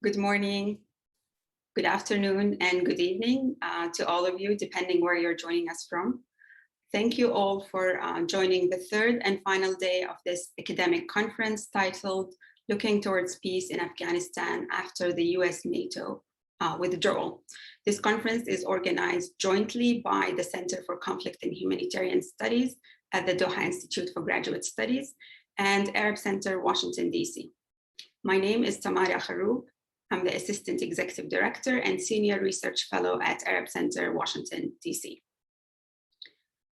Good morning, good afternoon, and good evening to all of you, depending where you're joining us from. Thank you all for joining the third and final day of this academic conference titled Looking Towards Peace in Afghanistan After the US-NATO Withdrawal. This conference is organized jointly by the Center for Conflict and Humanitarian Studies at the Doha Institute for Graduate Studies and Arab Center, Washington, DC. My name is Tamara Kharoub. I'm the Assistant Executive Director and Senior Research Fellow at Arab Center, Washington, DC.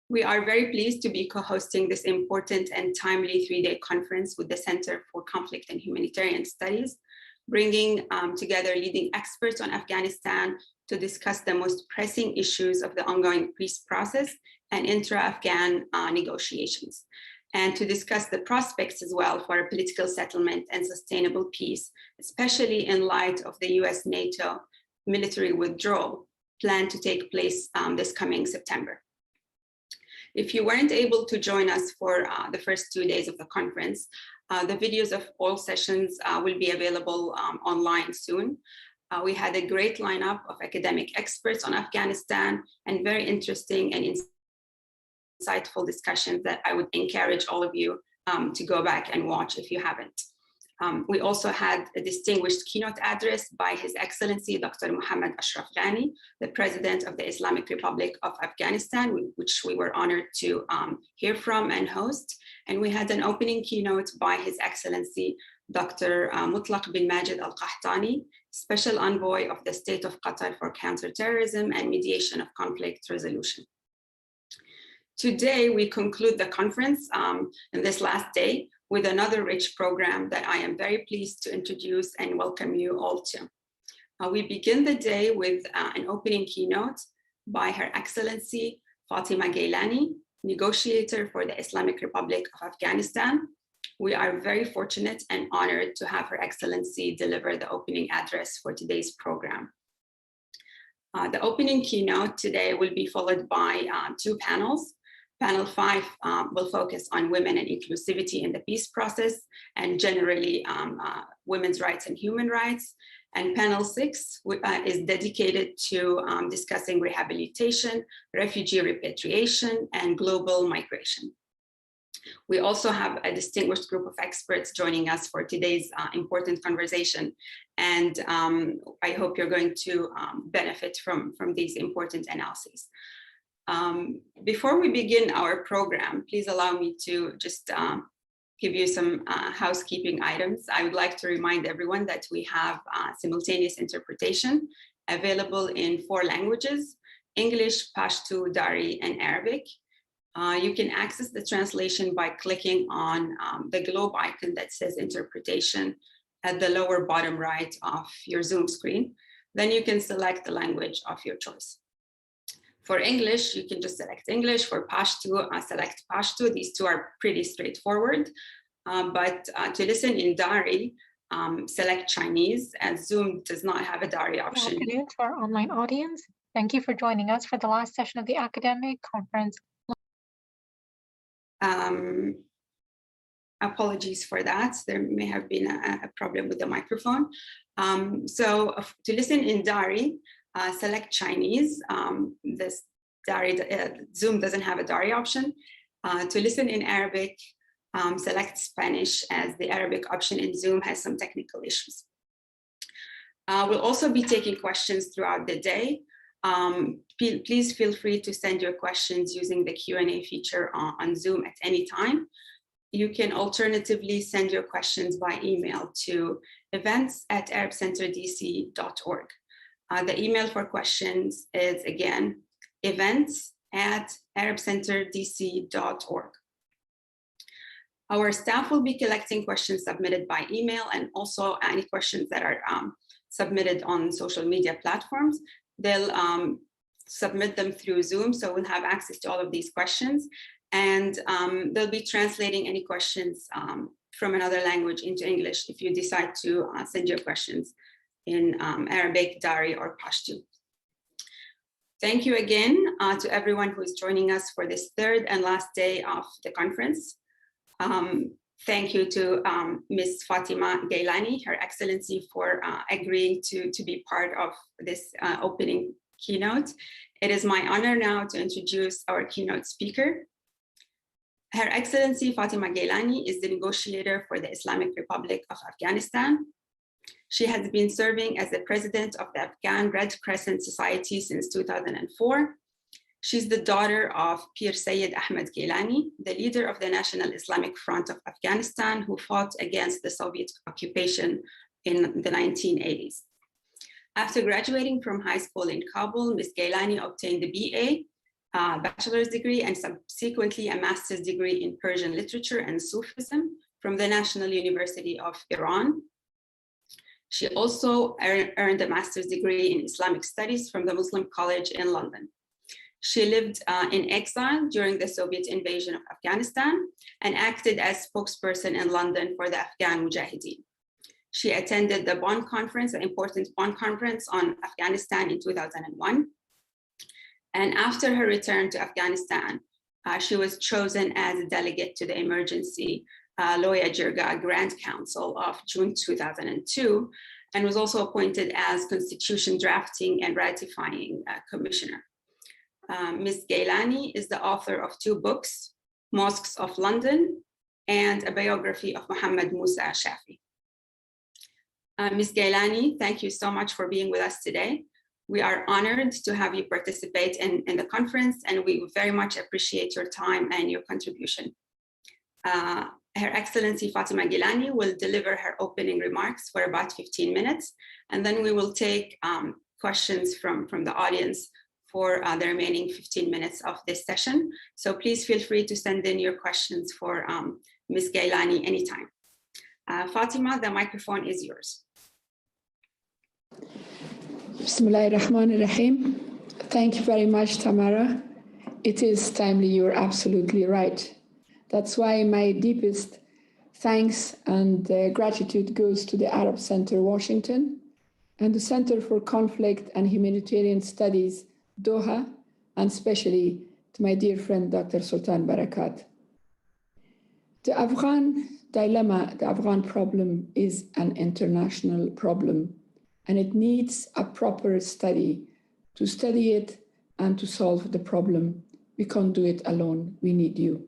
We are very pleased to be co-hosting this important and timely three-day conference with the Center for Conflict and Humanitarian Studies, bringing together leading experts on Afghanistan to discuss the most pressing issues of the ongoing peace process and intra-Afghan negotiations, and to discuss the prospects as well for a political settlement and sustainable peace, especially in light of the US-NATO military withdrawal planned to take place this coming September. If you weren't able to join us for the first 2 days of the conference, the videos of all sessions will be available online soon. We had a great lineup of academic experts on Afghanistan and very interesting and insightful discussions that I would encourage all of you to go back and watch if you haven't. We also had a distinguished keynote address by His Excellency Dr. Mohammad Ashraf Ghani, the President of the Islamic Republic of Afghanistan, which we were honored to hear from and host. And we had an opening keynote by His Excellency Dr. Mutlaq bin Majid Al-Qahtani, Special Envoy of the State of Qatar for Counterterrorism and Mediation of Conflict Resolution. Today, we conclude the conference in this last day with another rich program that I am very pleased to introduce and welcome you all to. We begin the day with an opening keynote by Her Excellency Fatima Gelani, negotiator for the Islamic Republic of Afghanistan. We are very fortunate and honored to have Her Excellency deliver the opening address for today's program. The opening keynote today will be followed by two panels. Panel 5 will focus on women and inclusivity in the peace process and generally women's rights and human rights. And panel 6 is dedicated to discussing rehabilitation, refugee repatriation, and global migration. We also have a distinguished group of experts joining us for today's important conversation. And I hope you're going to benefit from these important analyses. Before we begin our program, please allow me to just give you some housekeeping items. I would like to remind everyone that we have simultaneous interpretation available in 4 languages: English, Pashto, Dari, and Arabic. You can access the translation by clicking on the globe icon that says interpretation at the lower bottom right of your Zoom screen. Then you can select the language of your choice. For English, you can just select English. For Pashto, select Pashto. These two are pretty straightforward. But to listen in Dari, select Chinese, as Zoom does not have a Dari option. Good afternoon to our online audience. Thank you for joining us for the last session of the academic conference. Apologies for that. There may have been a problem with the microphone. So to listen in Dari, select Chinese. This Dari, Zoom doesn't have a Dari option. To listen in Arabic, select Spanish, as the Arabic option in Zoom has some technical issues. We'll also be taking questions throughout the day. Please feel free to send your questions using the Q&A feature on Zoom at any time. You can alternatively send your questions by email to events@arabcenterdc.org. The email for questions is, again, events@arabcenterdc.org. Our staff will be collecting questions submitted by email and also any questions that are submitted on social media platforms. They'll submit them through Zoom, so we'll have access to all of these questions. And they'll be translating any questions from another language into English if you decide to send your questions in Arabic, Dari, or Pashto. Thank you again to everyone who is joining us for this third and last day of the conference. thank you to Ms. Fatima Gelani, Her Excellency, for agreeing to be part of this opening keynote. It is my honor now to introduce our keynote speaker. Her Excellency Fatima Gelani is the negotiator for the Islamic Republic of Afghanistan. She has been serving as the president of the Afghan Red Crescent Society since 2004. She's the daughter of Pir Sayyid Ahmed Gelani, the leader of the National Islamic Front of Afghanistan, who fought against the Soviet occupation in the 1980s. After graduating from high school in Kabul, Ms. Gelani obtained a BA, bachelor's degree, and subsequently a master's degree in Persian literature and Sufism from the National University of Iran. She also earned a master's degree in Islamic studies from the Muslim College in London. She lived in exile during the Soviet invasion of Afghanistan and acted as spokesperson in London for the Afghan Mujahideen. She attended the Bonn Conference, an important Bonn Conference on Afghanistan in 2001. And after her return to Afghanistan, she was chosen as a delegate to the Emergency Loya Jirga Grand Council of June 2002, and was also appointed as Constitution Drafting and Ratifying Commissioner. Ms. Gelani is the author of 2 books, Mosques of London and a biography of Muhammad Musa Shafi. Ms. Gelani, thank you so much for being with us today. We are honored to have you participate in the conference, and we very much appreciate your time and your contribution. Her Excellency Fatima Gelani will deliver her opening remarks for about 15 minutes, and then we will take questions from the audience for the remaining 15 minutes of this session. So please feel free to send in your questions for Ms. Gelani anytime. Fatima, the microphone is yours. Bismillahirrahmanirrahim. Thank you very much, Tamara. It is timely, you're absolutely right. That's why my deepest thanks and gratitude goes to the Arab Center, Washington, and the Center for Conflict and Humanitarian Studies, Doha, and especially to my dear friend, Dr. Sultan Barakat. The Afghan dilemma, the Afghan problem is an international problem, and it needs a proper study to study it and to solve the problem. We can't do it alone, we need you.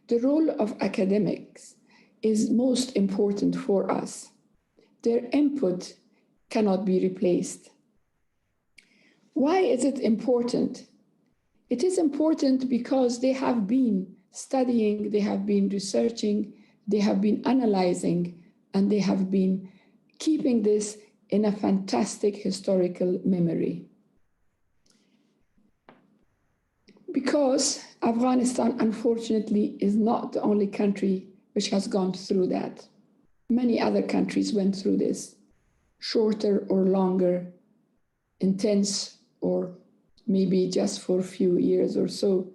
The role of academics is most important for us. Their input cannot be replaced. Why is it important? It is important because they have been studying, they have been researching, they have been analyzing, and they have been keeping this in a fantastic historical memory. Because Afghanistan, unfortunately, is not the only country which has gone through that. Many other countries went through this, shorter or longer, intense, or maybe just for a few years or so,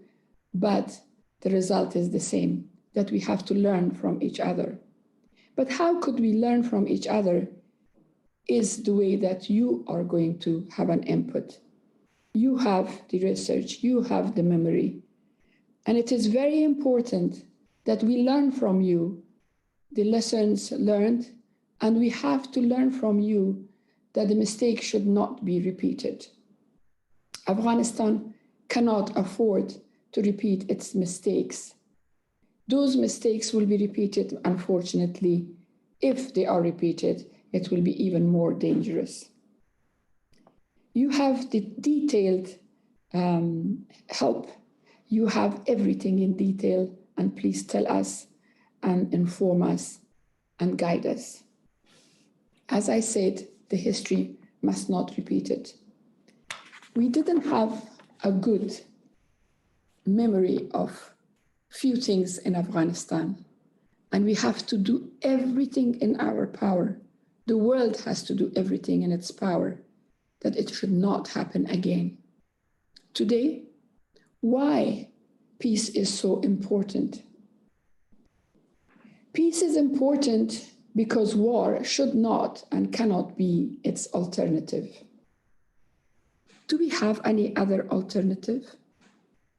but the result is the same, that we have to learn from each other. But how could we learn from each other is the way that you are going to have an input. You have the research, you have the memory, and it is very important that we learn from you the lessons learned, and we have to learn from you that the mistake should not be repeated. Afghanistan cannot afford to repeat its mistakes. Those mistakes will be repeated, unfortunately. If they are repeated, it will be even more dangerous. You have the detailed help. You have everything in detail, and please tell us and inform us and guide us. As I said, the history must not repeat it. We didn't have a good memory of few things in Afghanistan, and we have to do everything in our power. The world has to do everything in its power that it should not happen again. Today, why peace is so important? Peace is important because war should not and cannot be its alternative. Do we have any other alternative?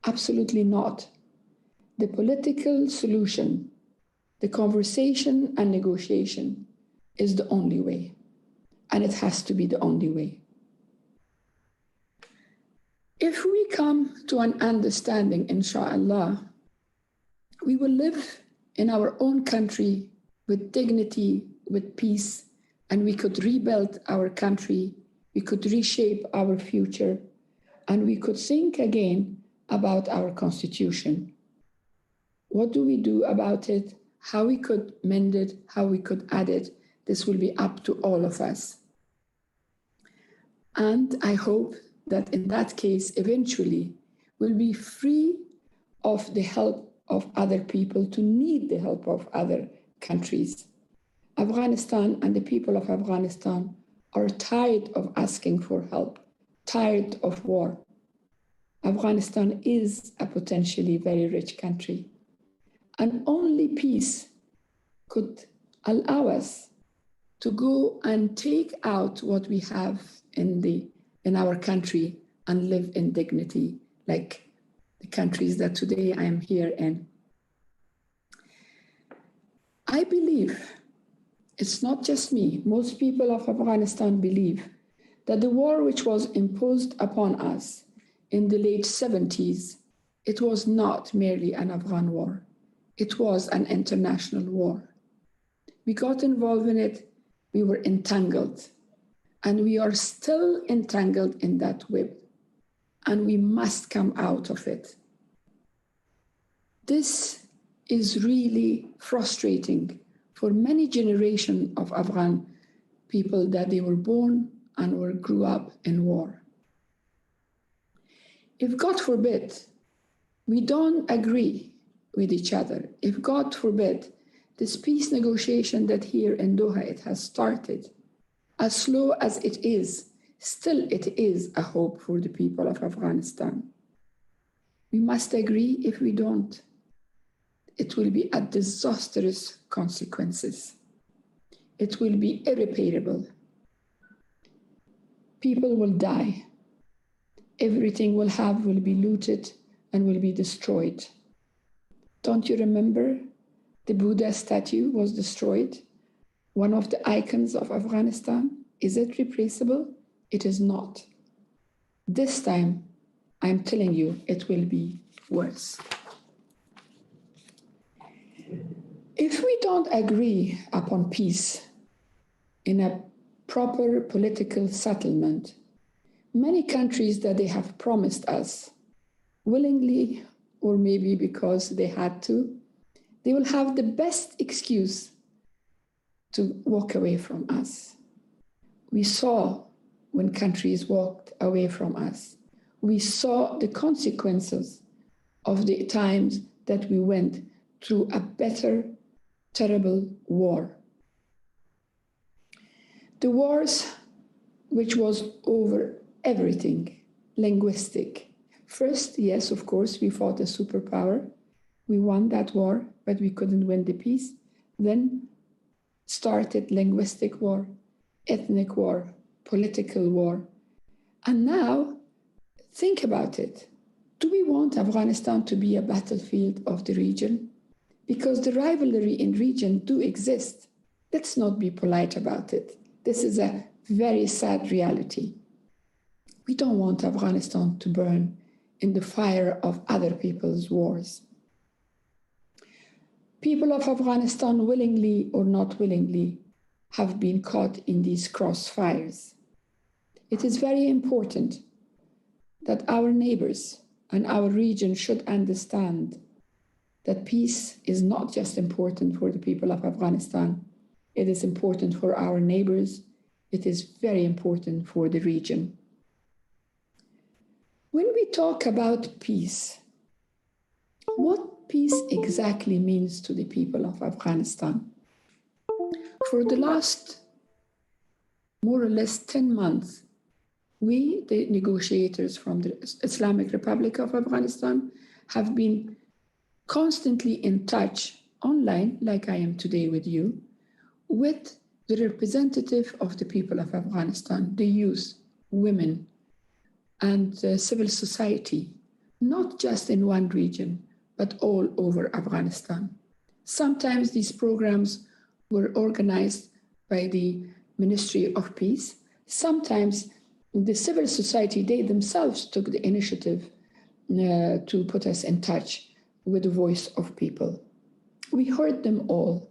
Absolutely not. The political solution, the conversation and negotiation is the only way, and it has to be the only way. If we come to an understanding, inshallah, we will live in our own country with dignity, with peace, and we could rebuild our country, we could reshape our future, and we could think again about our constitution. What do we do about it? How we could mend it, how we could add it? This will be up to all of us. And I hope that in that case, eventually, we'll be free of the help of other people to need the help of other countries. Afghanistan and the people of Afghanistan are tired of asking for help, tired of war. Afghanistan is a potentially very rich country, and only peace could allow us to go and take out what we have in our country and live in dignity, like the countries that today I am here in. I believe, it's not just me, most people of Afghanistan believe that the war which was imposed upon us in the late 70s, it was not merely an Afghan war. It was an international war. We got involved in it, we were entangled, and we are still entangled in that web, and we must come out of it. This is really frustrating for many generations of Afghan people that they were born and grew up in war. If God forbid, we don't agree with each other, if God forbid, this peace negotiation that here in Doha it has started, as slow as it is, still it is a hope for the people of Afghanistan. We must agree. If we don't, it will be a disastrous consequences. It will be irreparable. People will die. Everything will be looted and will be destroyed. Don't you remember the Buddha statue was destroyed? One of the icons of Afghanistan. Is it replaceable? It is not. This time, I'm telling you, it will be worse. If we don't agree upon peace in a proper political settlement, many countries that they have promised us, willingly or maybe because they had to, they will have the best excuse to walk away from us. We saw when countries walked away from us. We saw the consequences of the times that we went through a bitter, terrible war. The wars which was over everything, linguistic. First, yes, of course, we fought a superpower. We won that war, but we couldn't win the peace. Then started linguistic war, ethnic war, political war. And now, think about it. Do we want Afghanistan to be a battlefield of the region? Because the rivalry in region do exist. Let's not be polite about it. This is a very sad reality. We don't want Afghanistan to burn in the fire of other people's wars. People of Afghanistan, willingly or not willingly, have been caught in these crossfires. It is very important that our neighbors and our region should understand that peace is not just important for the people of Afghanistan. It is important for our neighbors. It is very important for the region. When we talk about peace, what peace exactly means to the people of Afghanistan? For the last more or less 10 months, we, the negotiators from the Islamic Republic of Afghanistan, have been constantly in touch online, like I am today with you, with the representative of the people of Afghanistan, the youth, women, and civil society, not just in one region, but all over Afghanistan. Sometimes these programs were organized by the Ministry of Peace. Sometimes the civil society, they themselves took the initiative to put us in touch with the voice of people. We heard them all.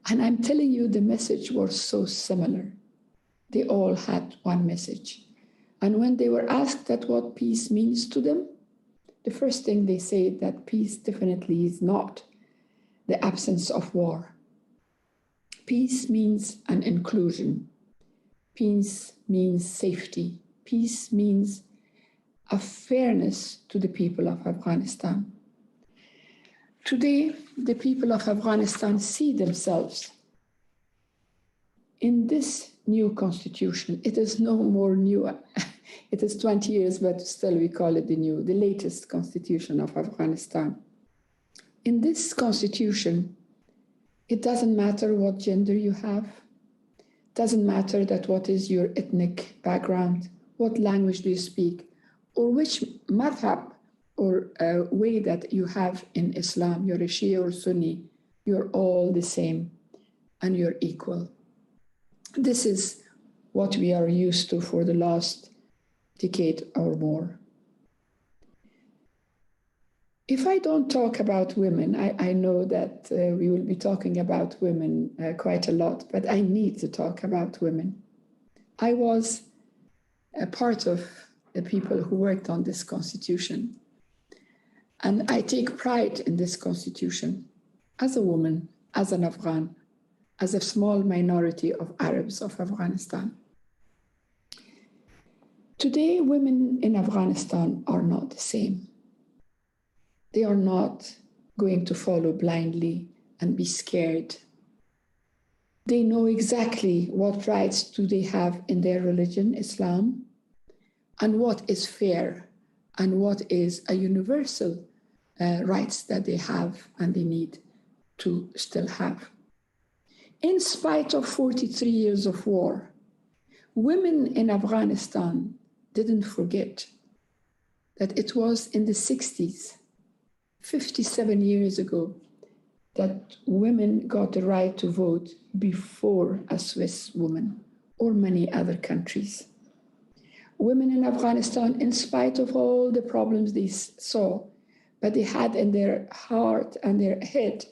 And I'm telling you, the message was so similar. They all had one message. And when they were asked that what peace means to them, the first thing they say that peace definitely is not the absence of war. Peace means an inclusion. Peace means safety. Peace means a fairness to the people of Afghanistan. Today, the people of Afghanistan see themselves in this new constitution. It is no more new. It is 20 years, but still we call it the latest constitution of Afghanistan. In this constitution, it doesn't matter what gender you have. It doesn't matter that what is your ethnic background, what language do you speak, or which madhab or way that you have in Islam, you're a Shia or Sunni, you're all the same and you're equal. This is what we are used to for the last decade or more. If I don't talk about women, I know that we will be talking about women quite a lot, but I need to talk about women. I was a part of the people who worked on this constitution. And I take pride in this constitution as a woman, as an Afghan, as a small minority of Arabs of Afghanistan. Today, women in Afghanistan are not the same. They are not going to follow blindly and be scared. They know exactly what rights do they have in their religion, Islam, and what is fair and what is a universal rights that they have and they need to still have. In spite of 43 years of war, women in Afghanistan didn't forget that it was in the 60s, 57 years ago, that women got the right to vote before a Swiss woman or many other countries. Women in Afghanistan, in spite of all the problems they saw, but they had in their heart and their head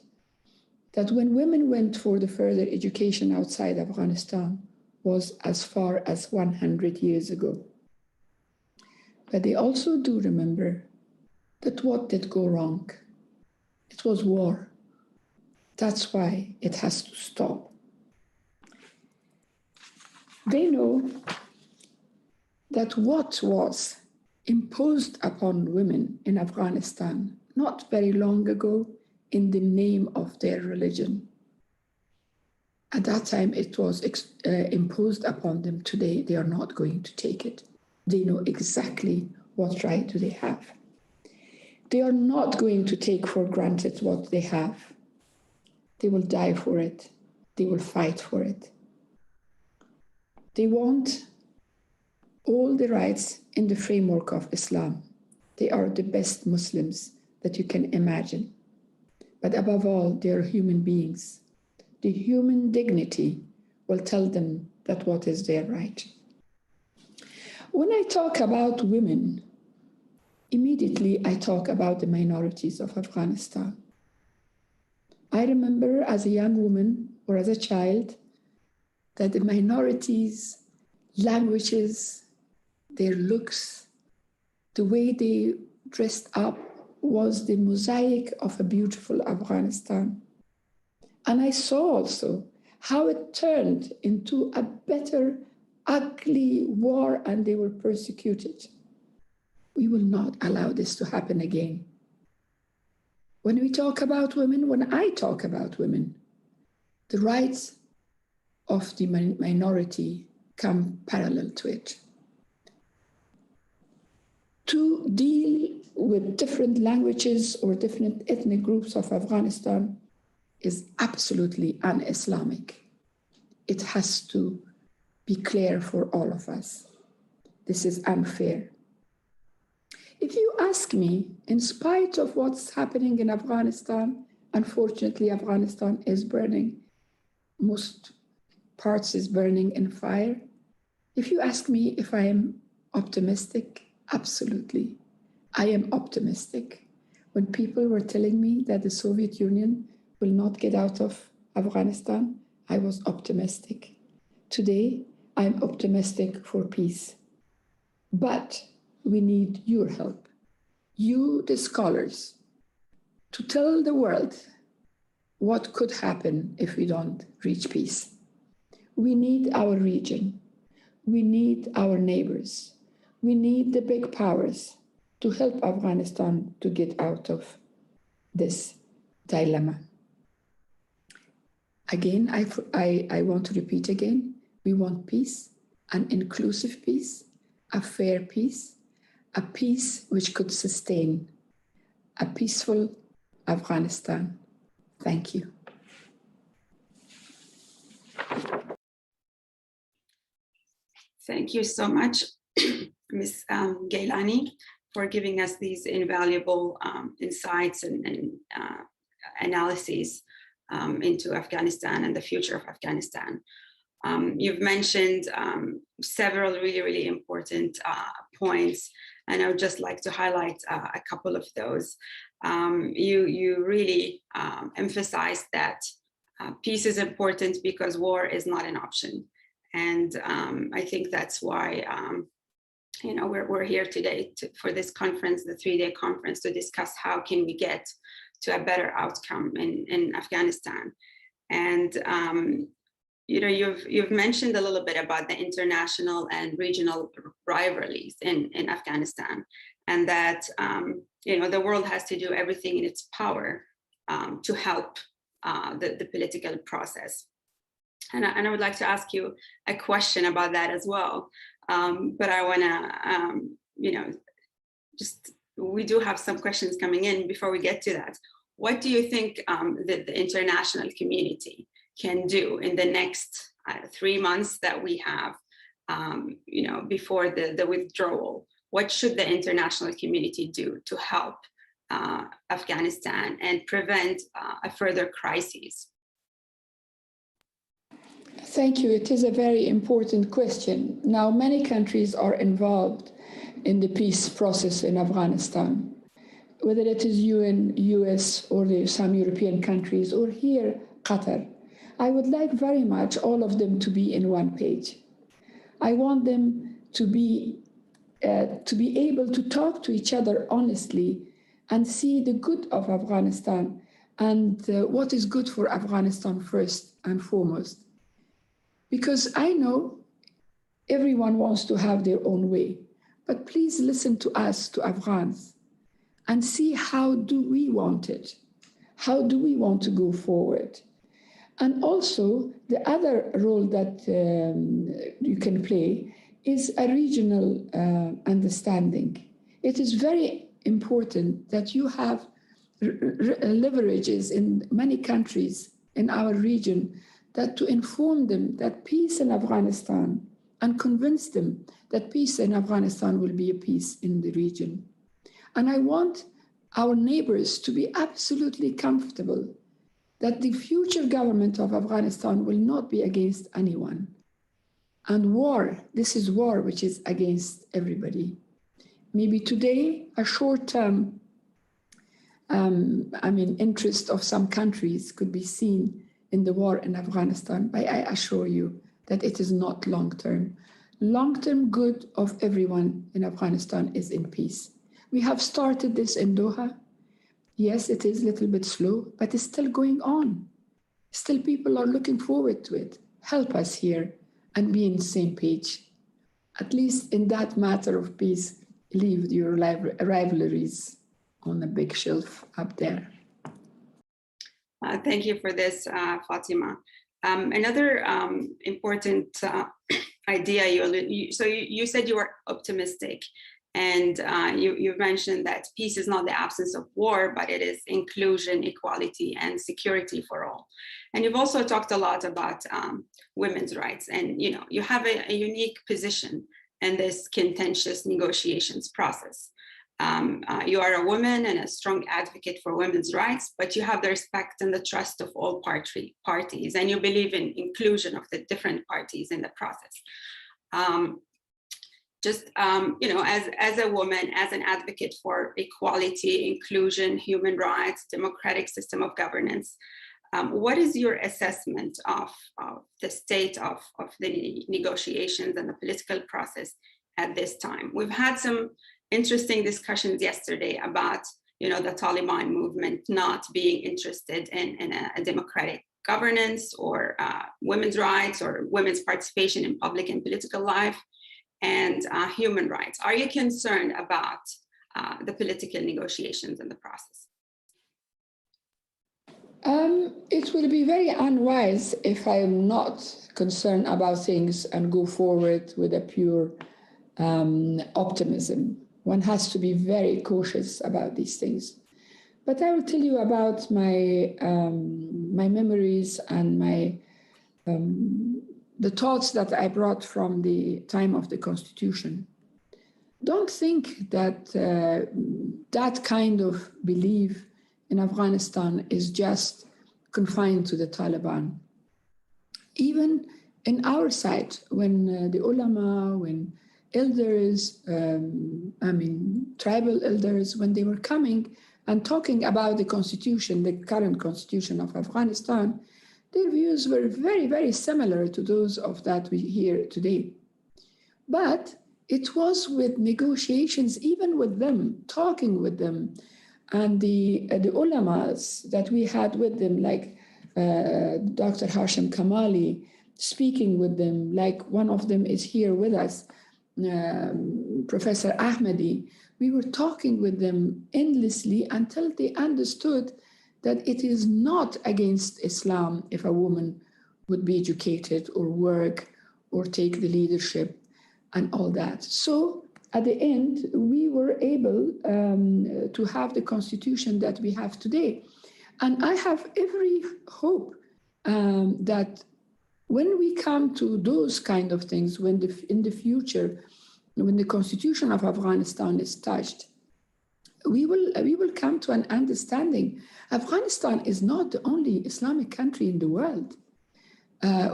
that when women went for the further education outside Afghanistan was as far as 100 years ago. But they also do remember that what did go wrong? It was war. That's why it has to stop. They know that what was imposed upon women in Afghanistan not very long ago in the name of their religion. At that time, it was imposed upon them. Today, they are not going to take it. They know exactly what right do they have. They are not going to take for granted what they have. They will die for it. They will fight for it. They want all the rights in the framework of Islam. They are the best Muslims that you can imagine. But above all, they are human beings. The human dignity will tell them that what is their right. When I talk about women, immediately I talk about the minorities of Afghanistan. I remember as a young woman or as a child that the minorities, languages, their looks, the way they dressed up was the mosaic of a beautiful Afghanistan. And I saw also how it turned into a better, ugly war and they were persecuted. We will not allow this to happen again. When we talk about women, when I talk about women, the rights of the minority come parallel to it. To deal with different languages or different ethnic groups of Afghanistan is absolutely un-Islamic. It has to be clear for all of us. This is unfair. If you ask me, in spite of what's happening in Afghanistan Unfortunately, Afghanistan is burning. Most parts is burning in fire. If you ask me if I am optimistic, absolutely. I am optimistic. When people were telling me that the Soviet Union will not get out of Afghanistan, I was optimistic. Today, I'm optimistic for peace. But we need your help, you, the scholars, to tell the world what could happen if we don't reach peace. We need our region. We need our neighbors. We need the big powers to help Afghanistan to get out of this dilemma. Again, I want to repeat again, we want peace, an inclusive peace, a fair peace, a peace which could sustain a peaceful Afghanistan. Thank you. Thank you so much, Ms. Gelani, for giving us these invaluable insights and analyses into Afghanistan and the future of Afghanistan. You've mentioned several really important points, and I would just like to highlight a couple of those. You really emphasized that peace is important because war is not an option. And I think that's why we're here today for this conference, the 3-day conference, to discuss how can we get to a better outcome in Afghanistan. And you've mentioned a little bit about the international and regional rivalries in Afghanistan, and that the world has to do everything in its power to help the political process. And I would like to ask you a question about that as well. But I want to, we do have some questions coming in before we get to that. What do you think that the international community can do in the next 3 months that we have, before the withdrawal? What should the international community do to help Afghanistan and prevent a further crisis? Thank you. It is a very important question. Now, many countries are involved in the peace process in Afghanistan, whether it is UN, US, or some European countries, or here, Qatar. I would like very much all of them to be in one page. I want them to be able to talk to each other honestly and see the good of Afghanistan and what is good for Afghanistan first and foremost. Because I know everyone wants to have their own way, but please listen to us, to Afghans, and see how do we want it? How do we want to go forward? And also, the other role that you can play is a regional understanding. It is very important that you have leverages in many countries in our region that to inform them that peace in Afghanistan and convince them that peace in Afghanistan will be a peace in the region. And I want our neighbors to be absolutely comfortable that the future government of Afghanistan will not be against anyone. And war, this is war which is against everybody. Maybe today, a short-term interest of some countries could be seen in the war in Afghanistan, but I assure you that it is not long-term. Long-term good of everyone in Afghanistan is in peace. We have started this in Doha. Yes, it is a little bit slow, but it's still going on. Still people are looking forward to it. Help us here and be on the same page. At least in that matter of peace, leave your rivalries on a big shelf up there. Thank you for this, Fatima. Another important idea, you said you were optimistic, and you mentioned that peace is not the absence of war, but it is inclusion, equality, and security for all. And you've also talked a lot about women's rights, and you have a unique position in this contentious negotiations process. You are a woman and a strong advocate for women's rights, but you have the respect and the trust of all parties, and you believe in inclusion of the different parties in the process. As a woman, as an advocate for equality, inclusion, human rights, democratic system of governance, what is your assessment of the state of the negotiations and the political process at this time? We've had some interesting discussions yesterday about, the Taliban movement not being interested in a democratic governance or women's rights or women's participation in public and political life and human rights. Are you concerned about the political negotiations and the process? It will be very unwise if I am not concerned about things and go forward with a pure optimism. One has to be very cautious about these things. But I will tell you about my memories and the thoughts that I brought from the time of the Constitution. Don't think that that kind of belief in Afghanistan is just confined to the Taliban. Even in our side, when the ulama, when elders, tribal elders, when they were coming and talking about the constitution, the current constitution of Afghanistan, their views were very, very similar to those of that we hear today. But it was with negotiations, even with them, talking with them, and the ulamas that we had with them, like Dr. Hashim Kamali, speaking with them, like one of them is here with us, Professor Ahmadi. We were talking with them endlessly until they understood that it is not against Islam if a woman would be educated or work or take the leadership and all that. So at the end, we were able to have the constitution that we have today. And I have every hope that when we come to those kind of things, when in the future, when the constitution of Afghanistan is touched, we will come to an understanding. Afghanistan is not the only Islamic country in the world.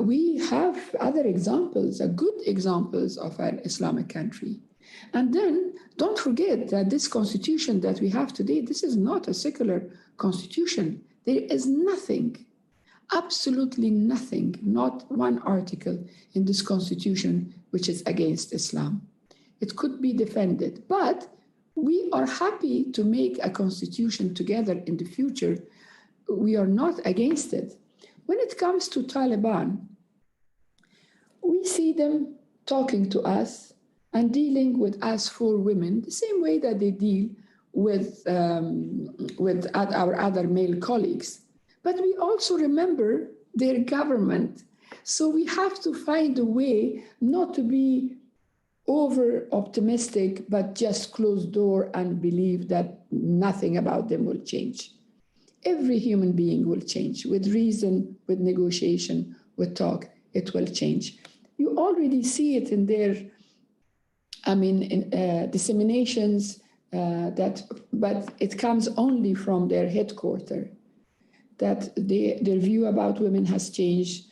We have other examples, good examples of an Islamic country. And then don't forget that this constitution that we have today, this is not a secular constitution. There is nothing, absolutely nothing, not one article in this constitution which is against Islam. It could be defended, but we are happy to make a constitution together in the future. We are not against it. When it comes to Taliban, we see them talking to us and dealing with us four women the same way that they deal with our other male colleagues. But we also remember their government. So we have to find a way not to be over-optimistic, but just close door and believe that nothing about them will change. Every human being will change with reason, with negotiation, with talk, it will change. You already see it in their, disseminations, but it comes only from their headquarters, that their view about women has changed.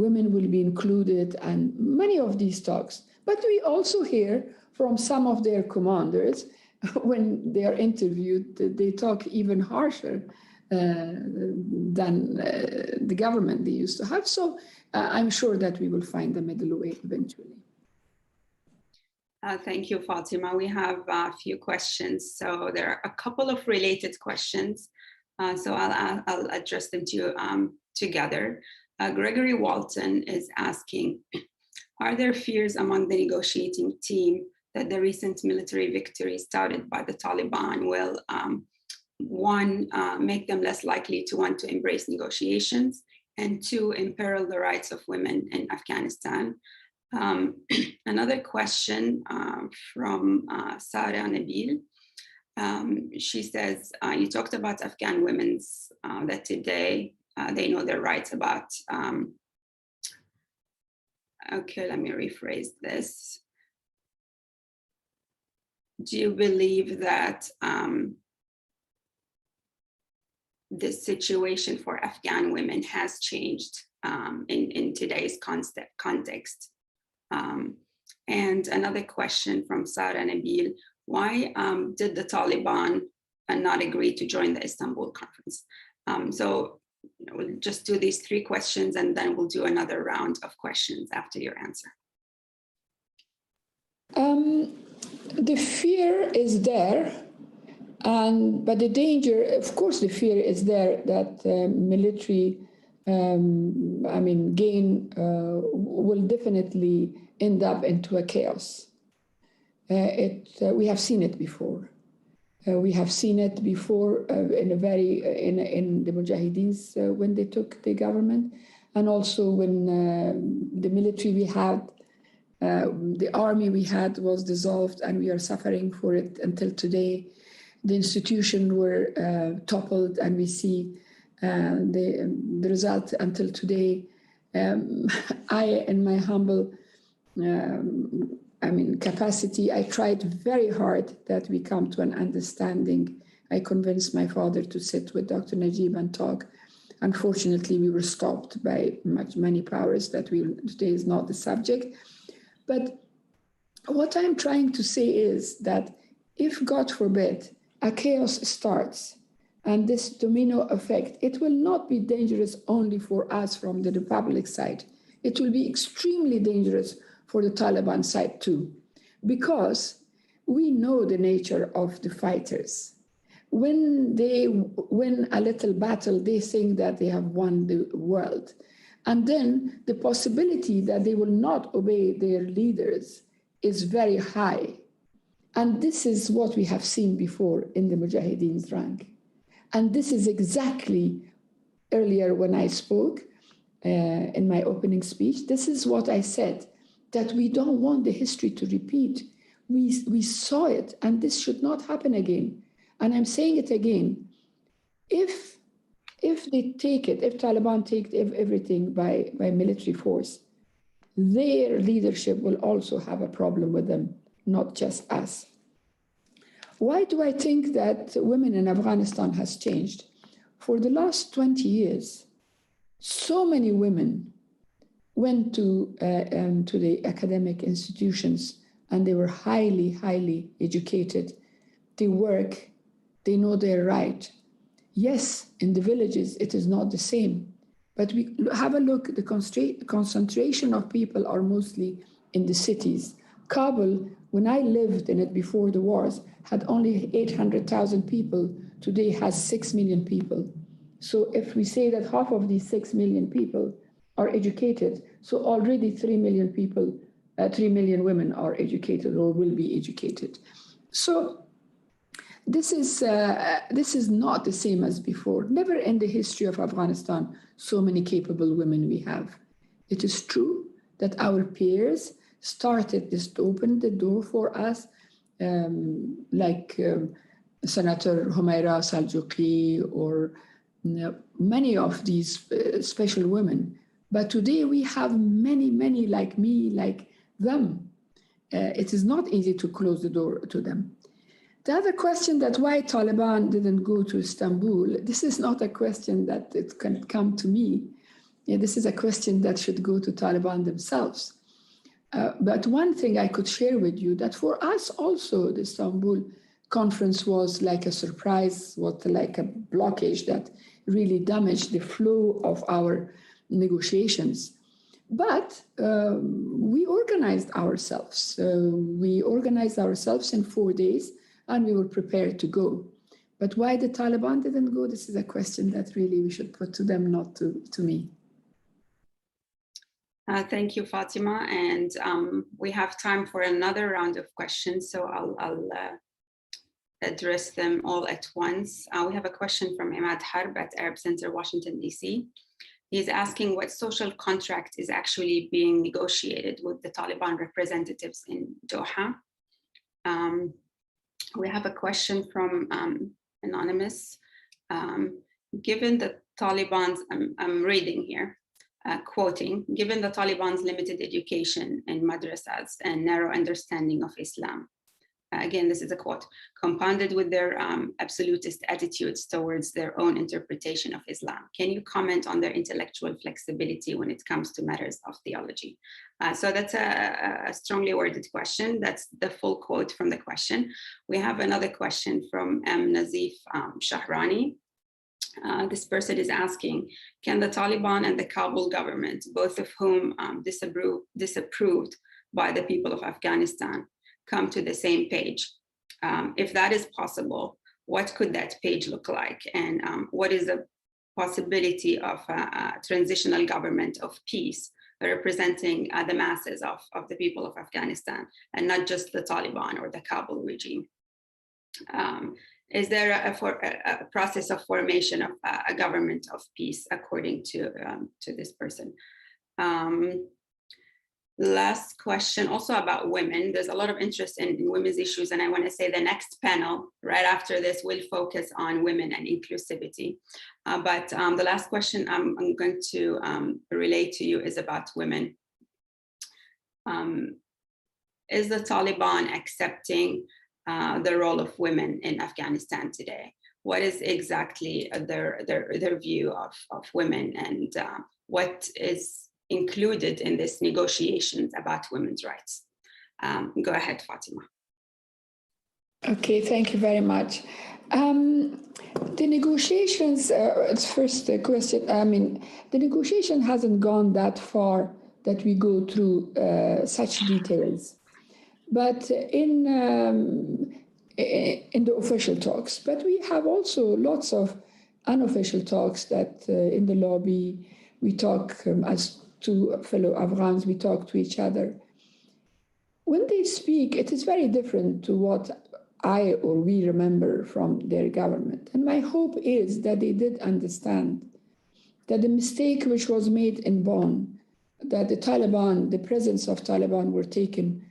Women will be included and many of these talks. But we also hear from some of their commanders when they are interviewed, they talk even harsher than the government they used to have. So I'm sure that we will find the middle way eventually. Thank you, Fatima. We have a few questions. So there are a couple of related questions. So I'll address them to you together. Gregory Walton is asking, are there fears among the negotiating team that the recent military victories touted by the Taliban will, one, make them less likely to want to embrace negotiations, and two, imperil the rights of women in Afghanistan? Another question from Sarah Nabil. She says, you talked about Afghan women's, that today they know their rights about, okay, let me rephrase this. do you believe that the situation for Afghan women has changed in today's context? And another question from Sarah Nabil, why did the Taliban not agree to join the Istanbul conference? So we'll just do these 3 questions and then we'll do another round of questions after your answer. The fear is there, but the danger, of course, the fear is there that military gain will definitely end up into a chaos. We have seen it before. We have seen it before in the Mujahideens when they took the government, and also when the military we had, the army we had was dissolved, and we are suffering for it until today. The institutions were toppled, and we see the result until today. I, in my humble capacity, I tried very hard that we come to an understanding. I convinced my father to sit with Dr. Najib and talk. Unfortunately, we were stopped by many powers that today is not the subject. But what I'm trying to say is that if, God forbid, a chaos starts, and this domino effect, it will not be dangerous only for us from the Republic side. It will be extremely dangerous for the Taliban side too, because we know the nature of the fighters. When they win a little battle, they think that they have won the world. And then the possibility that they will not obey their leaders is very high. And this is what we have seen before in the Mujahideen's rank. And this is exactly earlier when I spoke in my opening speech, this is what I said, that we don't want the history to repeat. We saw it, and this should not happen again. And I'm saying it again. If they take it, if Taliban take everything by military force, their leadership will also have a problem with them, not just us. Why do I think that women in Afghanistan has changed? For the last 20 years, so many women went to the academic institutions, and they were highly, highly educated. They work, they know their right. Yes, in the villages, it is not the same. But we have a look, the concentration of people are mostly in the cities. Kabul, when I lived in it before the wars, had only 800,000 people. Today has 6 million people. So if we say that half of these 6 million people are educated, so already 3 million people, 3 million women are educated or will be educated. So this is not the same as before. Never in the history of Afghanistan so many capable women we have. It is true that our peers started this to open the door for us, like Senator Humaira Saljuqi or many of these special women. But today we have many, many like me, like them. It is not easy to close the door to them. The other question that why Taliban didn't go to Istanbul, this is not a question that it can come to me. This is a question that should go to Taliban themselves. But one thing I could share with you, that for us also, the Istanbul conference was like a surprise, like a blockage that really damaged the flow of our negotiations. But we organized ourselves. We organized ourselves in 4 days, and we were prepared to go. But why the Taliban didn't go, this is a question that really we should put to them, not to me. Thank you, Fatima. And we have time for another round of questions, so I'll address them all at once. We have a question from Imad Harb at Arab Center, Washington, DC. He's asking what social contract is actually being negotiated with the Taliban representatives in Doha. We have a question from Anonymous. Given the Taliban's, I'm reading here, quoting, given the Taliban's limited education in madrasas and narrow understanding of Islam, again, this is a quote, compounded with their absolutist attitudes towards their own interpretation of Islam. Can you comment on their intellectual flexibility when it comes to matters of theology? So that's a strongly worded question. That's the full quote from the question. We have another question from Nazif Shahrani. This person is asking, can the Taliban and the Kabul government, both of whom disapproved by the people of Afghanistan, come to the same page? If that is possible, what could that page look like? And what is the possibility of a transitional government of peace representing the masses of the people of Afghanistan and not just the Taliban or the Kabul regime? Is there a process of formation of a government of peace according to this person? Last question, also about women. There's a lot of interest in women's issues, and I want to say the next panel right after this will focus on women and inclusivity. But the last question I'm going to relay to you is about women. Is the Taliban accepting the role of women in Afghanistan today? What is exactly their view of women, and what is included in this negotiations about women's rights? Go ahead, Fatima. Okay, thank you very much. The negotiations, first question, I mean, the negotiation hasn't gone that far that we go through such details, but in the official talks. But we have also lots of unofficial talks that in the lobby, we talk as to fellow Afghans, we talk to each other. When they speak, it is very different to what I or we remember from their government. And my hope is that they did understand that the mistake which was made in Bonn, that the Taliban, the presence of Taliban were taken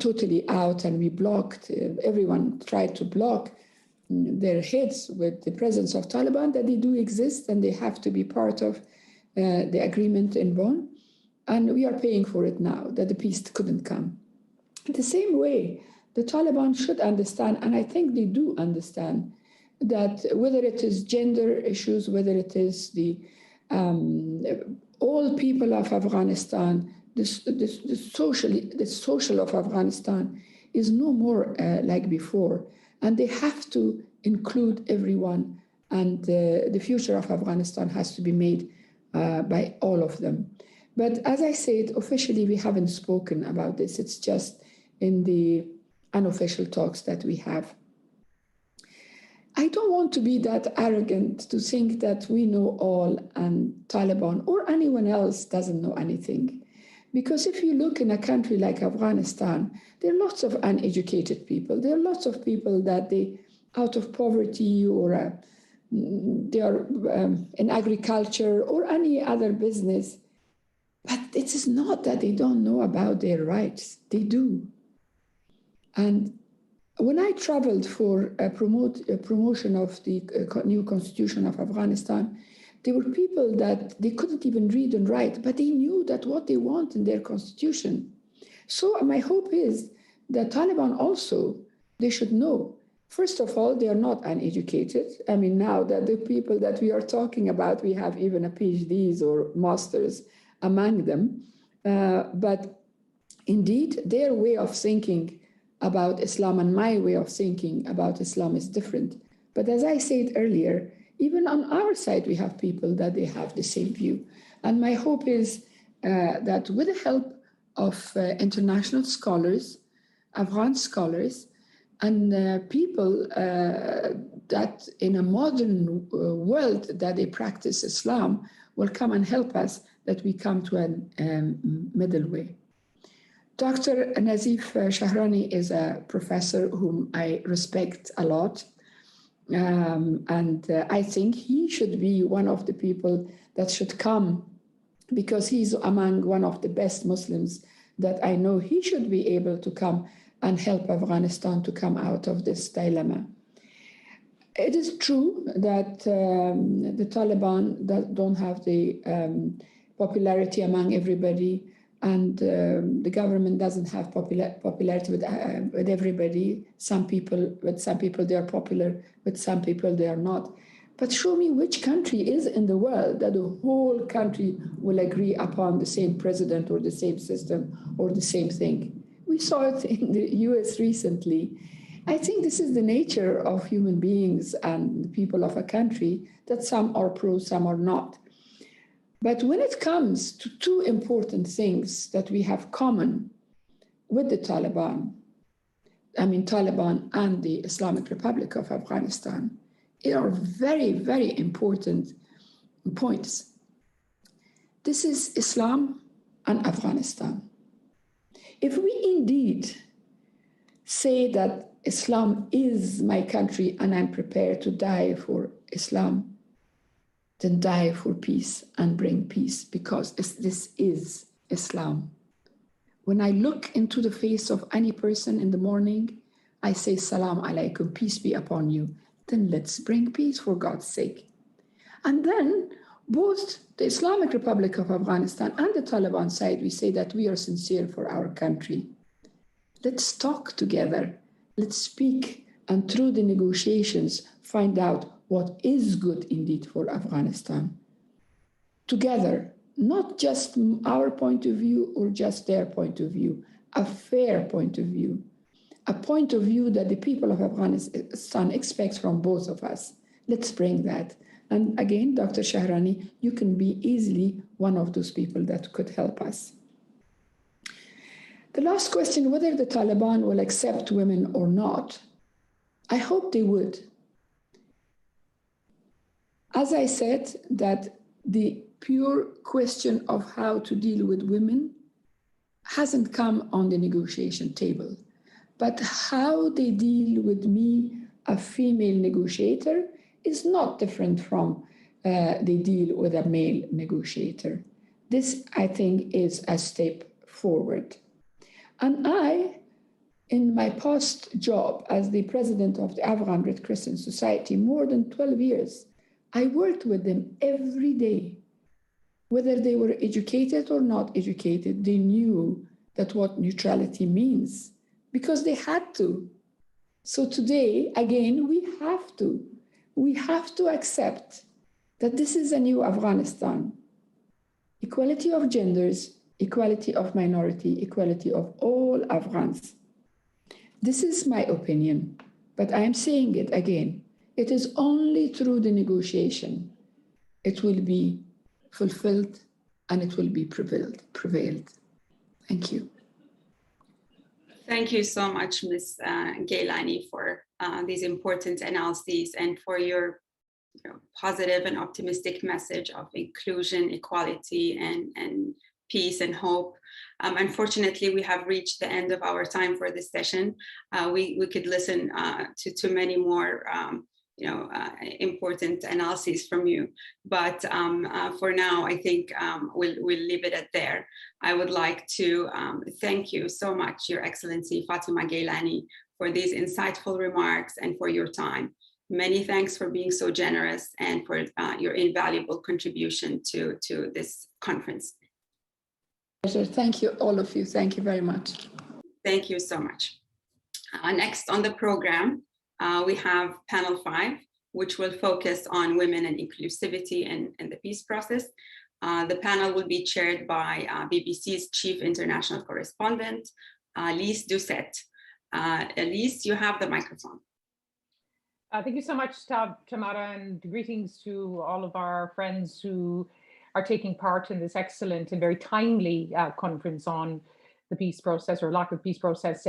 totally out, and we blocked, everyone tried to block their heads with the presence of Taliban, that they do exist and they have to be part of the agreement in Bonn, and we are paying for it now, that the peace couldn't come. The same way, the Taliban should understand, and I think they do understand, that whether it is gender issues, whether it is the all people of Afghanistan, the social of Afghanistan is no more like before, and they have to include everyone, and the future of Afghanistan has to be made by all of them. But as I said, officially, we haven't spoken about this. It's just in the unofficial talks that we have. I don't want to be that arrogant to think that we know all and Taliban or anyone else doesn't know anything. Because if you look in a country like Afghanistan, there are lots of uneducated people. There are lots of people that they, out of poverty or they are in agriculture or any other business. But it is not that they don't know about their rights. They do. And when I traveled for a promotion of the new constitution of Afghanistan, there were people that they couldn't even read and write, but they knew that what they want in their constitution. So my hope is that Taliban also, they should know. First of all, they are not uneducated. I mean, now that the people that we are talking about, we have even a PhDs or masters among them. But indeed, their way of thinking about Islam and my way of thinking about Islam is different. But as I said earlier, even on our side, we have people that they have the same view. And my hope is that with the help of international scholars, Afghan scholars, and people that in a modern world that they practice Islam will come and help us, that we come to a middle way. Dr. Nazif Shahrani is a professor whom I respect a lot. And I think he should be one of the people that should come, because he's among one of the best Muslims that I know. He should be able to come and help Afghanistan to come out of this dilemma. It is true that the Taliban that don't have the popularity among everybody. and the government doesn't have popularity with everybody. Some people they are popular, with some people they are not. But show me which country is in the world that the whole country will agree upon the same president or the same system or the same thing. We saw it in the US recently. I think this is the nature of human beings and the people of a country, that some are pro, some are not. But when it comes to two important things that we have common with the Taliban and the Islamic Republic of Afghanistan, are very, very important points. This is Islam and Afghanistan. If we indeed say that Islam is my country and I'm prepared to die for Islam, then die for peace and bring peace, because this is Islam. When I look into the face of any person in the morning, I say, Salam alaikum, peace be upon you. Then let's bring peace, for God's sake. And then both the Islamic Republic of Afghanistan and the Taliban side, we say that we are sincere for our country. Let's talk together. Let's speak, and through the negotiations, find out what is good indeed for Afghanistan. Together, not just our point of view or just their point of view, a fair point of view, a point of view that the people of Afghanistan expect from both of us. Let's bring that. And again, Dr. Shahrani, you can be easily one of those people that could help us. The last question, whether the Taliban will accept women or not, I hope they would. As I said, that the pure question of how to deal with women hasn't come on the negotiation table. But how they deal with me, a female negotiator, is not different from they deal with a male negotiator. This, I think, is a step forward. And I, in my past job as the president of the Afghan Red Crescent Society, more than 12 years, I worked with them every day. Whether they were educated or not educated, they knew that what neutrality means, because they had to. So today, again, we have to accept that this is a new Afghanistan. Equality of genders, equality of minority, equality of all Afghans. This is my opinion, but I am saying it again. It is only through the negotiation it will be fulfilled and it will be prevailed. Thank you. Thank you so much, Ms. Gelani, for these important analyses and for your positive and optimistic message of inclusion, equality, and peace and hope. Unfortunately, we have reached the end of our time for this session. We could listen to many more important analyses from you. But for now, I think we'll leave it at there. I would like to thank you so much, Your Excellency Fatima Gelani, for these insightful remarks and for your time. Many thanks for being so generous and for your invaluable contribution to this conference. Thank you, all of you. Thank you very much. Thank you so much. Next on the program, we have panel 5, which will focus on women and inclusivity and the peace process. The panel will be chaired by BBC's Chief International Correspondent, Lise Doucette. Lise, you have the microphone. Thank you so much, Tamara, and greetings to all of our friends who are taking part in this excellent and very timely conference on the peace process or lack of peace process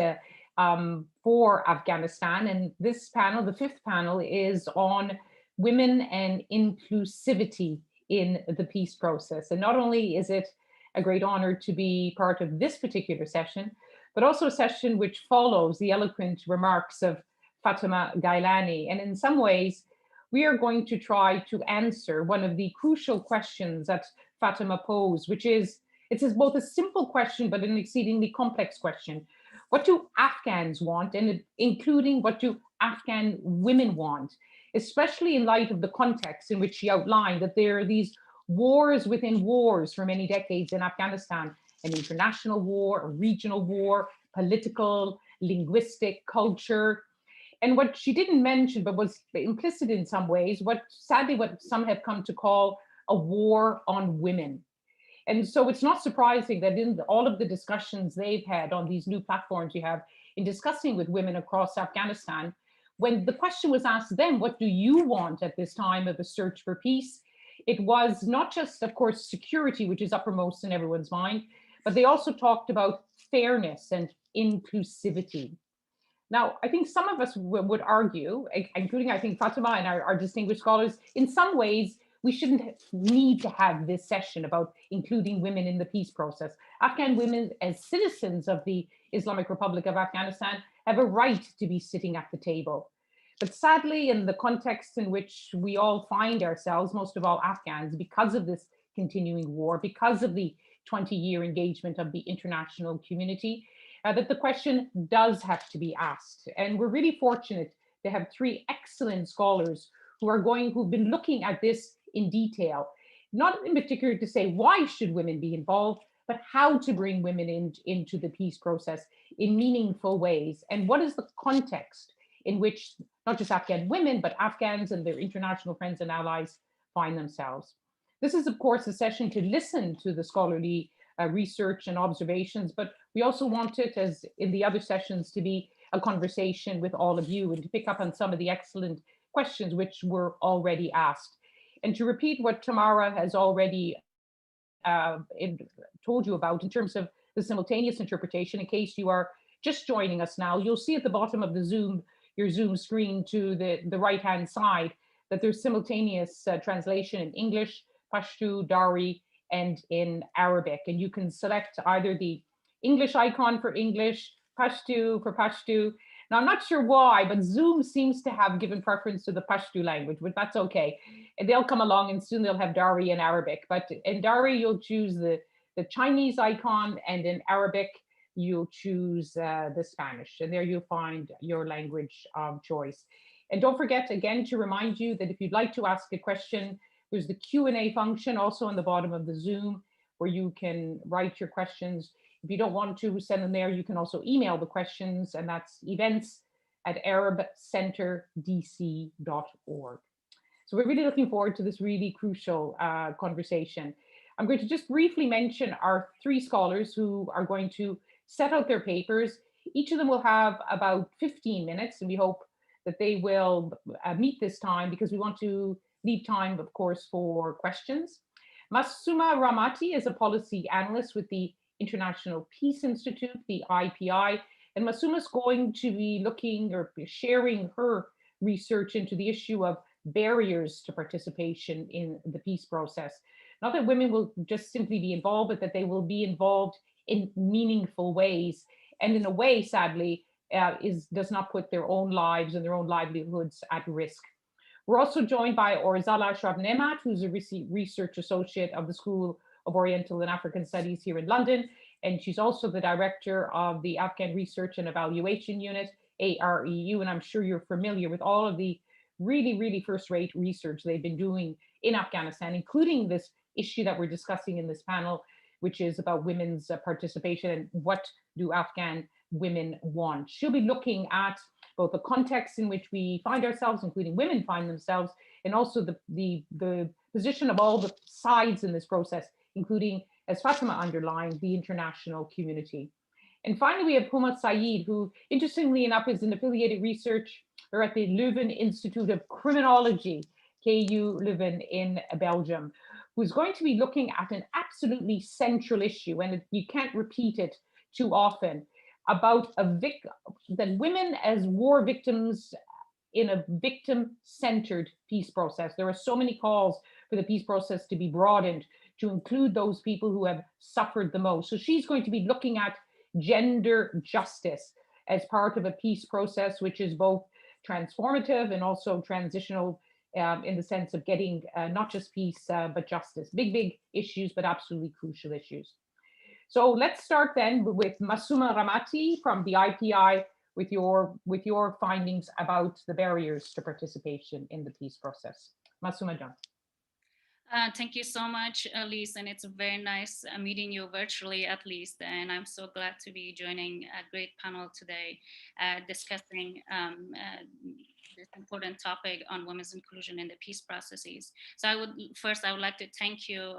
for Afghanistan. And this panel, the 5th panel, is on women and inclusivity in the peace process. And not only is it a great honor to be part of this particular session, but also a session which follows the eloquent remarks of Fatima Gelani. And in some ways, we are going to try to answer one of the crucial questions that Fatima posed, which is, it is both a simple question, but an exceedingly complex question. What do Afghans want, and including what do Afghan women want, especially in light of the context in which she outlined that there are these wars within wars for many decades in Afghanistan, an international war, a regional war, political, linguistic, culture. And what she didn't mention, but was implicit in some ways, sadly what some have come to call a war on women. And so it's not surprising that in all of the discussions they've had on these new platforms you have in discussing with women across Afghanistan, when the question was asked them, what do you want at this time of a search for peace? It was not just, of course, security, which is uppermost in everyone's mind, but they also talked about fairness and inclusivity. Now, I think some of us would argue, including I think Fatima and our distinguished scholars, in some ways, we shouldn't need to have this session about including women in the peace process. Afghan women, as citizens of the Islamic Republic of Afghanistan, have a right to be sitting at the table. But sadly, in the context in which we all find ourselves, most of all Afghans, because of this continuing war, because of the 20-year engagement of the international community, that the question does have to be asked. And we're really fortunate to have three excellent scholars who've been looking at this in detail, not in particular to say why should women be involved, but how to bring women into the peace process in meaningful ways. And what is the context in which not just Afghan women, but Afghans and their international friends and allies find themselves. This is, of course, a session to listen to the scholarly research and observations, but we also want it, as in the other sessions, to be a conversation with all of you and to pick up on some of the excellent questions which were already asked. And to repeat what Tamara has already told you about in terms of the simultaneous interpretation, in case you are just joining us now, you'll see at the bottom of your Zoom screen to the right-hand side that there's simultaneous translation in English, Pashto, Dari, and in Arabic. And you can select either the English icon for English, Pashto for Pashto. Now, I'm not sure why, but Zoom seems to have given preference to the Pashto language, but that's okay. And they'll come along and soon they'll have Dari in Arabic. But in Dari, you'll choose the Chinese icon, and in Arabic, you'll choose the Spanish. And there you'll find your language of choice. And don't forget, again, to remind you that if you'd like to ask a question, there's the Q&A function also on the bottom of the Zoom where you can write your questions. If you don't want to send them there, you can also email the questions, and that's events@arabcenterdc.org. So we're really looking forward to this really crucial conversation. I'm going to just briefly mention our three scholars who are going to set out their papers. Each of them will have about 15 minutes, and we hope that they will meet this time because we want to leave time, of course, for questions. Masuma Ramati is a policy analyst with the International Peace Institute, the IPI, and Masuma is going to be looking or sharing her research into the issue of barriers to participation in the peace process. Not that women will just simply be involved, but that they will be involved in meaningful ways, and in a way, sadly, does not put their own lives and their own livelihoods at risk. We're also joined by Orzala Shabnemat, who's a research associate of the School of Oriental and African Studies here in London, and she's also the director of the Afghan Research and Evaluation Unit, AREU, and I'm sure you're familiar with all of the really, really first-rate research they've been doing in Afghanistan, including this issue that we're discussing in this panel, which is about women's participation and what do Afghan women want. She'll be looking at both the context in which we find ourselves, including women find themselves, and also the position of all the sides in this process, including, as Fatima underlined, the international community. And finally, we have Huma Saeed, who, interestingly enough, is an affiliated researcher at the Leuven Institute of Criminology, KU Leuven in Belgium, who's going to be looking at an absolutely central issue, and you can't repeat it too often, about that women as war victims in a victim-centered peace process. There are so many calls for the peace process to be broadened to include those people who have suffered the most. So she's going to be looking at gender justice as part of a peace process, which is both transformative and also transitional in the sense of getting not just peace, but justice. Big issues, but absolutely crucial issues. So let's start then with Masuma Ramati from the IPI with your findings about the barriers to participation in the peace process. Masuma Jan. Thank you so much, Elise, and it's very nice meeting you virtually at least. And I'm so glad to be joining a great panel today discussing this important topic on women's inclusion in the peace processes. So I would like to thank you,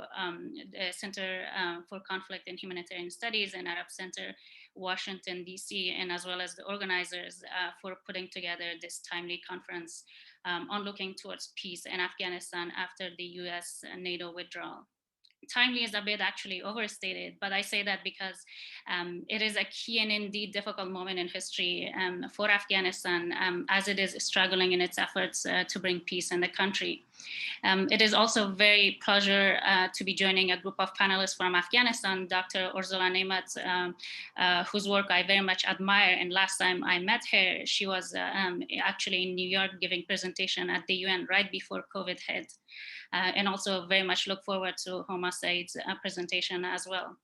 the Center for Conflict and Humanitarian Studies and Arab Center, Washington, DC, and as well as the organizers for putting together this timely conference on looking towards peace in Afghanistan after the US-NATO withdrawal. Timely is a bit actually overstated, but I say that because it is a key and indeed difficult moment in history for Afghanistan as it is struggling in its efforts to bring peace in the country. It is also very pleasure to be joining a group of panelists from Afghanistan, Dr. Ursula Nemat, whose work I very much admire. And last time I met her, she was actually in New York giving presentation at the UN right before COVID hit. And also very much look forward to Homa Said's presentation as well.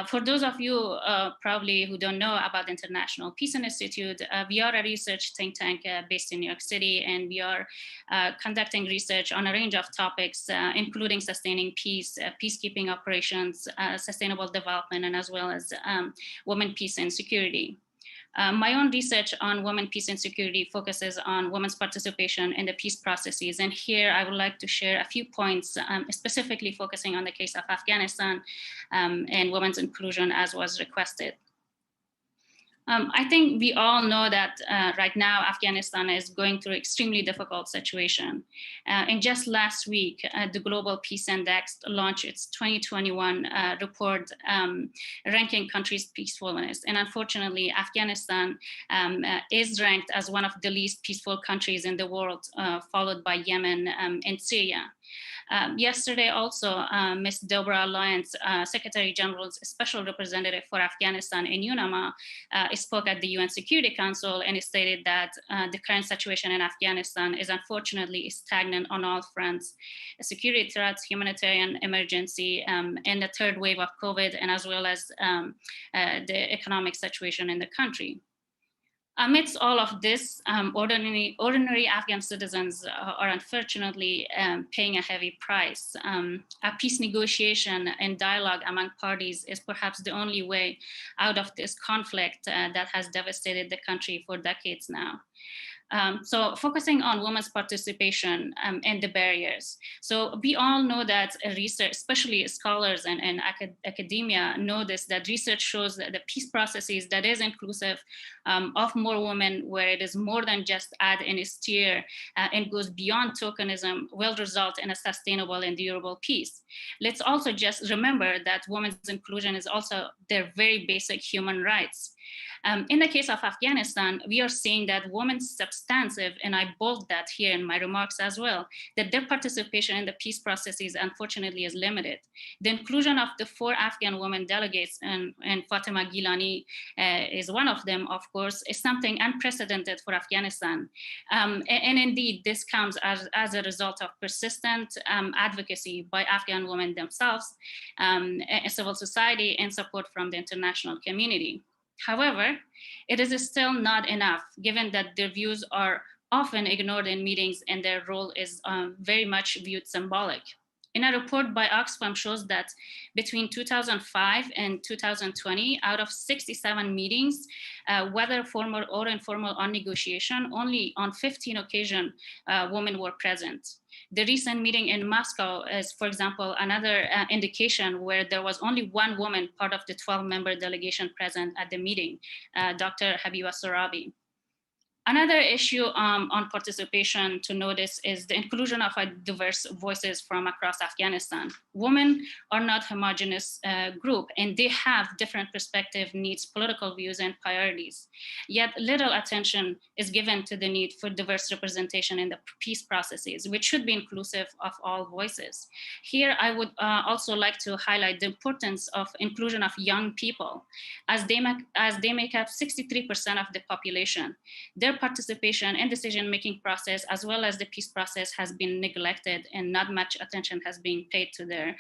For those of you probably who don't know about the International Peace Institute, we are a research think tank based in New York City, and we are conducting research on a range of topics, including sustaining peace, peacekeeping operations, sustainable development, and as well as women, peace, and security. My own research on women, peace, and security focuses on women's participation in the peace processes. And here I would like to share a few points, specifically focusing on the case of Afghanistan and women's inclusion as was requested. I think we all know that right now Afghanistan is going through an extremely difficult situation. And just last week, the Global Peace Index launched its 2021 report ranking countries' peacefulness. And unfortunately, Afghanistan is ranked as one of the least peaceful countries in the world, followed by Yemen and Syria. Yesterday also, Ms. Deborah Lyons, Secretary General's Special Representative for Afghanistan in UNAMA, spoke at the UN Security Council and stated that the current situation in Afghanistan is unfortunately stagnant on all fronts: security threats, humanitarian emergency, and the third wave of COVID, and as well as the economic situation in the country. Amidst all of this, ordinary Afghan citizens are unfortunately paying a heavy price. A peace negotiation and dialogue among parties is perhaps the only way out of this conflict that has devastated the country for decades now. So focusing on women's participation and the barriers. So we all know that research, especially scholars and academia know this, that research shows that the peace processes that is inclusive of more women, where it is more than just add and steer and goes beyond tokenism, will result in a sustainable and durable peace. Let's also just remember that women's inclusion is also their very basic human rights. In the case of Afghanistan, we are seeing that women's substantive, and I bold that here in my remarks as well, that their participation in the peace processes unfortunately is limited. The inclusion of the 4 Afghan women delegates, and Fatima Gelani is one of them, of course, is something unprecedented for Afghanistan. And indeed, this comes as a result of persistent advocacy by Afghan women themselves, civil society, and support from the international community. However, it is still not enough, given that their views are often ignored in meetings and their role is very much viewed symbolic. In a report by Oxfam shows that between 2005 and 2020, out of 67 meetings, whether formal or informal on negotiation, only on 15 occasions women were present. The recent meeting in Moscow is, for example, another indication where there was only one woman part of the 12-member delegation present at the meeting, Dr. Habiba Sorabi. Another issue on participation to notice is the inclusion of diverse voices from across Afghanistan. Women are not a homogeneous group, and they have different perspectives, needs, political views, and priorities. Yet little attention is given to the need for diverse representation in the peace processes, which should be inclusive of all voices. Here, I would also like to highlight the importance of inclusion of young people, as they make up 63% of the population. Their participation in decision-making process as well as the peace process has been neglected, and not much attention has been paid to their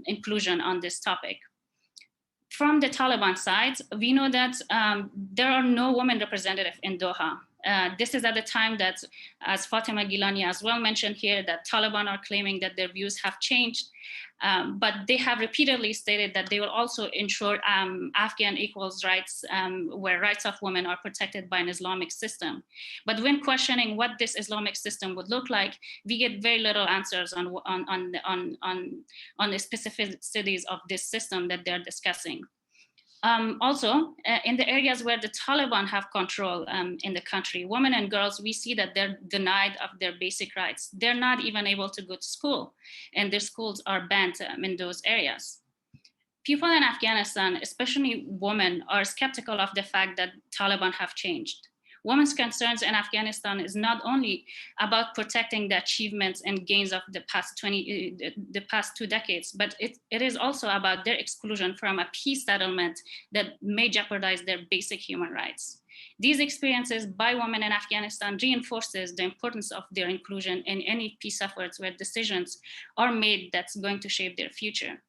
inclusion on this topic. From the Taliban side, we know that there are no women representatives in Doha. This is at the time that, as Fatima Gelani as well mentioned here, that Taliban are claiming that their views have changed, but they have repeatedly stated that they will also ensure Afghan equals rights, where rights of women are protected by an Islamic system. But when questioning what this Islamic system would look like, we get very little answers on the specificities of this system that they're discussing. Also, in the areas where the Taliban have control in the country, women and girls, we see that they're denied of their basic rights. They're not even able to go to school, and their schools are banned in those areas. People in Afghanistan, especially women, are skeptical of the fact that Taliban have changed. Women's concerns in Afghanistan is not only about protecting the achievements and gains of the past 2 decades, but it is also about their exclusion from a peace settlement that may jeopardize their basic human rights. These experiences by women in Afghanistan reinforces the importance of their inclusion in any peace efforts where decisions are made that's going to shape their future.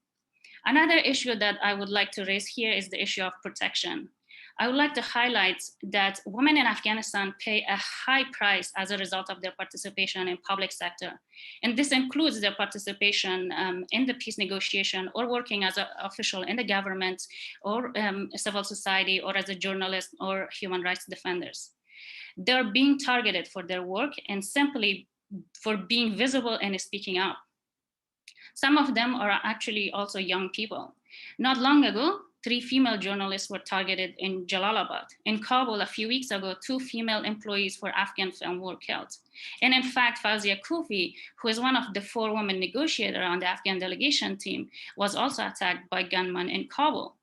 Another issue that I would like to raise here is the issue of protection. I would like to highlight that women in Afghanistan pay a high price as a result of their participation in public sector. And this includes their participation in the peace negotiation or working as an official in the government or civil society or as a journalist or human rights defenders. They're being targeted for their work and simply for being visible and speaking up. Some of them are actually also young people. Not long ago, 3 female journalists were targeted in Jalalabad. In Kabul, a few weeks ago, 2 female employees for Afghan film were killed. And in fact, Fawzia Kufi, who is one of the 4 women negotiators on the Afghan delegation team, was also attacked by gunmen in Kabul.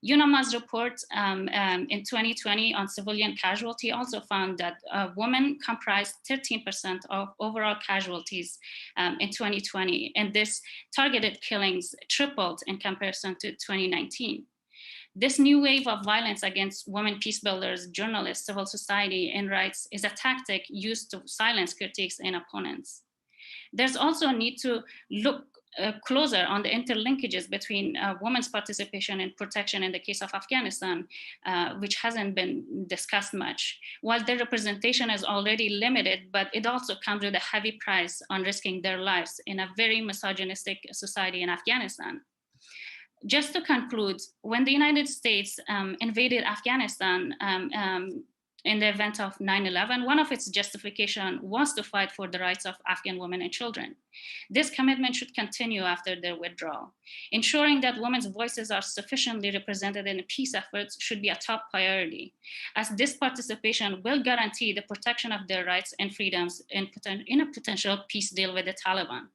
UNAMA's report in 2020 on civilian casualty also found that women comprised 13% of overall casualties in 2020, and this targeted killings tripled in comparison to 2019. This new wave of violence against women peace builders, journalists, civil society, and rights is a tactic used to silence critics and opponents. There's also a need to look closer on the interlinkages between women's participation and protection in the case of Afghanistan, which hasn't been discussed much. While their representation is already limited, but it also comes with a heavy price on risking their lives in a very misogynistic society in Afghanistan. Just to conclude, when the United States invaded Afghanistan in the event of 9/11, one of its justification was to fight for the rights of Afghan women and children. This commitment should continue after their withdrawal. Ensuring that women's voices are sufficiently represented in peace efforts should be a top priority, as this participation will guarantee the protection of their rights and freedoms in a potential peace deal with the Taliban.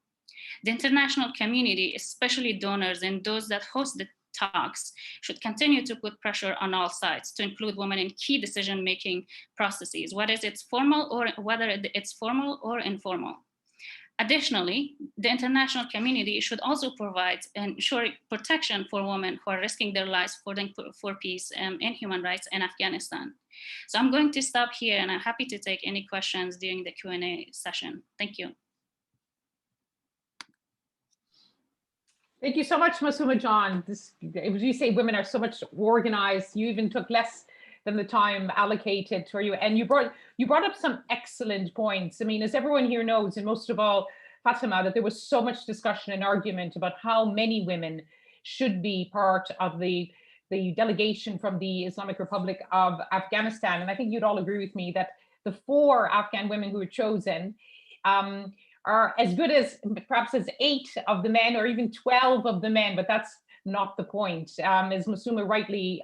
The international community, especially donors and those that host the talks, should continue to put pressure on all sides to include women in key decision-making processes, whether it's formal or informal. Additionally, the international community should also provide and ensure protection for women who are risking their lives for peace and human rights in Afghanistan. So I'm going to stop here, and I'm happy to take any questions during the Q&A session. Thank you. Thank you so much, Masuma John. As you say, women are so much organized. You even took less than the time allocated for you. And you brought up some excellent points. I mean, as everyone here knows, and most of all, Fatima, that there was so much discussion and argument about how many women should be part of the delegation from the Islamic Republic of Afghanistan. And I think you'd all agree with me that the 4 Afghan women who were chosen are as good as perhaps as 8 of the men or even 12 of the men, but that's not the point. As Masuma rightly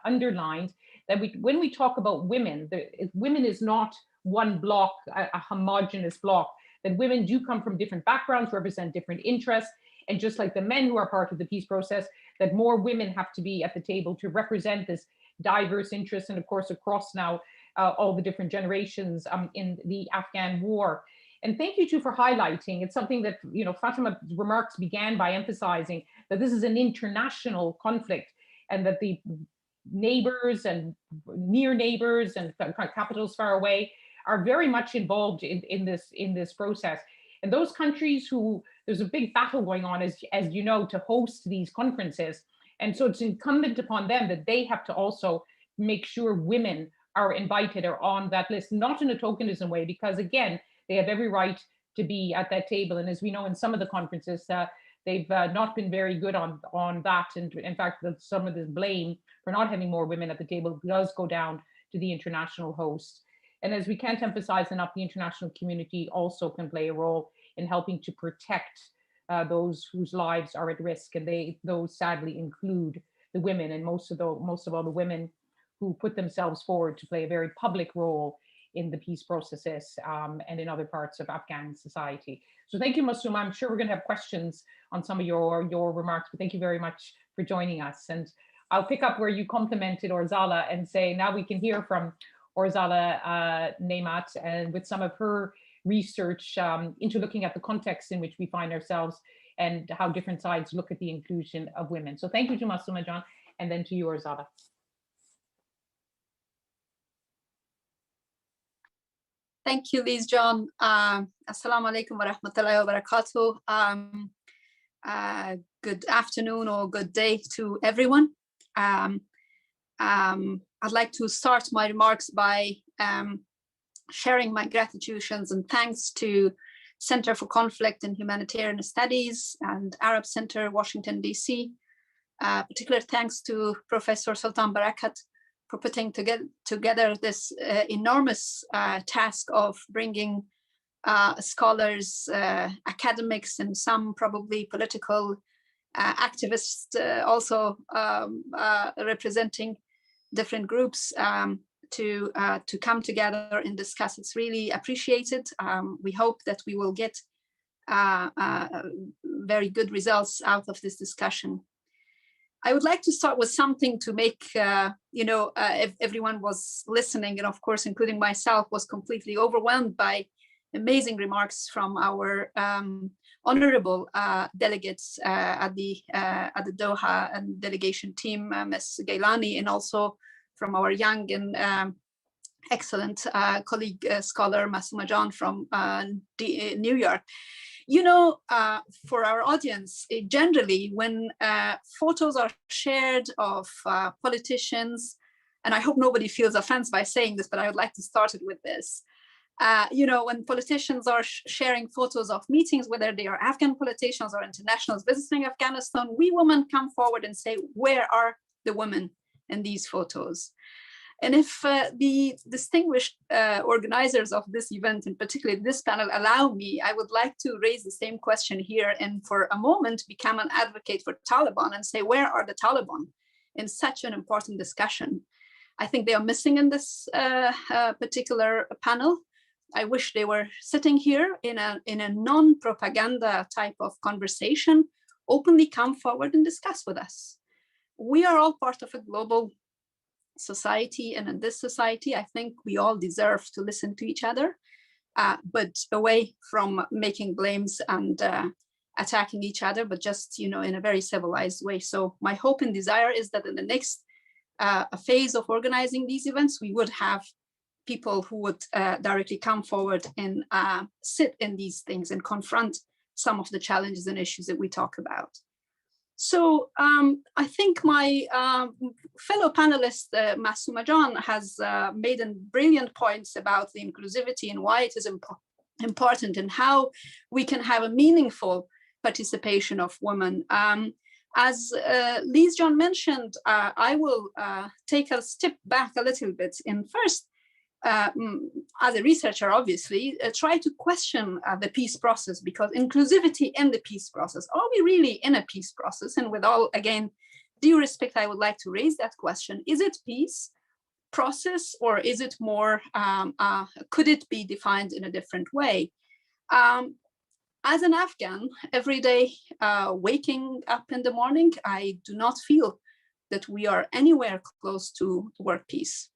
underlined, that when we talk about women, women is not one block, a homogenous block, that women do come from different backgrounds, represent different interests, and just like the men who are part of the peace process, that more women have to be at the table to represent this diverse interest, and of course across now all the different generations in the Afghan war. And thank you too for highlighting. It's something that, you know, Fatima's remarks began by emphasizing that this is an international conflict, and that the neighbors and near neighbors and capitals far away are very much involved in this process. And those countries who there's a big battle going on, as you know, to host these conferences. And so it's incumbent upon them that they have to also make sure women are invited or on that list, not in a tokenism way, because again, they have every right to be at that table. And as we know in some of the conferences, they've not been very good on that. And in fact, some of the blame for not having more women at the table does go down to the international host. And as we can't emphasize enough, the international community also can play a role in helping to protect those whose lives are at risk. And those sadly include the women, and most of all the women who put themselves forward to play a very public role in the peace processes and in other parts of Afghan society. So thank you, Masooma. I'm sure we're going to have questions on some of your remarks, but thank you very much for joining us. And I'll pick up where you complimented Orzala and say now we can hear from Orzala Nemat and with some of her research into looking at the context in which we find ourselves and how different sides look at the inclusion of women. So thank you to Masooma John, and then to you, Orzala. Thank you, Liz John. Assalamu alaikum wa rahmatullahi wa barakatuh. Good afternoon or good day to everyone. I'd like to start my remarks by sharing my gratitudes and thanks to Center for Conflict and Humanitarian Studies and Arab Center, Washington, D.C. Particular thanks to Professor Sultan Barakat for putting together this enormous task of bringing scholars, academics, and some probably political activists also representing different groups to come together and discuss. It's really appreciated. We hope that we will get very good results out of this discussion. I would like to start with something to make, if everyone was listening, and of course, including myself, was completely overwhelmed by amazing remarks from our honorable delegates at the Doha and delegation team, Ms. Gelani, and also from our young and excellent colleague scholar, Masooma John from New York. For our audience, generally, when photos are shared of politicians, and I hope nobody feels offense by saying this, but I would like to start it with this. When politicians are sharing photos of meetings, whether they are Afghan politicians or internationals visiting Afghanistan, we women come forward and say, where are the women in these photos? And if the distinguished organizers of this event, in particular this panel, allow me, I would like to raise the same question here and for a moment become an advocate for Taliban and say, where are the Taliban in such an important discussion? I think they are missing in this particular panel. I wish they were sitting here in a non-propaganda type of conversation, openly come forward and discuss with us. We are all part of a global society, and in this society, I think we all deserve to listen to each other, but away from making blames and attacking each other, but just in a very civilized way. So my hope and desire is that in the next phase of organizing these events, we would have people who would directly come forward and sit in these things and confront some of the challenges and issues that we talk about. So I think my fellow panelist, Masooma John, has made brilliant points about the inclusivity and why it is important and how we can have a meaningful participation of women. As Liz John mentioned, I will take a step back a little bit and first, as a researcher, obviously, try to question the peace process, because inclusivity in the peace process, are we really in a peace process? And with all, again, due respect, I would like to raise that question. Is it peace process, or is it more, could it be defined in a different way? As an Afghan, every day waking up in the morning, I do not feel that we are anywhere close to world peace.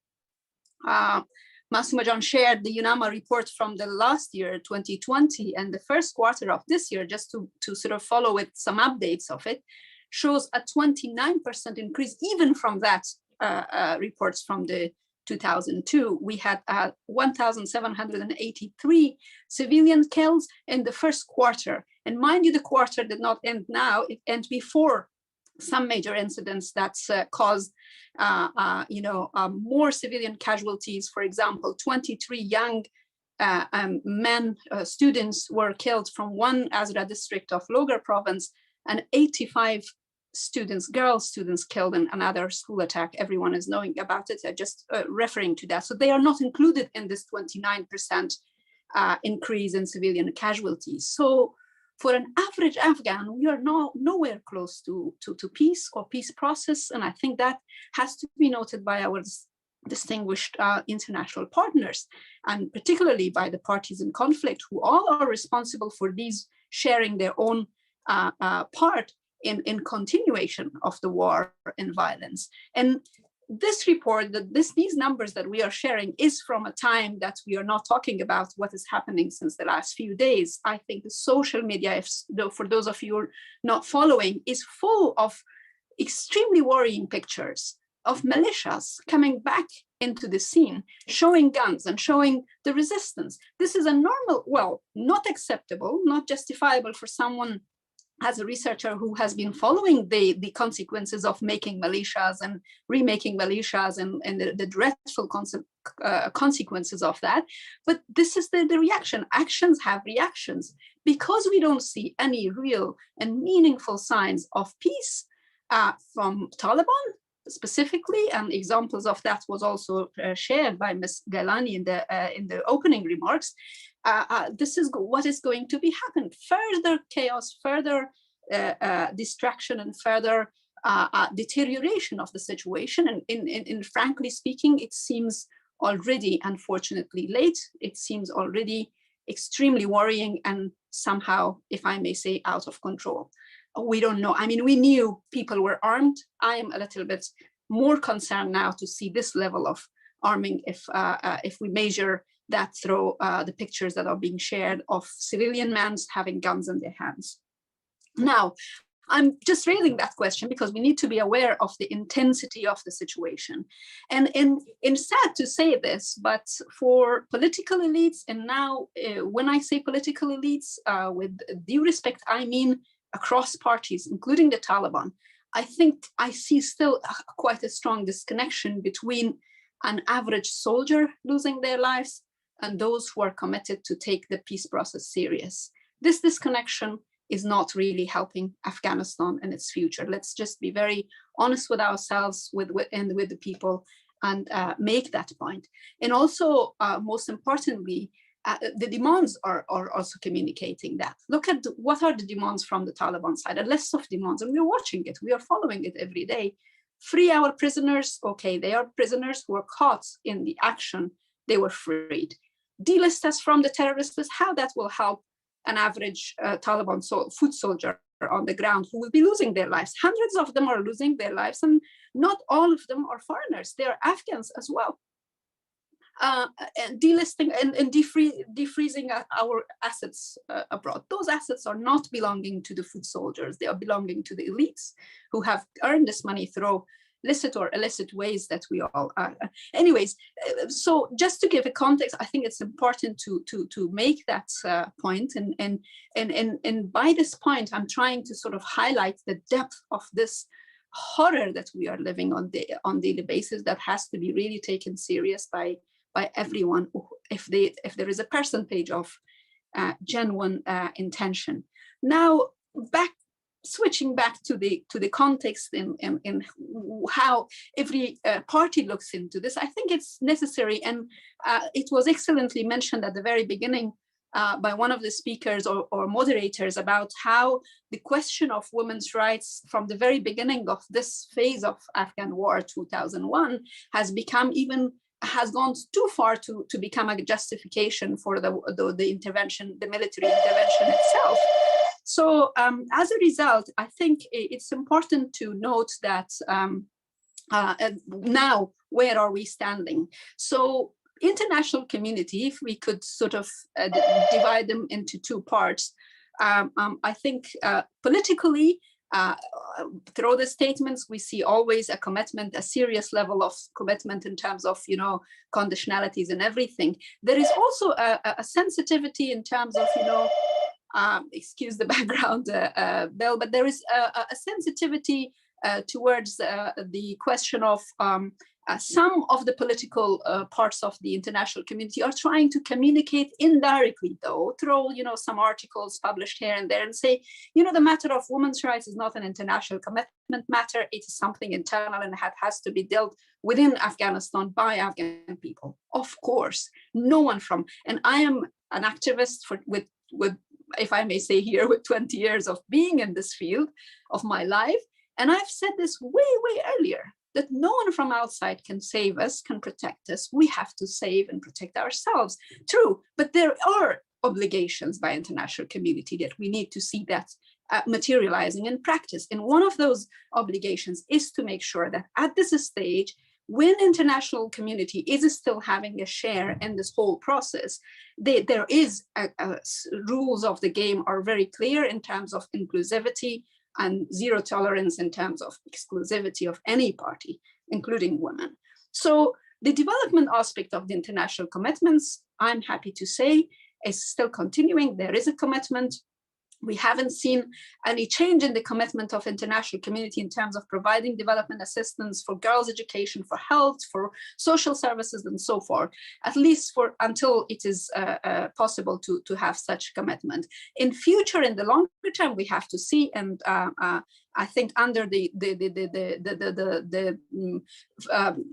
Masooma John shared the UNAMA report from the last year, 2020, and the first quarter of this year, just to sort of follow with some updates of it, shows a 29% increase, even from that reports from the 2002. We had 1,783 civilian kills in the first quarter. And mind you, the quarter did not end now, it ended before some major incidents that caused, more civilian casualties. For example, 23 young men, students were killed from one Azra district of Logar province, and 85 students, girl students killed in another school attack. Everyone is knowing about it, just referring to that. So they are not included in this 29% increase in civilian casualties. So for an average Afghan, we are nowhere close to peace or peace process. And I think that has to be noted by our distinguished international partners, and particularly by the parties in conflict, who all are responsible for these sharing their own part in continuation of the war and violence. And this report, these numbers that we are sharing is from a time that we are not talking about what is happening since the last few days. I think the social media, for those of you not following, is full of extremely worrying pictures of militias coming back into the scene, showing guns and showing the resistance. This is a normal, well, not acceptable, not justifiable for someone as a researcher who has been following the consequences of making militias and remaking militias and the dreadful consequences of that. But this is the reaction. Actions have reactions. Because we don't see any real and meaningful signs of peace from Taliban specifically, and examples of that was also shared by Ms. Gelani in the opening remarks. This is what is going to be happening. Further chaos, further distraction, and further deterioration of the situation. And frankly speaking, it seems already, unfortunately, late. It seems already extremely worrying and somehow, if I may say, out of control. We don't know. I mean, we knew people were armed. I am a little bit more concerned now to see this level of arming if we measure that through the pictures that are being shared of civilian men having guns in their hands. Now, I'm just raising that question because we need to be aware of the intensity of the situation. And sad to say this, but for political elites, and now when I say political elites, with due respect, I mean across parties, including the Taliban, I think I see still quite a strong disconnection between an average soldier losing their lives and those who are committed to take the peace process serious. This disconnection is not really helping Afghanistan and its future. Let's just be very honest with ourselves and with the people and make that point. And also, most importantly, the demands are also communicating that. Look at what are the demands from the Taliban side, a list of demands, and we're watching it, we are following it every day. Free our prisoners, okay, they are prisoners who were caught in the action, they were freed. Delist us from the terrorist list, how that will help an average Taliban foot soldier on the ground who will be losing their lives. Hundreds of them are losing their lives, and not all of them are foreigners, they are Afghans as well. And delisting and defreezing our assets abroad. Those assets are not belonging to the foot soldiers. They are belonging to the elites who have earned this money through licit or illicit ways that we all anyways, so just to give a context, I think it's important to make that point. And by this point, I'm trying to sort of highlight the depth of this horror that we are living on daily basis that has to be really taken serious by everyone if there is a percentage of genuine intention. Now, switching back to the context in how every party looks into this, I think it's necessary, and it was excellently mentioned at the very beginning by one of the speakers or moderators about how the question of women's rights from the very beginning of this phase of Afghan war 2001 has gone too far to become a justification for the intervention, the military intervention itself. So as a result, I think it's important to note that now, where are we standing? So international community, if we could sort of divide them into two parts, I think politically, through the statements, we see always a commitment, a serious level of commitment in terms of, conditionalities and everything. There is also a sensitivity in terms of, excuse the background, Bill, but there is a sensitivity towards the question of some of the political parts of the international community are trying to communicate indirectly, though, through some articles published here and there, and say, the matter of women's rights is not an international commitment matter. It is something internal and has to be dealt within Afghanistan by Afghan people. Of course, no one from, and I am an activist with if I may say here, with 20 years of being in this field of my life, and I've said this way earlier, that no one from outside can save us, can protect us. We have to save and protect ourselves. True, but there are obligations by international community that we need to see that materializing in practice. And one of those obligations is to make sure that at this stage, when international community is still having a share in this whole process, there is rules of the game are very clear in terms of inclusivity and zero tolerance in terms of exclusivity of any party, including women. So the development aspect of the international commitments, I'm happy to say, is still continuing. There is a commitment. We haven't seen any change in the commitment of international community in terms of providing development assistance for girls' education, for health, for social services, and so forth, at least until it is possible to have such commitment. In future, in the longer term, we have to see, and I think under the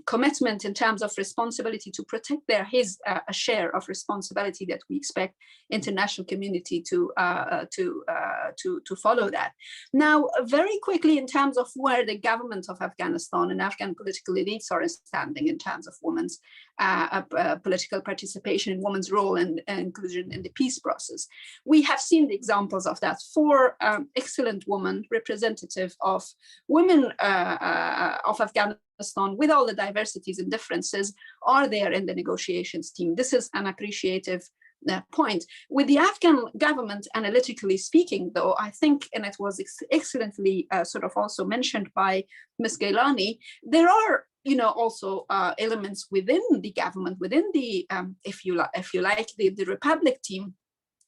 commitment in terms of responsibility to protect, there is a share of responsibility that we expect international community to follow that. Now, very quickly, in terms of where the government of Afghanistan and Afghan political elites are standing in terms of women's political participation, women's role and inclusion in the peace process, we have seen the examples of that. 4 excellent women representative of women of Afghanistan, with all the diversities and differences, are there in the negotiations team. This is an appreciative point. With the Afghan government, analytically speaking, though, I think, and it was excellently sort of also mentioned by Ms. Gelani, there are also elements within the government, within the, if you like, the Republic team,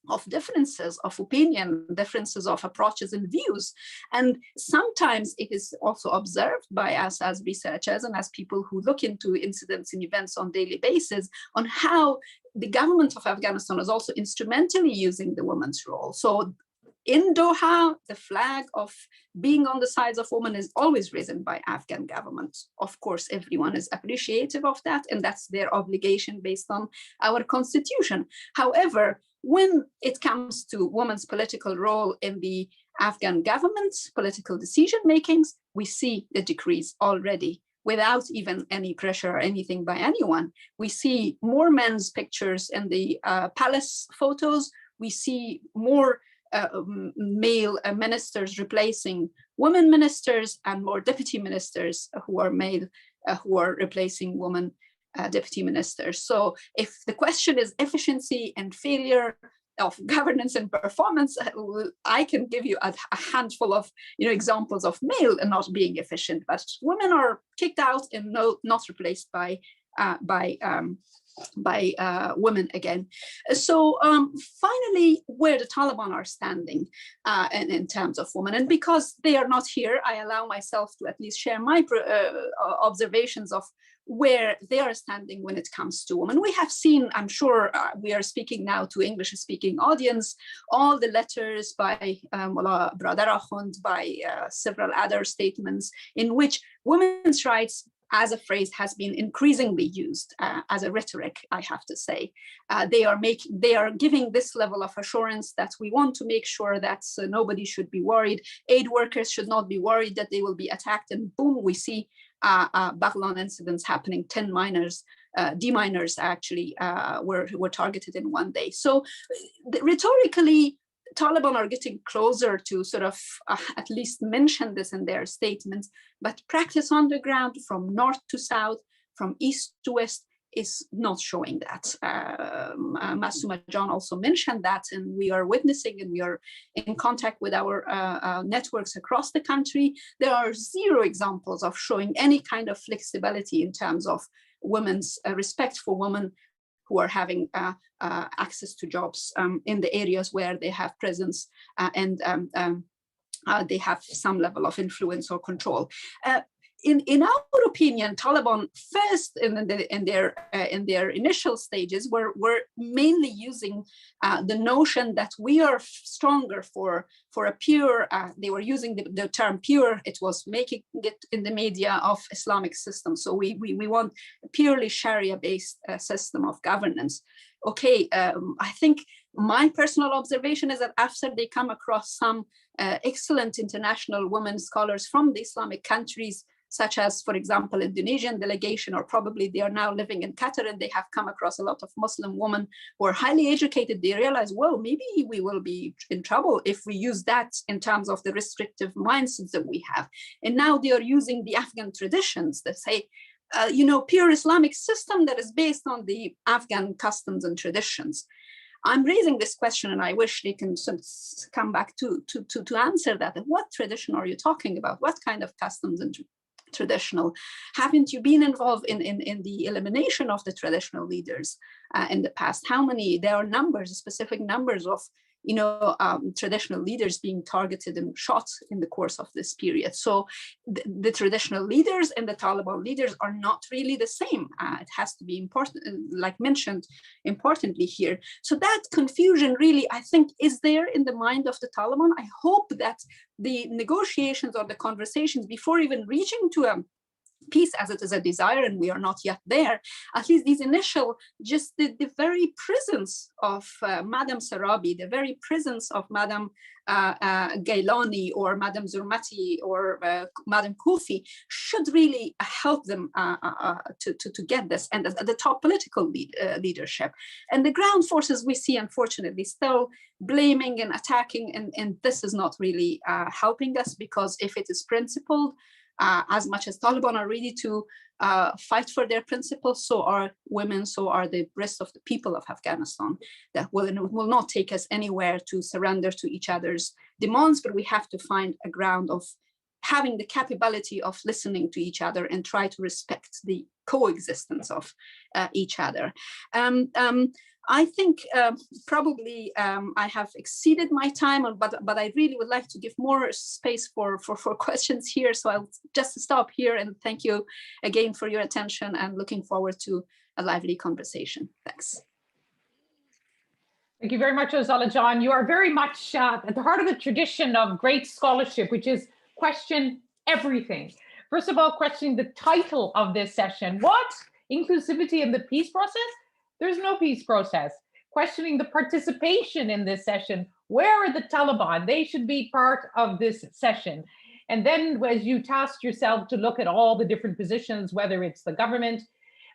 of differences of opinion, differences of approaches and views. And sometimes it is also observed by us as researchers and as people who look into incidents and events on a daily basis on how the government of Afghanistan is also instrumentally using the women's role. So in Doha, the flag of being on the sides of women is always risen by Afghan government. Of course, everyone is appreciative of that, and that's their obligation based on our constitution. However, when it comes to women's political role in the Afghan government's political decision makings, we see the decrease already without even any pressure or anything by anyone. We see more men's pictures in the palace photos. We see more male ministers replacing women ministers, and more deputy ministers who are male, who are replacing women deputy ministers. So if the question is efficiency and failure of governance and performance, I can give you a handful of examples of male and not being efficient, but women are kicked out and not replaced by women again. So finally, where the Taliban are standing in terms of women, and because they are not here, I allow myself to at least share my observations of where they are standing when it comes to women. We have seen, I'm sure we are speaking now to English-speaking audience, all the letters by Mullah Brother Akhund, by several other statements in which women's rights as a phrase has been increasingly used as a rhetoric, I have to say. They are giving this level of assurance that we want to make sure that nobody should be worried. Aid workers should not be worried that they will be attacked, and boom, we see Baghlan incidents happening. 10 minors, D-minors actually were targeted in one day. So rhetorically, Taliban are getting closer to sort of at least mention this in their statements, but practice on the ground from north to south, from east to west, is not showing that. Masuma John also mentioned that, and we are witnessing and we are in contact with our networks across the country. There are zero examples of showing any kind of flexibility in terms of women's respect for women who are having access to jobs in the areas where they have presence and they have some level of influence or control. In our opinion, Taliban first in their initial stages were mainly using the notion that we are stronger for a pure. They were using the term pure. It was making it in the media of Islamic system. So we want a purely Sharia-based system of governance. Okay, I think my personal observation is that after they come across some excellent international women scholars from the Islamic countries, such as, for example, Indonesian delegation, or probably they are now living in Qatar, and they have come across a lot of Muslim women who are highly educated, they realize, well, maybe we will be in trouble if we use that in terms of the restrictive mindsets that we have. And now they are using the Afghan traditions that say, pure Islamic system that is based on the Afghan customs and traditions. I'm raising this question, and I wish they can come back to answer that. What tradition are you talking about? What kind of customs and traditional? Haven't you been involved in the elimination of the traditional leaders in the past? How many? There are numbers, specific numbers of traditional leaders being targeted and shot in the course of this period. So the traditional leaders and the Taliban leaders are not really the same. It has to be important, like mentioned importantly here. So that confusion really, I think, is there in the mind of the Taliban. I hope that the negotiations or the conversations before even reaching to a peace, as it is a desire, and we are not yet there, at least these initial, just the very presence of Madam Sarabi, the very presence of Madam Gelani or Madam Zurmati or Madam Kufi should really help them to get this, and the top political leadership. And the ground forces we see, unfortunately, still blaming and attacking, and this is not really helping us, because if it is principled, as much as Taliban are ready to fight for their principles, so are women, so are the rest of the people of Afghanistan, that will not take us anywhere to surrender to each other's demands, but we have to find a ground of having the capability of listening to each other and try to respect the coexistence of each other. I think probably I have exceeded my time, but I really would like to give more space for questions here. So I'll just stop here and thank you again for your attention, and looking forward to a lively conversation. Thanks. Thank you very much, Ozala John. You are very much at the heart of the tradition of great scholarship, which is question everything. First of all, questioning the title of this session. What? Inclusivity in the peace process? There's no peace process. Questioning the participation in this session. Where are the Taliban? They should be part of this session. And then as you tasked yourself to look at all the different positions, whether it's the government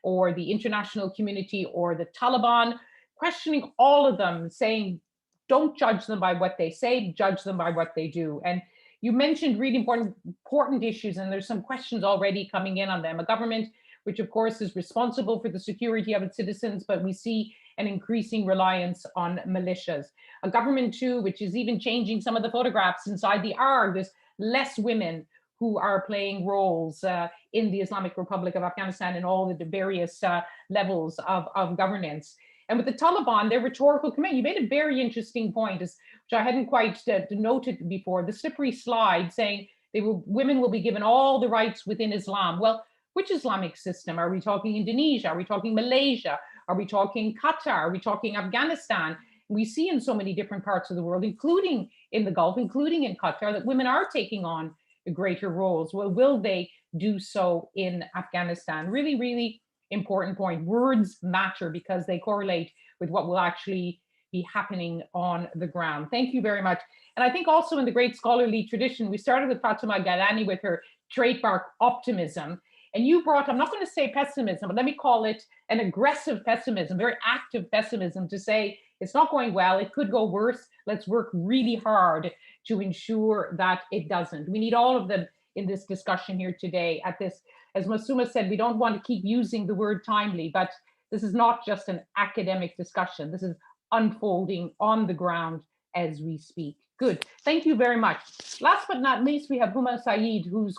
or the international community or the Taliban, questioning all of them, saying, don't judge them by what they say, judge them by what they do. And you mentioned really important issues, and there's some questions already coming in on them. A government which of course is responsible for the security of its citizens, but we see an increasing reliance on militias. A government too, which is even changing some of the photographs inside the ARG. There's less women who are playing roles in the Islamic Republic of Afghanistan in all the various levels of governance. And with the Taliban, their rhetorical command, you made a very interesting point, which I hadn't quite noted before, the slippery slide saying women will be given all the rights within Islam. Well, which Islamic system? Are we talking Indonesia? Are we talking Malaysia? Are we talking Qatar? Are we talking Afghanistan? We see in so many different parts of the world, including in the Gulf, including in Qatar, that women are taking on greater roles. Well, will they do so in Afghanistan? Really, really important point. Words matter because they correlate with what will actually be happening on the ground. Thank you very much. And I think also in the great scholarly tradition, we started with Fatima Gelani with her trademark optimism. And you brought, I'm not going to say pessimism, but let me call it an aggressive pessimism, very active pessimism, to say it's not going well, it could go worse. Let's work really hard to ensure that it doesn't. We need all of them in this discussion here today. At this, as Masuma said, we don't want to keep using the word timely, but this is not just an academic discussion. This is unfolding on the ground as we speak. Good, thank you very much. Last but not least, we have Huma Saeed, who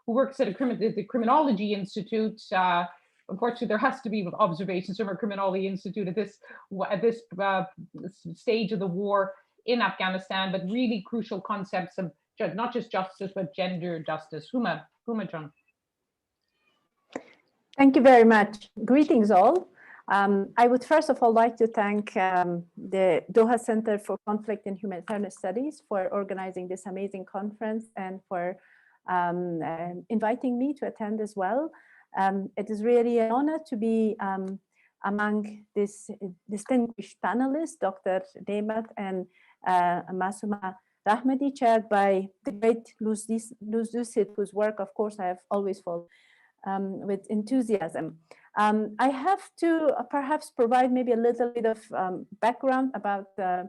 works at the Criminology Institute. Unfortunately, there has to be observations from our Criminology Institute at this stage of the war in Afghanistan, but really crucial concepts of not just justice, but gender justice. Huma John. Thank you very much. Greetings all. I would first of all like to thank the Doha Center for Conflict and Humanitarian Studies for organizing this amazing conference and for inviting me to attend as well. It is really an honor to be among this distinguished panelists, Dr. Nemat and Masuma Rahmadi, chaired by the great Luz Dusit, whose work, of course, I have always followed with enthusiasm. I have to perhaps provide maybe a little bit of background about a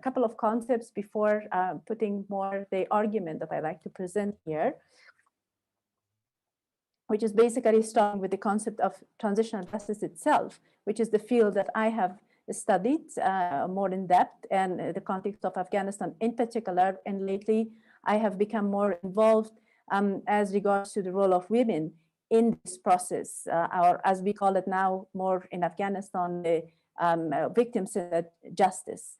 couple of concepts before putting more the argument that I like to present here, which is basically starting with the concept of transitional justice itself, which is the field that I have studied more in depth, and the context of Afghanistan in particular. And lately, I have become more involved as regards to the role of women in this process, or as we call it now more in Afghanistan, the victim-centered justice.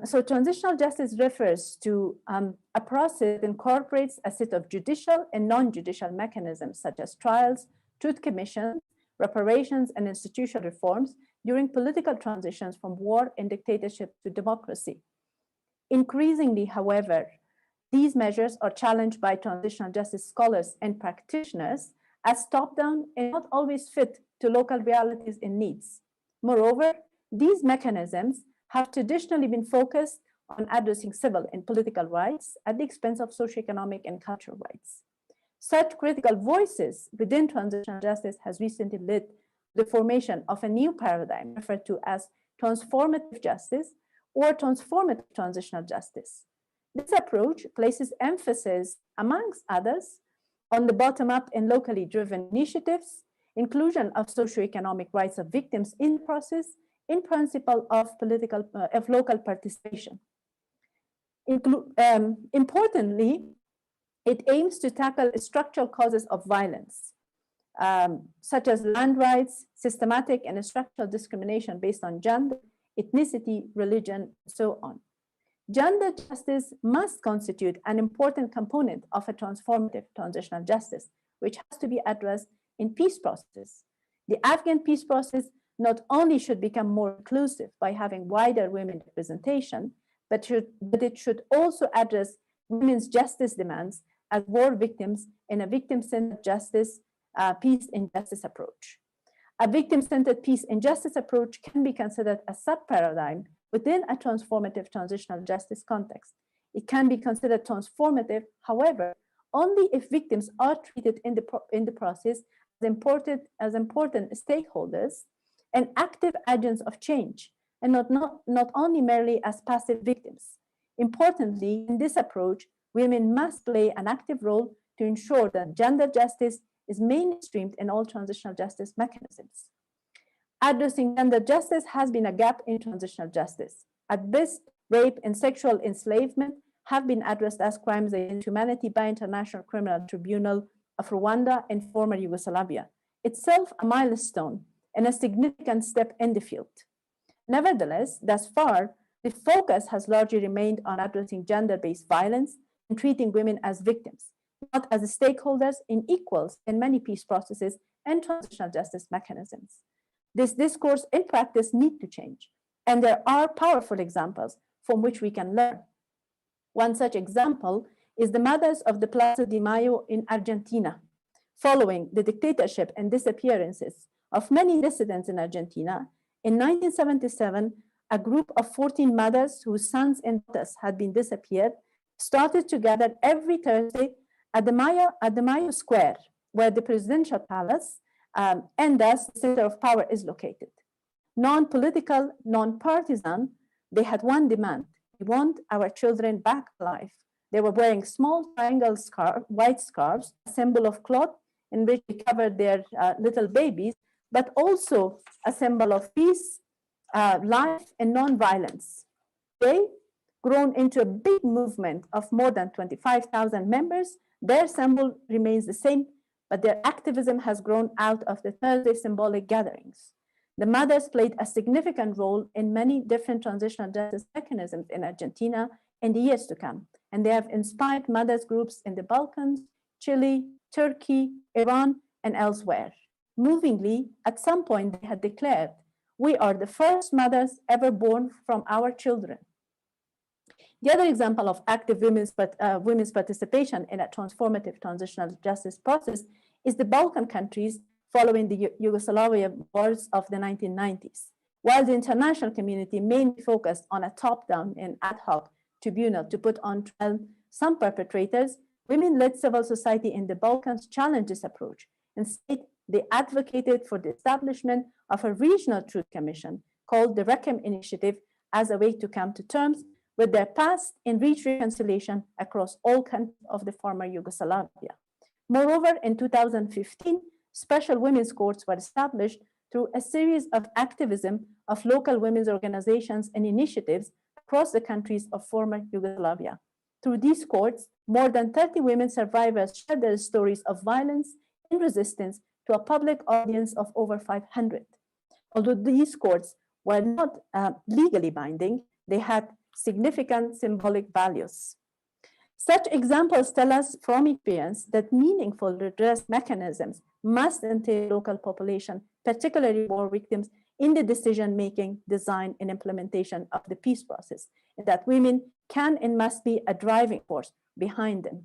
So transitional justice refers to a process that incorporates a set of judicial and non-judicial mechanisms such as trials, truth commissions, reparations, and institutional reforms during political transitions from war and dictatorship to democracy. Increasingly, however, these measures are challenged by transitional justice scholars and practitioners as top-down and not always fit to local realities and needs. Moreover, these mechanisms have traditionally been focused on addressing civil and political rights at the expense of socioeconomic and cultural rights. Such critical voices within transitional justice has recently led to the formation of a new paradigm referred to as transformative justice or transformative transitional justice. This approach places emphasis, amongst others, on the bottom-up and locally driven initiatives, inclusion of socioeconomic rights of victims in the process, in principle of local participation. Importantly, it aims to tackle structural causes of violence, such as land rights, systematic and structural discrimination based on gender, ethnicity, religion, and so on. Gender justice must constitute an important component of a transformative transitional justice, which has to be addressed in peace processes. The Afghan peace process not only should become more inclusive by having wider women representation, but it should also address women's justice demands as war victims in a victim-centered justice, peace and justice approach. A victim-centered peace and justice approach can be considered a sub-paradigm within a transformative transitional justice context. It can be considered transformative, however, only if victims are treated in the process as important stakeholders and active agents of change, and not only merely as passive victims. Importantly, in this approach, women must play an active role to ensure that gender justice is mainstreamed in all transitional justice mechanisms. Addressing gender justice has been a gap in transitional justice. At best, rape and sexual enslavement have been addressed as crimes against humanity by International Criminal Tribunal of Rwanda and former Yugoslavia, itself a milestone and a significant step in the field. Nevertheless, thus far, the focus has largely remained on addressing gender-based violence and treating women as victims, not as stakeholders and equals in many peace processes and transitional justice mechanisms. This discourse in practice needs to change, and there are powerful examples from which we can learn. One such example is the mothers of the Plaza de Mayo in Argentina. Following the dictatorship and disappearances of many dissidents in Argentina, in 1977, a group of 14 mothers whose sons and daughters had been disappeared started to gather every Thursday at the Mayo Square, where the presidential palace and thus the center of power is located. Non-political, non-partisan, they had one demand: we want our children back alive. They were wearing small triangle white scarves, a symbol of cloth in which they covered their little babies, but also a symbol of peace, life, and non-violence. They, grown into a big movement of more than 25,000 members, their symbol remains the same, but their activism has grown out of the Thursday symbolic gatherings. The mothers played a significant role in many different transitional justice mechanisms in Argentina in the years to come, and they have inspired mothers groups in the Balkans, Chile, Turkey, Iran, and elsewhere. Movingly, at some point they had declared, "We are the first mothers ever born from our children." The other example of active women's participation in a transformative transitional justice process is the Balkan countries following the Yugoslavia wars of the 1990s. While the international community mainly focused on a top-down and ad hoc tribunal to put on trial some perpetrators, women-led civil society in the Balkans challenged this approach. Instead, they advocated for the establishment of a regional truth commission called the Rechem Initiative as a way to come to terms with their past and reach reconciliation across all countries of the former Yugoslavia. Moreover, in 2015, special women's courts were established through a series of activism of local women's organizations and initiatives across the countries of former Yugoslavia. Through these courts, more than 30 women survivors shared their stories of violence and resistance to a public audience of over 500. Although these courts were not legally binding, they had significant symbolic values. Such examples tell us from experience that meaningful redress mechanisms must entail local population, particularly war victims, in the decision-making, design, and implementation of the peace process, and that women can and must be a driving force behind them.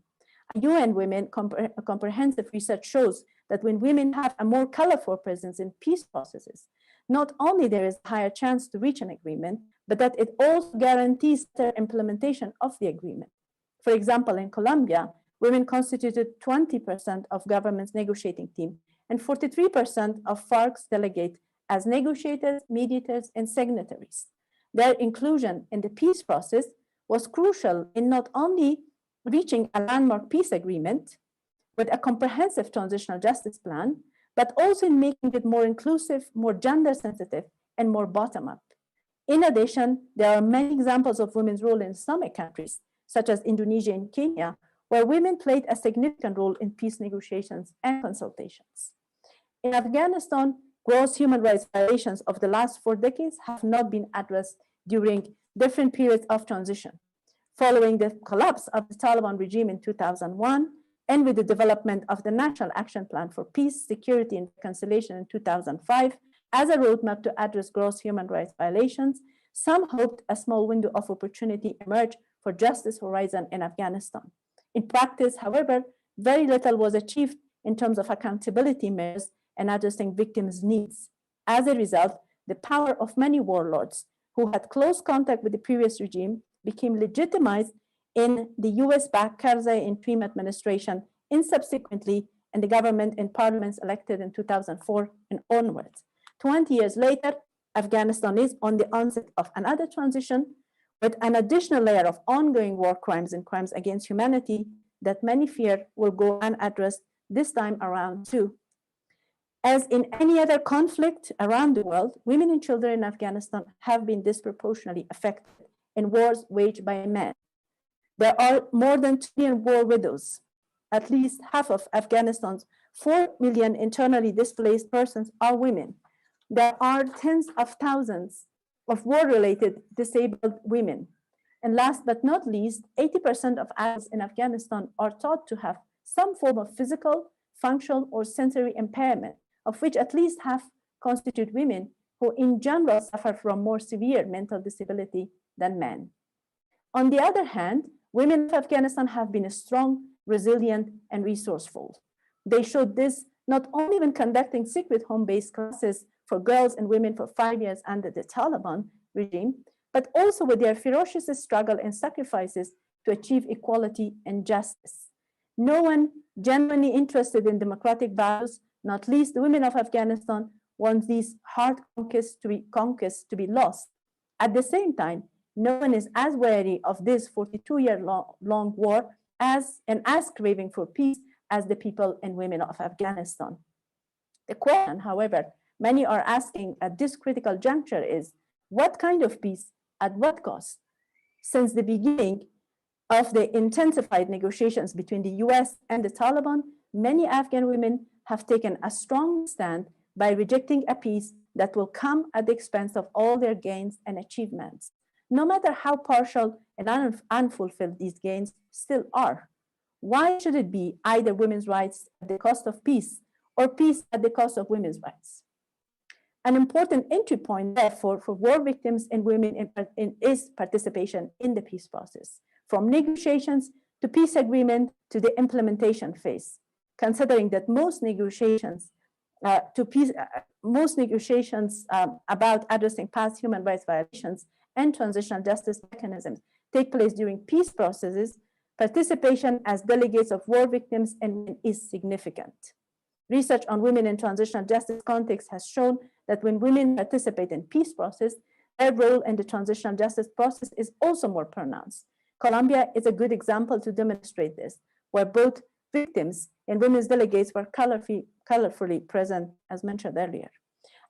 UN Women comprehensive research shows that when women have a more colorful presence in peace processes, not only there is a higher chance to reach an agreement, but that it also guarantees the implementation of the agreement. For example, in Colombia, women constituted 20% of government's negotiating team and 43% of FARC's delegate as negotiators, mediators, and signatories. Their inclusion in the peace process was crucial in not only reaching a landmark peace agreement with a comprehensive transitional justice plan, but also in making it more inclusive, more gender sensitive, and more bottom-up. In addition, there are many examples of women's role in Islamic countries, such as Indonesia and Kenya, where women played a significant role in peace negotiations and consultations. In Afghanistan, gross human rights violations of the last 4 decades have not been addressed during different periods of transition. Following the collapse of the Taliban regime in 2001, and with the development of the National Action Plan for Peace, Security, and Reconciliation in 2005, as a roadmap to address gross human rights violations, some hoped a small window of opportunity emerged for Justice Horizon in Afghanistan. In practice, however, very little was achieved in terms of accountability measures and addressing victims' needs. As a result, the power of many warlords who had close contact with the previous regime became legitimized in the US-backed Karzai interim administration and subsequently in the government and parliaments elected in 2004 and onwards. 20 years later, Afghanistan is on the onset of another transition with an additional layer of ongoing war crimes and crimes against humanity that many fear will go unaddressed this time around too. As in any other conflict around the world, women and children in Afghanistan have been disproportionately affected in wars waged by men. There are more than 2 million war widows. At least half of Afghanistan's 4 million internally displaced persons are women. There are tens of thousands of war-related disabled women. And last but not least, 80% of adults in Afghanistan are thought to have some form of physical, functional, or sensory impairment, of which at least half constitute women who in general suffer from more severe mental disability than men. On the other hand, women of Afghanistan have been strong, resilient, and resourceful. They showed this not only when conducting secret home-based classes for girls and women for 5 years under the Taliban regime, but also with their ferocious struggle and sacrifices to achieve equality and justice. No one genuinely interested in democratic values, not least the women of Afghanistan, wants these hard conquests to be lost. At the same time, no one is as wary of this 42-year-long war as craving for peace as the people and women of Afghanistan. The question, however, many are asking at this critical juncture is, what kind of peace, at what cost? Since the beginning of the intensified negotiations between the US and the Taliban, many Afghan women have taken a strong stand by rejecting a peace that will come at the expense of all their gains and achievements. no matter how partial and unfulfilled these gains still are. Why should it be either women's rights at the cost of peace or peace at the cost of women's rights? An important entry point, therefore, for war victims and women is participation in the peace process, from negotiations to peace agreement to the implementation phase, considering that most negotiations about addressing past human rights violations and transitional justice mechanisms take place during peace processes. Participation as delegates of war victims and women is significant. Research on women in transitional justice context has shown that when women participate in peace process, their role in the transitional justice process is also more pronounced. Colombia is a good example to demonstrate this, where both victims and women's delegates were colorfully present, as mentioned earlier.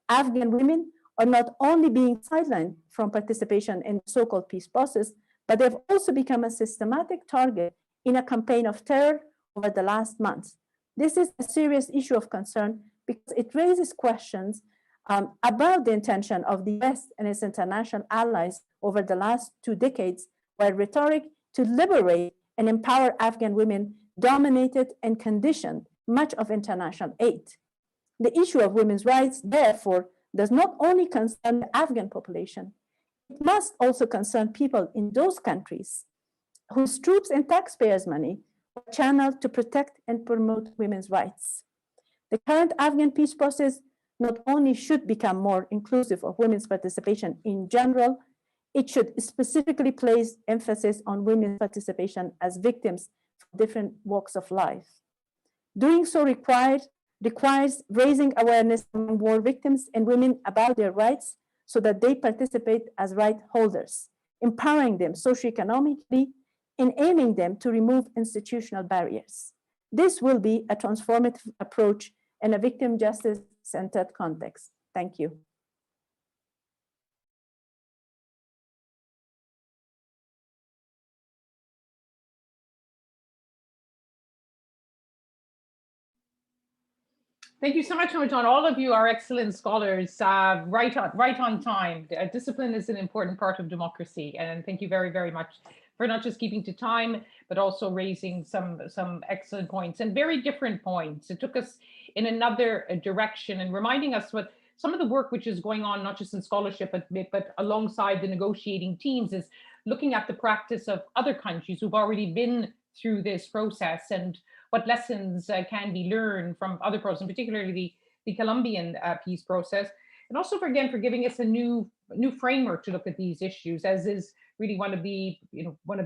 Afghan women are not only being sidelined from participation in the so-called peace process, but they've also become a systematic target in a campaign of terror over the last months. This is a serious issue of concern because it raises questions about the intention of the US and its international allies over the last 2 decades, where rhetoric to liberate and empower Afghan women dominated and conditioned much of international aid. The issue of women's rights, therefore, does not only concern the Afghan population, it must also concern people in those countries whose troops and taxpayers' money were channeled to protect and promote women's rights. The current Afghan peace process not only should become more inclusive of women's participation in general, it should specifically place emphasis on women's participation as victims from different walks of life. Doing so requires raising awareness among war victims and women about their rights so that they participate as right holders, empowering them socioeconomically, and aiming them to remove institutional barriers. This will be a transformative approach in a victim justice-centered context. Thank you. Thank you so much, John. All of you are excellent scholars, right on time. Discipline is an important part of democracy, and thank you very, very much for not just keeping to time, but also raising some excellent points and very different points. It took us in another direction and reminding us what some of the work which is going on, not just in scholarship, but alongside the negotiating teams, is looking at the practice of other countries who've already been through this process and what lessons can be learned from other processes, particularly the Colombian peace process, and also for giving us a new framework to look at these issues, as is really one of the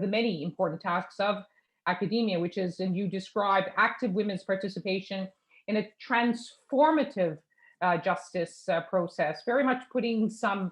many important tasks of academia, which is, and you described, active women's participation in a transformative justice process, very much putting some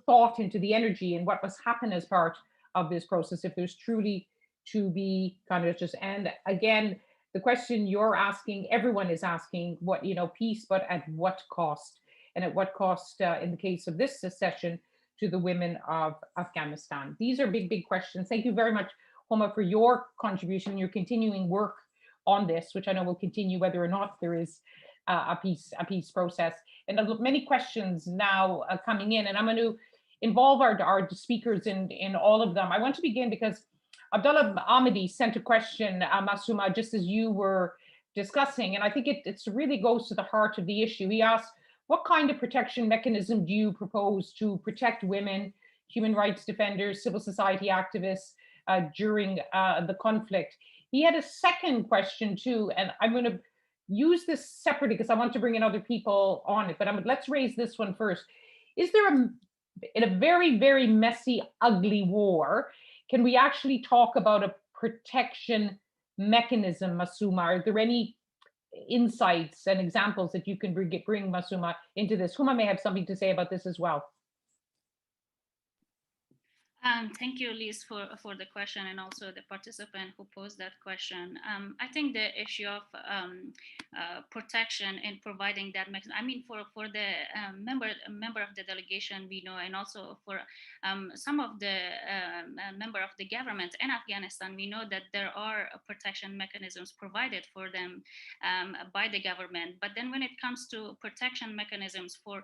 thought into the energy and what must happen as part of this process if there's truly to be kind of just, and again, the question you're asking, everyone is asking, what, peace, but at what cost? And at what cost, in the case of this session, to the women of Afghanistan? These are big, big questions. Thank you very much, Homa, for your contribution, your continuing work on this, which I know will continue whether or not there is a peace process. And many questions now coming in, and I'm going to involve our speakers in all of them. I want to begin because Abdullah Ahmadi sent a question, Masuma, just as you were discussing, and I think it really goes to the heart of the issue. He asked, what kind of protection mechanism do you propose to protect women, human rights defenders, civil society activists during the conflict? He had a second question too, and I'm going to use this separately because I want to bring in other people on it, but let's raise this one first. Is there in a very, very messy, ugly war, can we actually talk about a protection mechanism, Masuma? Are there any insights and examples that you can bring Masuma into this? Huma may have something to say about this as well. Thank you, Elise, for the question, and also the participant who posed that question. I think the issue of protection and providing that mechanism, I mean, for the member of the delegation, we know, and also for some of the member of the government in Afghanistan, we know that there are protection mechanisms provided for them by the government. But then when it comes to protection mechanisms for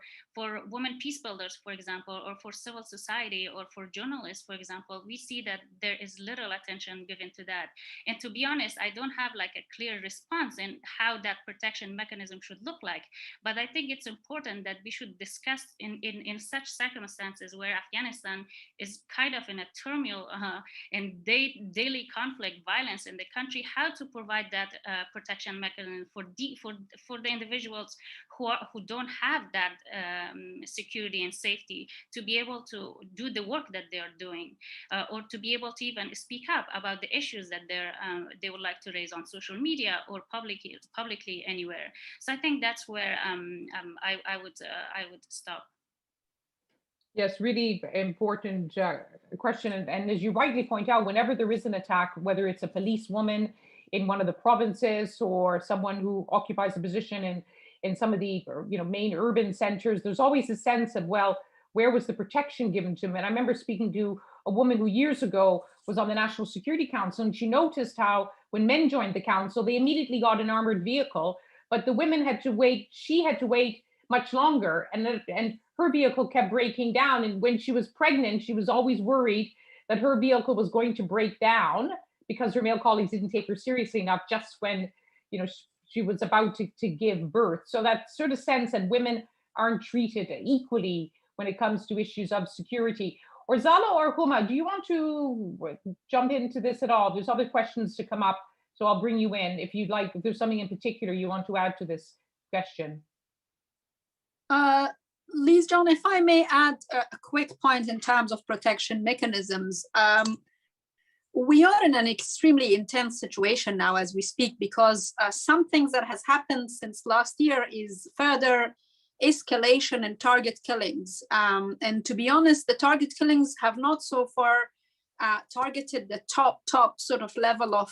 women peace builders, for example, or for civil society, or for journalists, for example, we see that there is little attention given to that. And to be honest, I don't have like a clear response in how that protection mechanism should look like. But I think it's important that we should discuss in such circumstances where Afghanistan is kind of in a turmoil and daily conflict, violence in the country, how to provide that protection mechanism for the individuals who don't have that security and safety to be able to do the work that they are doing, or to be able to even speak up about the issues that they would like to raise on social media or publicly anywhere. So I think that's where I would stop. Yes, really important question. And as you rightly point out, whenever there is an attack, whether it's a policewoman in one of the provinces or someone who occupies a position in some of the main urban centers, there's always a sense of, well, where was the protection given to them? And I remember speaking to a woman who years ago was on the National Security Council, and she noticed how when men joined the council, they immediately got an armored vehicle, but the women had to wait, she had to wait much longer, and her vehicle kept breaking down. And when she was pregnant, she was always worried that her vehicle was going to break down because her male colleagues didn't take her seriously enough just when she was about to give birth. So that sort of sense that women aren't treated equally when it comes to issues of security. Or Zala or Huma, do you want to jump into this at all? There's other questions to come up, so I'll bring you in if you'd like, if there's something in particular you want to add to this question. Liz, John, if I may add a quick point in terms of protection mechanisms. We are in an extremely intense situation now as we speak, because some things that has happened since last year is further escalation and target killings. And to be honest, the target killings have not so far targeted the top sort of level of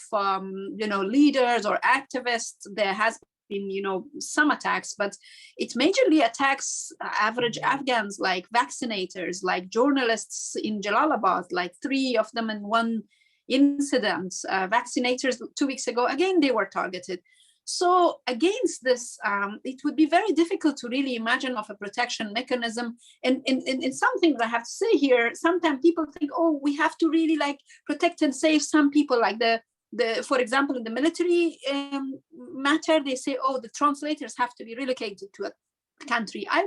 leaders or activists. There has been some attacks, but it majorly attacks average Afghans, like vaccinators, like journalists in Jalalabad, like 3 of them in one incident. Vaccinators 2 weeks ago, again, they were targeted. So against this, it would be very difficult to really imagine of a protection mechanism. And something that I have to say here, sometimes people think, oh, we have to really like protect and save some people, like for example, in the military matter, they say, oh, the translators have to be relocated to a country. I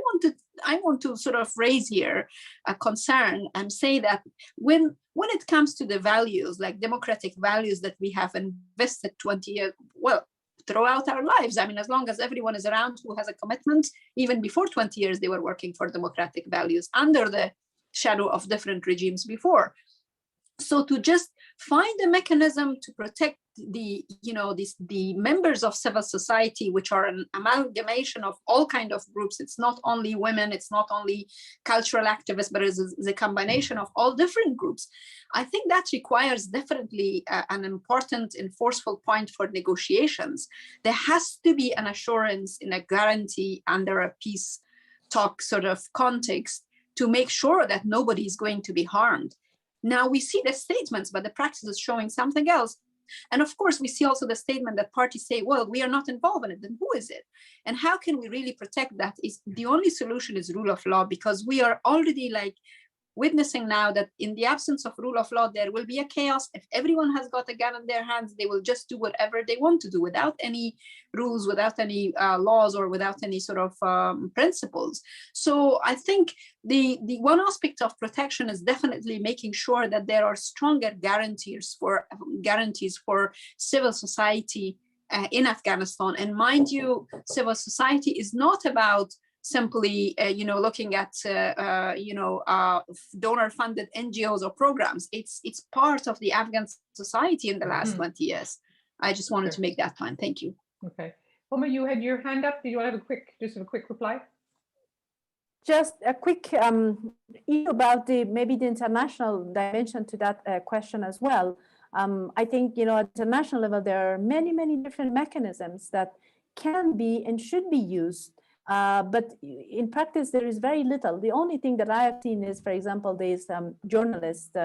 want to sort of raise here a concern and say that when it comes to the values, like democratic values that we have invested 20 years, well, throughout our lives, I mean, as long as everyone is around who has a commitment, even before 20 years, they were working for democratic values under the shadow of different regimes before. So to just find a mechanism to protect the members of civil society, which are an amalgamation of all kinds of groups. It's not only women, it's not only cultural activists, but it's a combination of all different groups. I think that requires definitely an important and forceful point for negotiations. There has to be an assurance in a guarantee under a peace talk sort of context to make sure that nobody is going to be harmed. Now we see the statements, but the practice is showing something else. And of course, we see also the statement that parties say, well, we are not involved in it. Then who is it? And how can we really protect that? Is the only solution is rule of law, because we are already like witnessing now that in the absence of rule of law, there will be a chaos. If everyone has got a gun in their hands, they will just do whatever they want to do without any rules, without any laws, or without any sort of principles. So I think the one aspect of protection is definitely making sure that there are stronger guarantees for civil society in Afghanistan. And mind you, civil society is not about simply, looking at, donor-funded NGOs or programs. It's part of the Afghan society in the last 20 years. I just wanted to make that point. Thank you. Okay. Homa, you had your hand up. Did you want to have a quick reply? just a quick about maybe the international dimension to that question as well. I think, you know, at international level, there are many, many different mechanisms that can be and should be used. But in practice, there is very little. The only thing that I have seen is, for example, there's journalist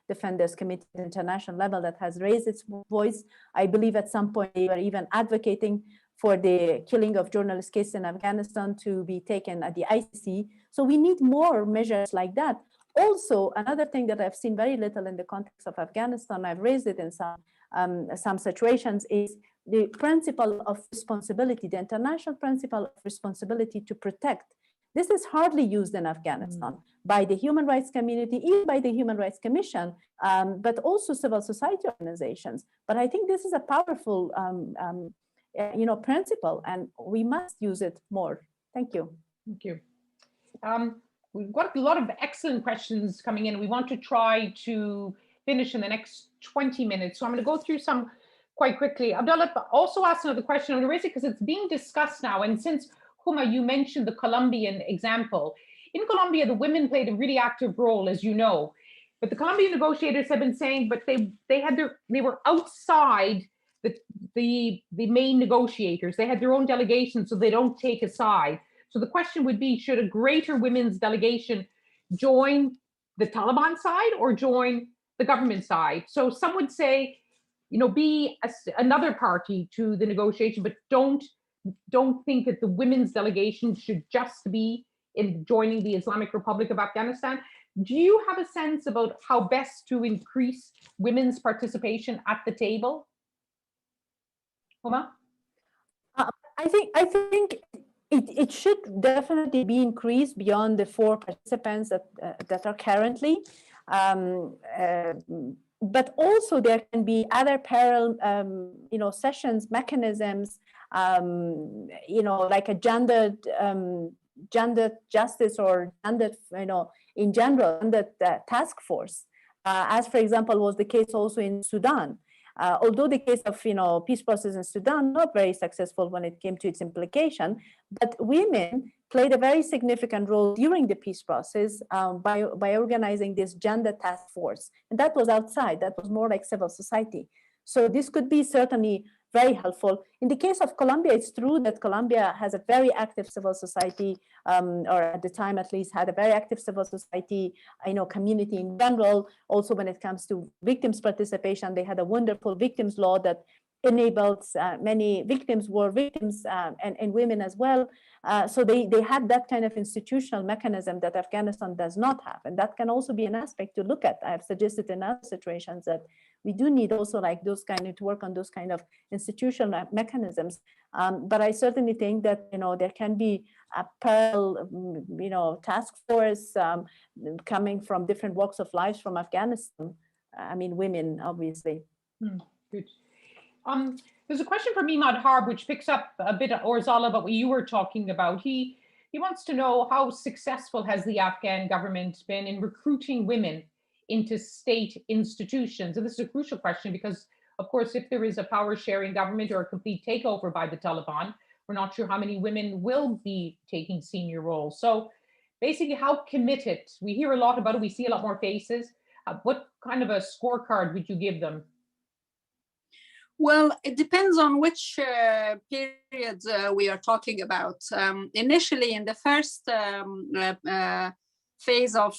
defenders committee at international level that has raised its voice. I believe at some point they were even advocating for the killing of journalist cases in Afghanistan to be taken at the ICC. So we need more measures like that. Also, another thing that I've seen very little in the context of Afghanistan, I've raised it in some situations, is the principle of responsibility, the international principle of responsibility to protect. This is hardly used in Afghanistan by the human rights community, even by the Human Rights Commission, but also civil society organizations. But I think this is a powerful you know, principle, and we must use it more. Thank you. Thank you. We've got a lot of excellent questions coming in. We want to try to finish in the next 20 minutes. So I'm going to go through some quite quickly. Abdullah also asked another question. I'm going to raise it because it's being discussed now. And since Huma, you mentioned the Colombian example. In Colombia, the women played a really active role, as you know. But the Colombian negotiators have been saying, but they were outside the main negotiators. They had their own delegation, so they don't take a side. So the question would be, should a greater women's delegation join the Taliban side or join the government side? So some would say, you know, be another party to the negotiation, but don't think that the women's delegation should just be in joining the Islamic Republic of Afghanistan. Do you have a sense about how best to increase women's participation at the table? Huma? I think it should definitely be increased beyond the 4 participants that are currently. But also there can be other parallel, you know, sessions, mechanisms, you know, like a gendered justice or gendered, you know, in general, gendered task force, as for example was the case also in Sudan. Although the case of, you know, peace process in Sudan not very successful when it came to its implication, but women played a very significant role during the peace process by organizing this gender task force. And that was outside, that was more like civil society. So this could be certainly very helpful. In the case of Colombia, it's true that Colombia has a very active civil society, or at the time at least had a very active civil society, you know, community in general. Also when it comes to victims' participation, they had a wonderful victims law that enables many victims were victims and women as well. So they had that kind of institutional mechanism that Afghanistan does not have. And that can also be an aspect to look at. I have suggested in other situations that we do need also like those kind of to work on those kind of institutional mechanisms. But I certainly think that, you know, there can be a parallel, you know, task force coming from different walks of life from Afghanistan. I mean, women, obviously. Good. There's a question from Imad Harb, which picks up a bit, Orzala, about what you were talking about. He wants to know how successful has the Afghan government been in recruiting women into state institutions? And this is a crucial question because, of course, if there is a power-sharing government or a complete takeover by the Taliban, we're not sure how many women will be taking senior roles. So basically, how committed? We hear a lot about it. We see a lot more faces. What kind of a scorecard would you give them? Well, it depends on which period we are talking about. Initially, in the first phase of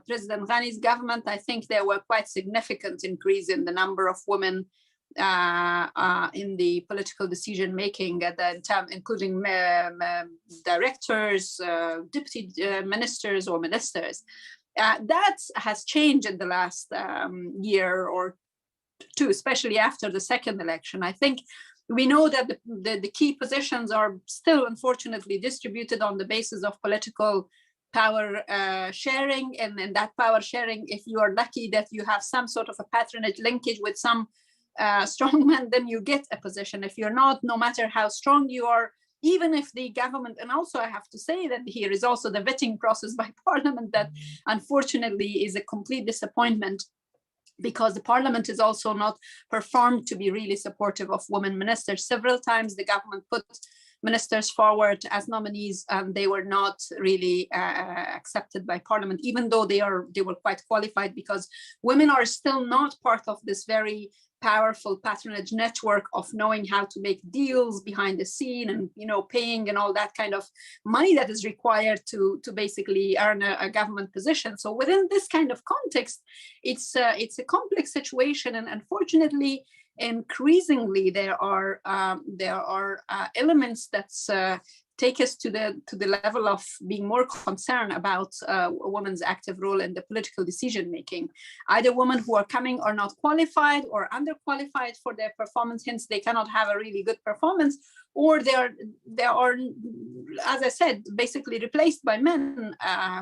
President Ghani's government, I think there were quite significant increase in the number of women in the political decision making at the time, including directors, deputy ministers or ministers. That has changed in the last year or two, especially after the second election. I think we know that the key positions are still unfortunately distributed on the basis of political power sharing, and that power sharing, if you are lucky that you have some sort of a patronage linkage with some strongman, then you get a position. If you're not, no matter how strong you are, even if the government, and also I have to say that here is also the vetting process by parliament that unfortunately is a complete disappointment, because the parliament is also not performed to be really supportive of women ministers. Several times the government put ministers forward as nominees, and they were not really accepted by parliament, even though they were quite qualified, because women are still not part of this very powerful patronage network of knowing how to make deals behind the scene and, you know, paying and all that kind of money that is required to basically earn a government position. So within this kind of context, it's a complex situation, and unfortunately, increasingly there are elements that take us to the level of being more concerned about a woman's active role in the political decision making. Either women who are coming are not qualified or underqualified for their performance, hence they cannot have a really good performance, or they are, as I said, basically replaced by men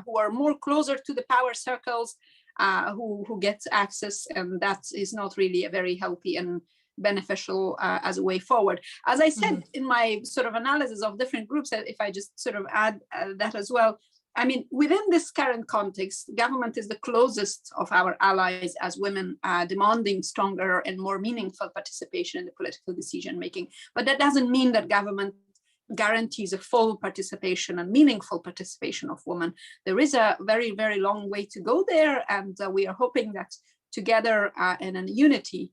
who are more closer to the power circles, who get access, and that is not really a very healthy and beneficial as a way forward. As I said in my sort of analysis of different groups, if I just sort of add that as well, I mean, within this current context, government is the closest of our allies as women, demanding stronger and more meaningful participation in the political decision making. But that doesn't mean that government guarantees a full participation and meaningful participation of women. There is a very, very long way to go there, and we are hoping that together and in unity,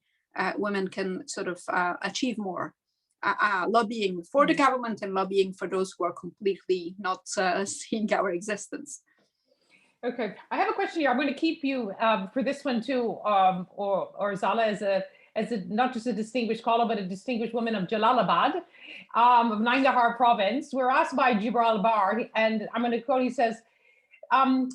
women can sort of achieve more, lobbying for the government and lobbying for those who are completely not seeing our existence. Okay, I have a question here. I'm going to keep you for this one too, or Zala as a not just a distinguished caller, but a distinguished woman of Jalalabad, of Nangarhar province. We're asked by Jibril Bar, and I'm going to quote, he says,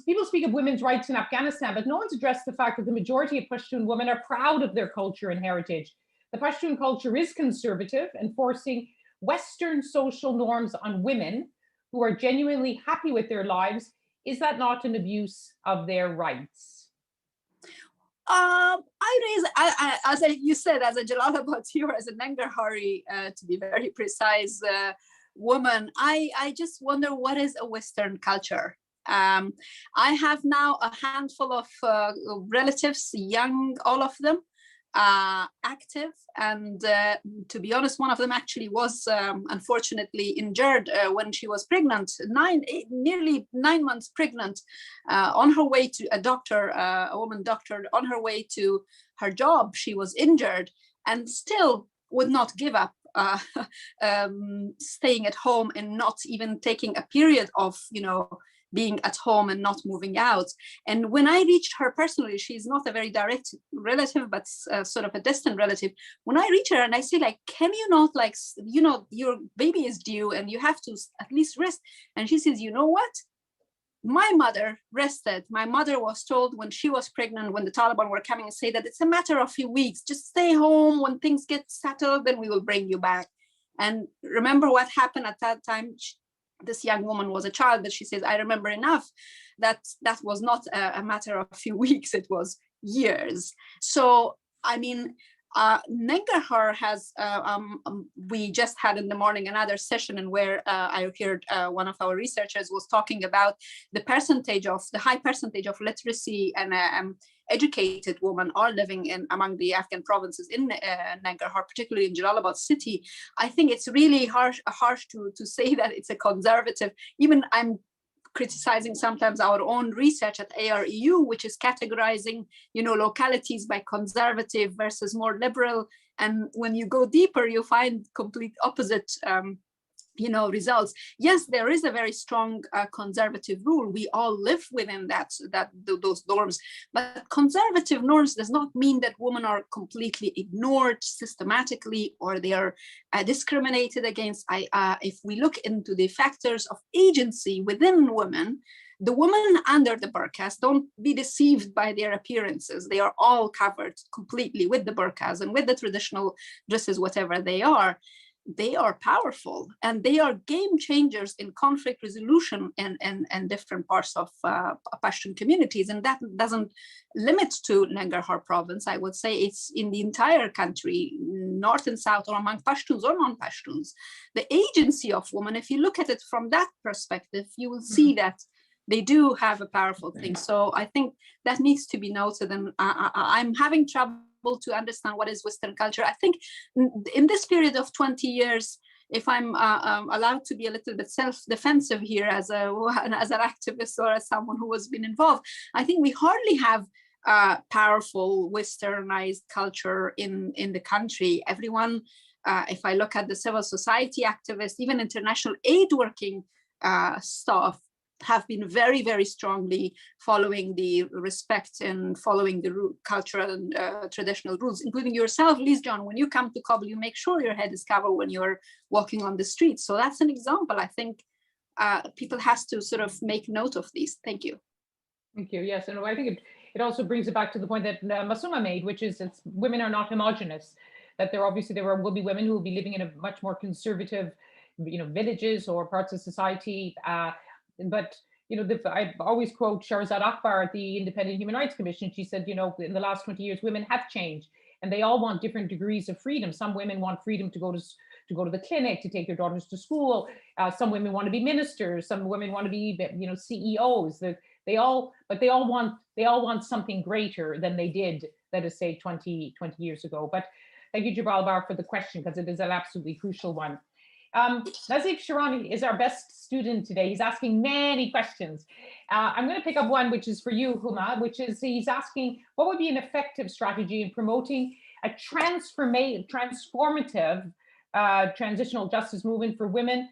people speak of women's rights in Afghanistan, but no one's addressed the fact that the majority of Pashtun women are proud of their culture and heritage. The Pashtun culture is conservative, enforcing Western social norms on women who are genuinely happy with their lives. Is that not an abuse of their rights? As you said, as a Jalalabad, as a Nangarhari, to be very precise, woman, I just wonder, what is a Western culture? I have now a handful of relatives, young, all of them, active, and to be honest, one of them actually was unfortunately injured when she was pregnant, nearly 9 months pregnant, on her way to a doctor, a woman doctor, on her way to her job. She was injured and still would not give up staying at home and not even taking a period of, you know, being at home and not moving out. And when I reached her personally, she's not a very direct relative, but sort of a distant relative. When I reach her and I say, like, can you not, like, you know, your baby is due and you have to at least rest. And she says, you know what? My mother rested. My mother was told when she was pregnant, when the Taliban were coming and say that it's a matter of a few weeks, just stay home. When things get settled, then we will bring you back. And remember what happened at that time? This young woman was a child, but she says, I remember enough that that was not a matter of a few weeks, it was years. So, I mean, Nangarhar has, we just had in the morning another session in where I heard one of our researchers was talking about the high percentage of literacy and educated women are living in among the Afghan provinces in Nangarhar, particularly in Jalalabad city. I think it's really harsh to say that it's a conservative. Even I'm criticizing sometimes our own research at AREU, which is categorizing, you know, localities by conservative versus more liberal. And when you go deeper, you find complete opposite you know, results. Yes, there is a very strong conservative rule. We all live within those norms, but conservative norms does not mean that women are completely ignored systematically or they are discriminated against. If we look into the factors of agency within women, the women under the burqas, don't be deceived by their appearances. They are all covered completely with the burqas and with the traditional dresses, whatever they are. They are powerful and they are game changers in conflict resolution and different parts of Pashtun communities. And that doesn't limit to Nangarhar province. I would say it's in the entire country, north and south, or among Pashtuns or non-Pashtuns. The agency of women, if you look at it from that perspective, you will see that they do have a powerful thing. So I think that needs to be noted. And I'm having trouble to understand what is Western culture. I think in this period of 20 years, if I'm allowed to be a little bit self-defensive here as an activist or as someone who has been involved, I think we hardly have powerful westernized culture in the country. Everyone, if I look at the civil society activists, even international aid working staff, have been very, very strongly following the respect and following the cultural and traditional rules, including yourself, Liz John. When you come to Kabul, you make sure your head is covered when you're walking on the streets. So that's an example. I think people has to sort of make note of these. Thank you. Thank you. Yes, and I think it also brings it back to the point that Masuma made, which is women are not homogenous. That there will be women who will be living in a much more conservative, villages or parts of society. But I always quote Shahrazad Akbar at the Independent Human Rights Commission. She said, in the last 20 years, women have changed, and they all want different degrees of freedom. Some women want freedom to go to the clinic, to take their daughters to school. Some women want to be ministers. Some women want to be, CEOs. They all want something greater than they did, let us say, 20 years ago. But thank you, Jabal Bar, for the question, because it is an absolutely crucial one. Nazif Sharani is our best student today. He's asking many questions. I'm going to pick up one, which is for you, Huma, which is he's asking, what would be an effective strategy in promoting a transformative transitional justice movement for women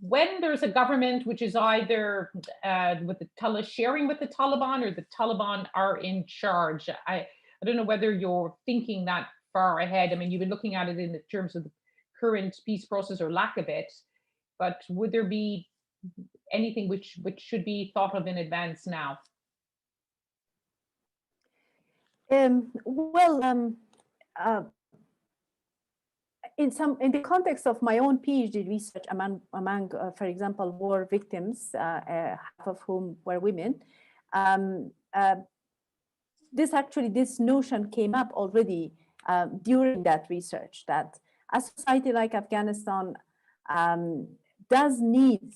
when there's a government which is either sharing with the Taliban, or the Taliban are in charge? I don't know whether you're thinking that far ahead. I mean, you've been looking at it in the terms of the current peace process or lack of it, but would there be anything which should be thought of in advance now? In the context of my own PhD research among for example, war victims, half of whom were women, this notion came up already during that research, that a society like Afghanistan does need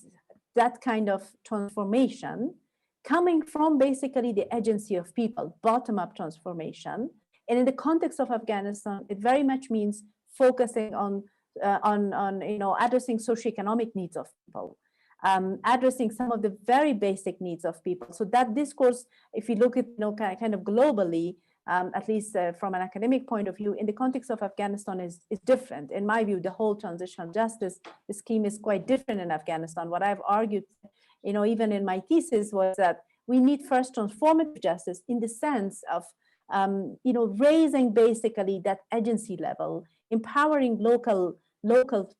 that kind of transformation coming from basically the agency of people, bottom-up transformation. And in the context of Afghanistan, it very much means focusing on addressing socioeconomic needs of people, addressing some of the very basic needs of people. So that discourse, if you look at kind of globally, at least from an academic point of view, in the context of Afghanistan is different. In my view, the whole transitional justice scheme is quite different in Afghanistan. What I've argued, even in my thesis, was that we need first transformative justice in the sense of, raising basically that agency level, empowering local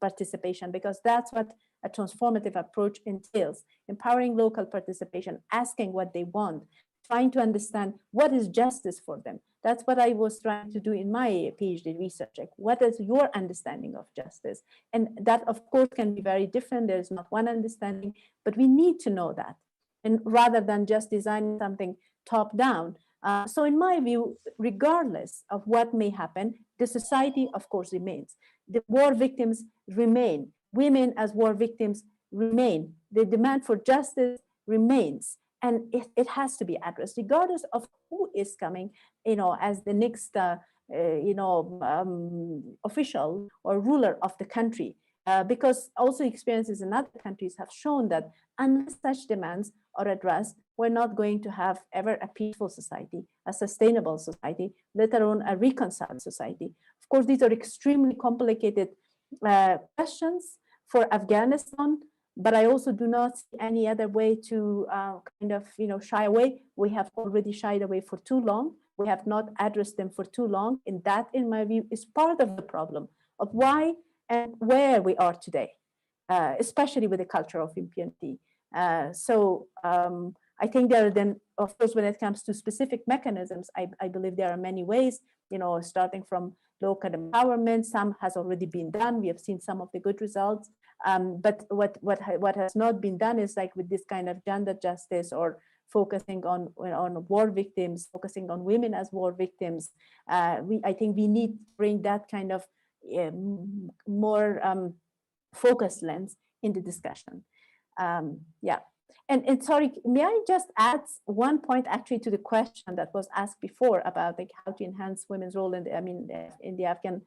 participation, because that's what a transformative approach entails: empowering local participation, asking what they want, trying to understand what is justice for them. That's what I was trying to do in my PhD research. Like, what is your understanding of justice? And that, of course, can be very different. There's not one understanding, but we need to know that, and rather than just designing something top down. So in my view, regardless of what may happen, the society, of course, remains. The war victims remain. Women as war victims remain. The demand for justice remains. And it has to be addressed, regardless of who is coming, as the next, official or ruler of the country. Because also experiences in other countries have shown that unless such demands are addressed, we're not going to have ever a peaceful society, a sustainable society, let alone a reconciled society. Of course, these are extremely complicated questions for Afghanistan, but I also do not see any other way to shy away. We have already shied away for too long. We have not addressed them for too long. And that, in my view, is part of the problem of why and where we are today, especially with the culture of impunity. I think there are then, of course, when it comes to specific mechanisms, I believe there are many ways, starting from local empowerment. Some has already been done. We have seen some of the good results. But what has not been done is like with this kind of gender justice, or focusing on war victims, focusing on women as war victims. I think we need to bring that kind of more focused lens in the discussion. And sorry, may I just add one point actually to the question that was asked before about like how to enhance women's role in the Afghan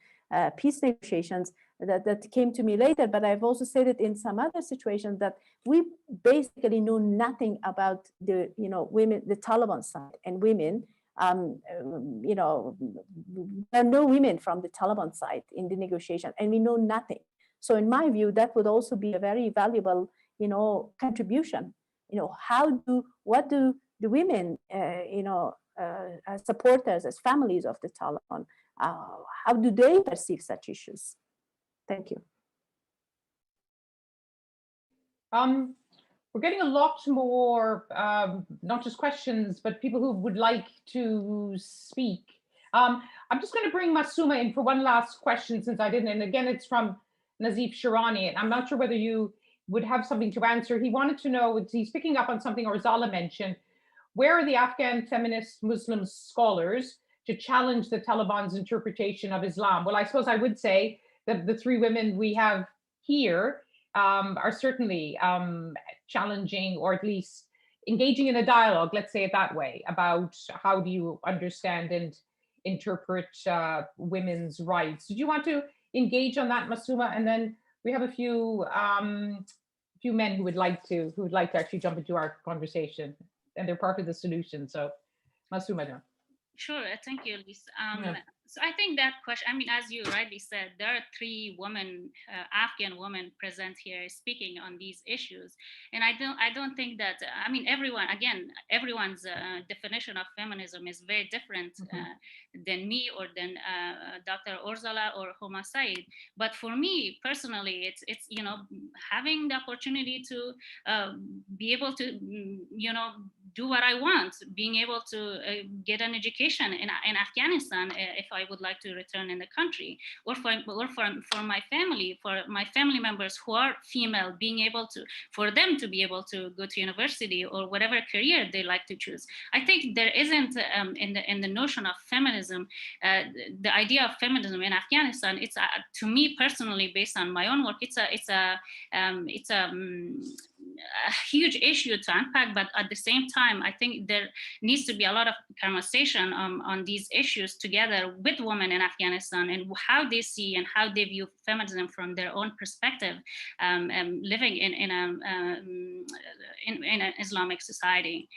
peace negotiations. that came to me later, but I've also said it in some other situations that we basically know nothing about the, women, the Taliban side and women. There are no women from the Taliban side in the negotiation, and we know nothing. So in my view, that would also be a very valuable, contribution. What do the women, as supporters, as families of the Taliban, how do they perceive such issues? Thank you. We're getting a lot more, not just questions, but people who would like to speak. I'm just going to bring Masuma in for one last question, since I didn't. And again, it's from Nazif Shirani. And I'm not sure whether you would have something to answer. He wanted to know, he's picking up on something Orzala mentioned, where are the Afghan feminist Muslim scholars to challenge the Taliban's interpretation of Islam? Well, I suppose I would say that the three women we have here are certainly challenging, or at least engaging in a dialogue, let's say it that way, about how do you understand and interpret women's rights. Did you want to engage on that, Masuma? And then we have a few men who would like to actually jump into our conversation, and they're part of the solution. So, Masuma. Sure, thank you, Elise. So I think that question, I mean, as you rightly said, there are three women, Afghan women present here speaking on these issues. And I don't think that, I mean, everyone's definition of feminism is very different than me or than Dr. Orzala or Homa Said. But for me personally, it's having the opportunity to be able to, do what I want, being able to get an education in Afghanistan if I would like to return in the country, or for my family members who are female, being able to, for them to be able to go to university or whatever career they like to choose. I think there isn't in the notion of feminism, the idea of feminism in Afghanistan. It's to me personally, based on my own work, it's a huge issue to unpack, but at the same time, I think there needs to be a lot of conversation on these issues together with women in Afghanistan, and how they see and how they view feminism from their own perspective, living in an Islamic society.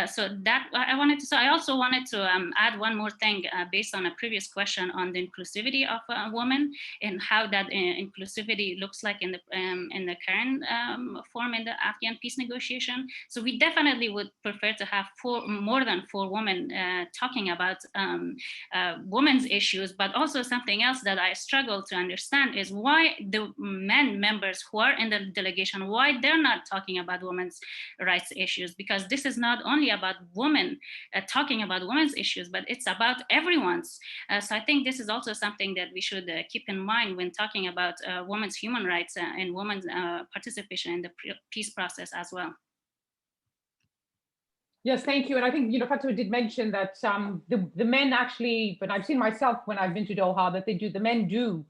So that I also wanted to add one more thing based on a previous question on the inclusivity of women, and how that inclusivity looks like in the current form in the Afghan peace negotiation. So we definitely would prefer to have more than four women talking about women's issues, but also something else that I struggle to understand is why the men members who are in the delegation, why they're not talking about women's rights issues, because this is not only about women talking about women's issues, but it's about everyone's. So I think this is also something that we should keep in mind when talking about women's human rights and women's participation in the peace process as well. Yes, thank you. And I think, Fatima did mention that the men actually, but I've seen myself when I've been to Doha, that the men do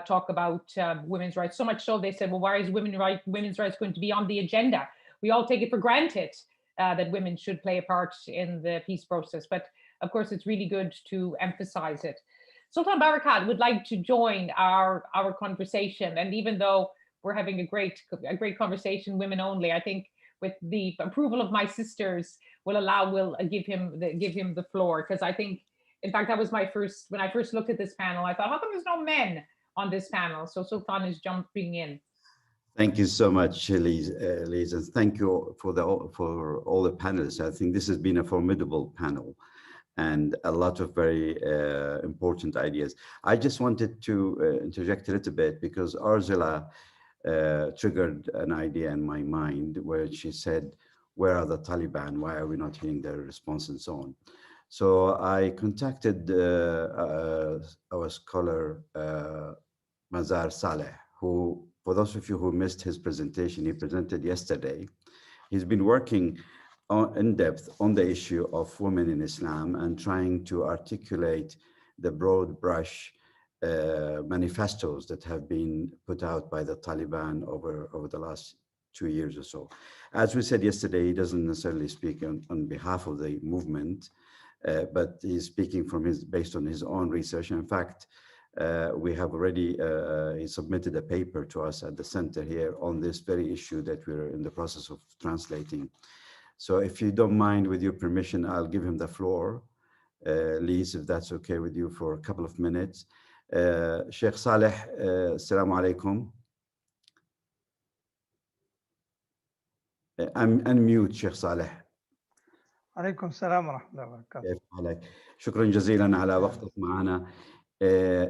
talk about women's rights. So much so they said, well, why is women's rights going to be on the agenda? We all take it for granted that women should play a part in the peace process. But of course, it's really good to emphasize it. Sultan Barakat would like to join our conversation. And even though we're having a great conversation, women only, I think with the approval of my sisters, will give him the floor, because I think, in fact, that was when I first looked at this panel, I thought, how come there's no men on this panel? So Sultan is jumping in. Thank you so much, Liz, and thank you for all the panelists. I think this has been a formidable panel and a lot of very important ideas. I just wanted to interject a little bit, because Orzala triggered an idea in my mind where she said, where are the Taliban? Why are we not hearing their response, and so on? So I contacted our scholar, Mazar Saleh, who, for those of you who missed his presentation, he presented yesterday. He's been working in depth on the issue of women in Islam and trying to articulate the broad brush manifestos that have been put out by the Taliban over the last 2 years or so. As we said yesterday, he doesn't necessarily speak on behalf of the movement, but he's speaking based on his own research. In fact, We have already he submitted a paper to us at the center here on this very issue that we're in the process of translating. So if you don't mind, with your permission, I'll give him the floor. Lise, if that's okay with you, for a couple of minutes. Sheikh Saleh, assalamu alaikum. Unmute Sheikh Saleh. عليكم السلام ورحمة الله وبركاته. كيف حالك؟ شكرا جزيلا على وقتك معنا.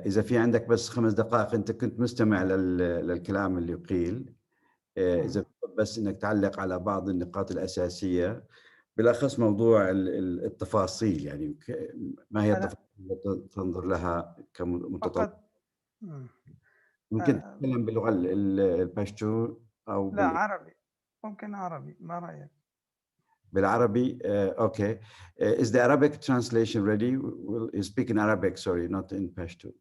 إذا في عندك بس 5 دقائق، أنت كنت مستمع للكلام اللي قيل. إذا بس إنك تعلق على بعض النقاط الأساسية، بالأخص موضوع التفاصيل، يعني ما هي التفاصيل التي تنظر لها كمتطلب. ممكن تتكلم باللغة الباشتو أو لا عربي، ممكن عربي، ما رأيك؟ بالعربي. Okay. Is the Arabic translation ready? We'll speak in Arabic, sorry, not in Pashto.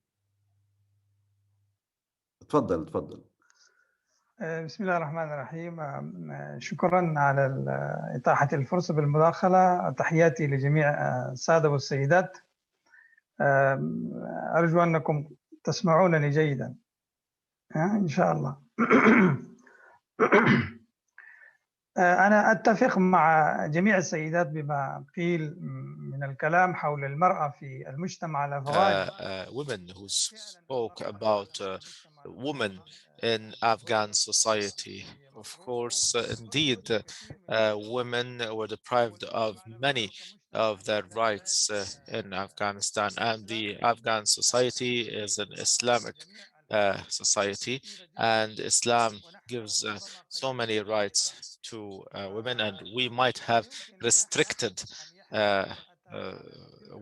تفضل. بسم الله الرحمن الرحيم. شكرا على إتاحة الفرصة بالمداخلة. تحياتي لجميع السادة والسيدات. أرجو أنكم تسمعونني جيدا إن شاء الله. أنا أتفق مع جميع السيدات بما قيل من الكلام حول المرأة في المجتمع الأفغاني. Women who spoke about women in Afghan society. Of course, indeed, women were deprived of many of their rights in Afghanistan, and the Afghan society is an Islamic society, and Islam gives so many rights to women, and we might have restricted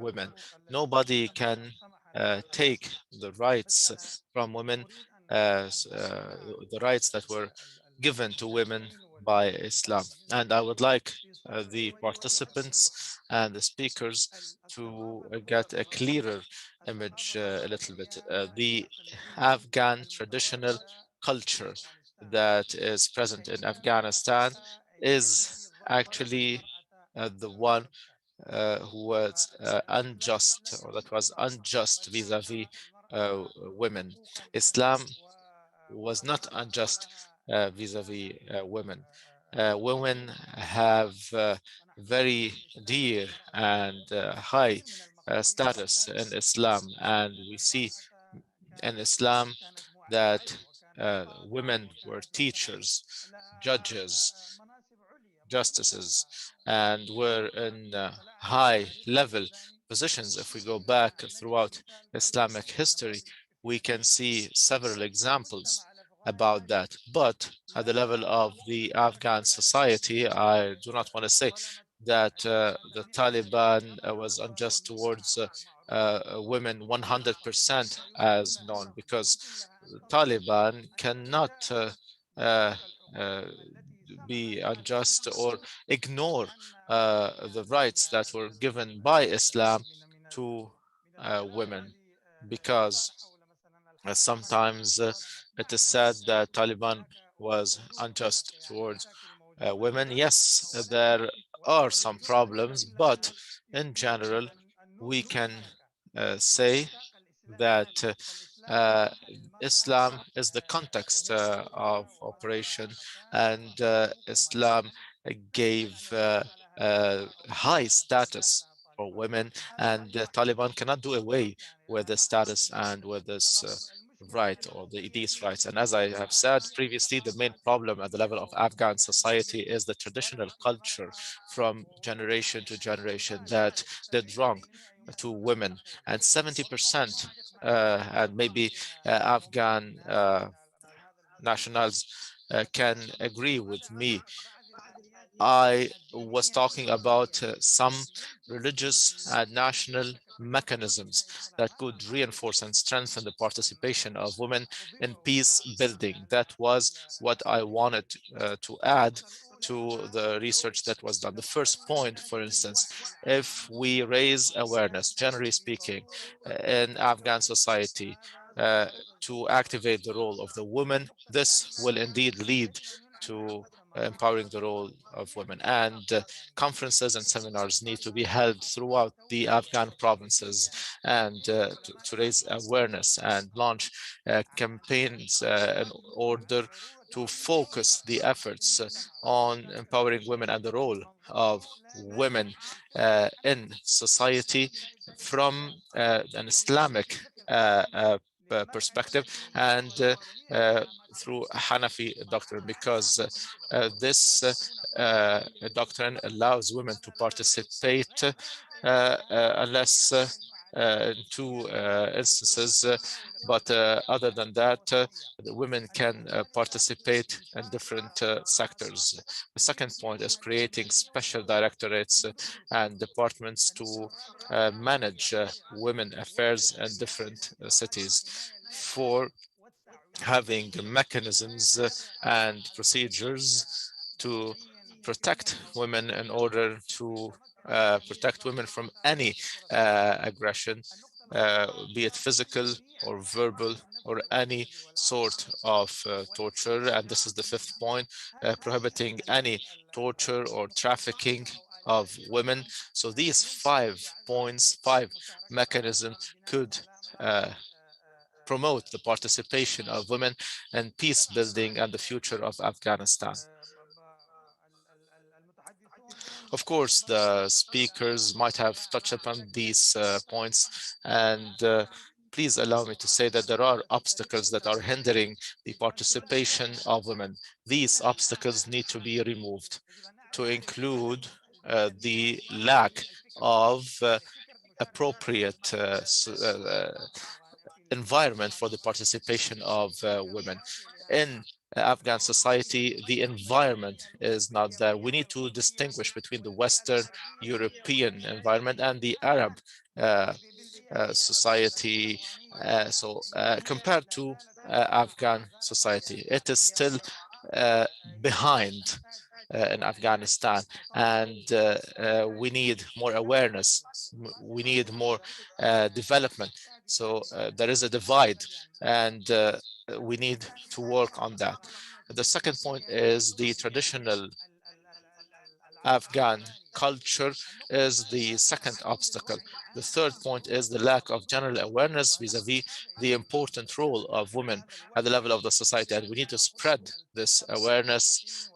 women. Nobody can take the rights from women, the rights that were given to women by Islam. And I would like the participants and the speakers to get a clearer image a little bit. The Afghan traditional culture that is present in Afghanistan is actually the one who was unjust, or that was unjust vis-a-vis women. Islam was not unjust vis-a-vis women. Women have very dear and high status in Islam, and we see in Islam that women were teachers, judges, justices, and were in high level positions. If we go back throughout Islamic history, we can see several examples about that. But at the level of the Afghan society, I do not want to say that the Taliban was unjust towards women 100% as known, because the Taliban cannot be unjust or ignore the rights that were given by Islam to women, because sometimes it is said that Taliban was unjust towards women. Yes, there are some problems, but in general, we can say that Islam is the context of operation, and Islam gave high status for women, and the Taliban cannot do away with the status and with this right, or these rights. And as I have said previously, the main problem at the level of Afghan society is the traditional culture from generation to generation that did wrong to women. And 70%, and maybe Afghan nationals can agree with me, I was talking about some religious and national mechanisms that could reinforce and strengthen the participation of women in peace building. That was what I wanted to add to the research that was done. The first point, for instance, if we raise awareness, generally speaking, in Afghan society, to activate the role of the woman, this will indeed lead to empowering the role of women. And conferences and seminars need to be held throughout the Afghan provinces and to raise awareness and launch campaigns in order to focus the efforts on empowering women and the role of women in society from an Islamic perspective and through Hanafi doctrine, because this doctrine allows women to participate unless in two instances, but other than that, the women can participate in different sectors. The second point is creating special directorates and departments to manage women affairs in different cities. For having mechanisms and procedures to protect women in order to protect women from any aggression, be it physical or verbal or any sort of torture. And this is the fifth point, prohibiting any torture or trafficking of women. So these 5 points, 5 mechanisms could promote the participation of women in peace building and the future of Afghanistan. Of course, the speakers might have touched upon these points, and please allow me to say that there are obstacles that are hindering the participation of women. These obstacles need to be removed, to include the lack of appropriate environment for the participation of women. In Afghan society, the environment is not there. We need to distinguish between the Western European environment and the Arab society. So compared to Afghan society, it is still behind in Afghanistan, and we need more awareness. We need more development. So there is a divide, and we need to work on that. The second point is the traditional Afghan culture is the second obstacle. The third point is the lack of general awareness vis-a-vis the important role of women at the level of the society, and we need to spread this awareness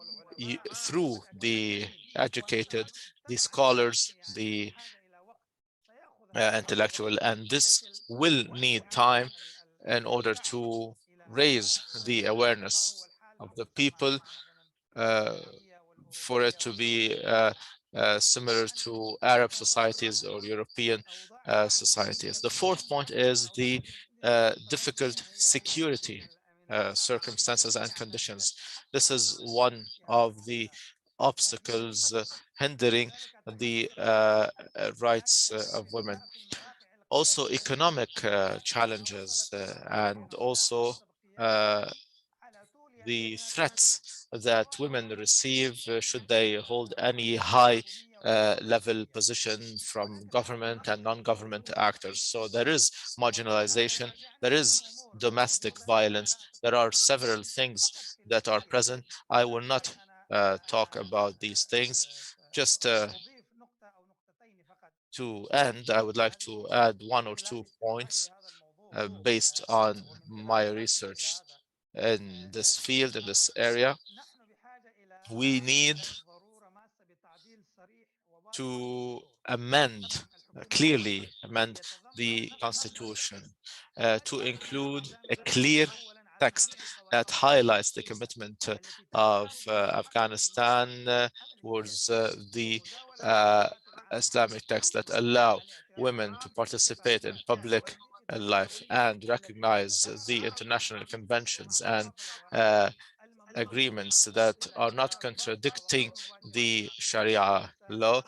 through the educated, the scholars, the intellectual, and this will need time in order to raise the awareness of the people for it to be similar to Arab societies or European societies. The fourth point is the difficult security circumstances and conditions. This is one of the obstacles hindering the rights of women. Also economic challenges and also the threats that women receive should they hold any high level position from government and non-government actors. So there is marginalization, there is domestic violence, there are several things that are present. I will not talk about these things. Just to end, I would like to add 1 or 2 points based on my research in this field, in this area. We need to clearly amend the Constitution to include a clear text that highlights the commitment of Afghanistan towards the Islamic texts that allow women to participate in public life and recognize the international conventions and agreements that are not contradicting the Sharia law,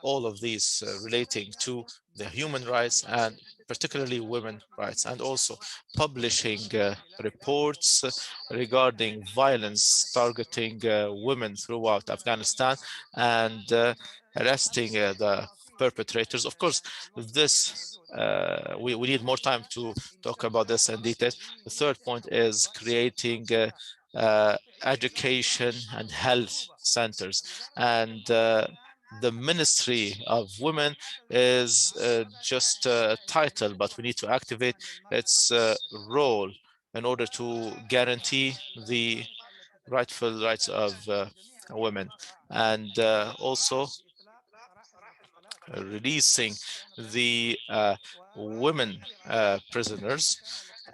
all of these relating to the human rights and particularly women's rights, and also publishing reports regarding violence targeting women throughout Afghanistan and arresting the perpetrators. Of course, this we need more time to talk about this in detail. The third point is creating education and health centers. And the Ministry of Women is just a title, but we need to activate its role in order to guarantee the rightful rights of women, and also releasing the women prisoners,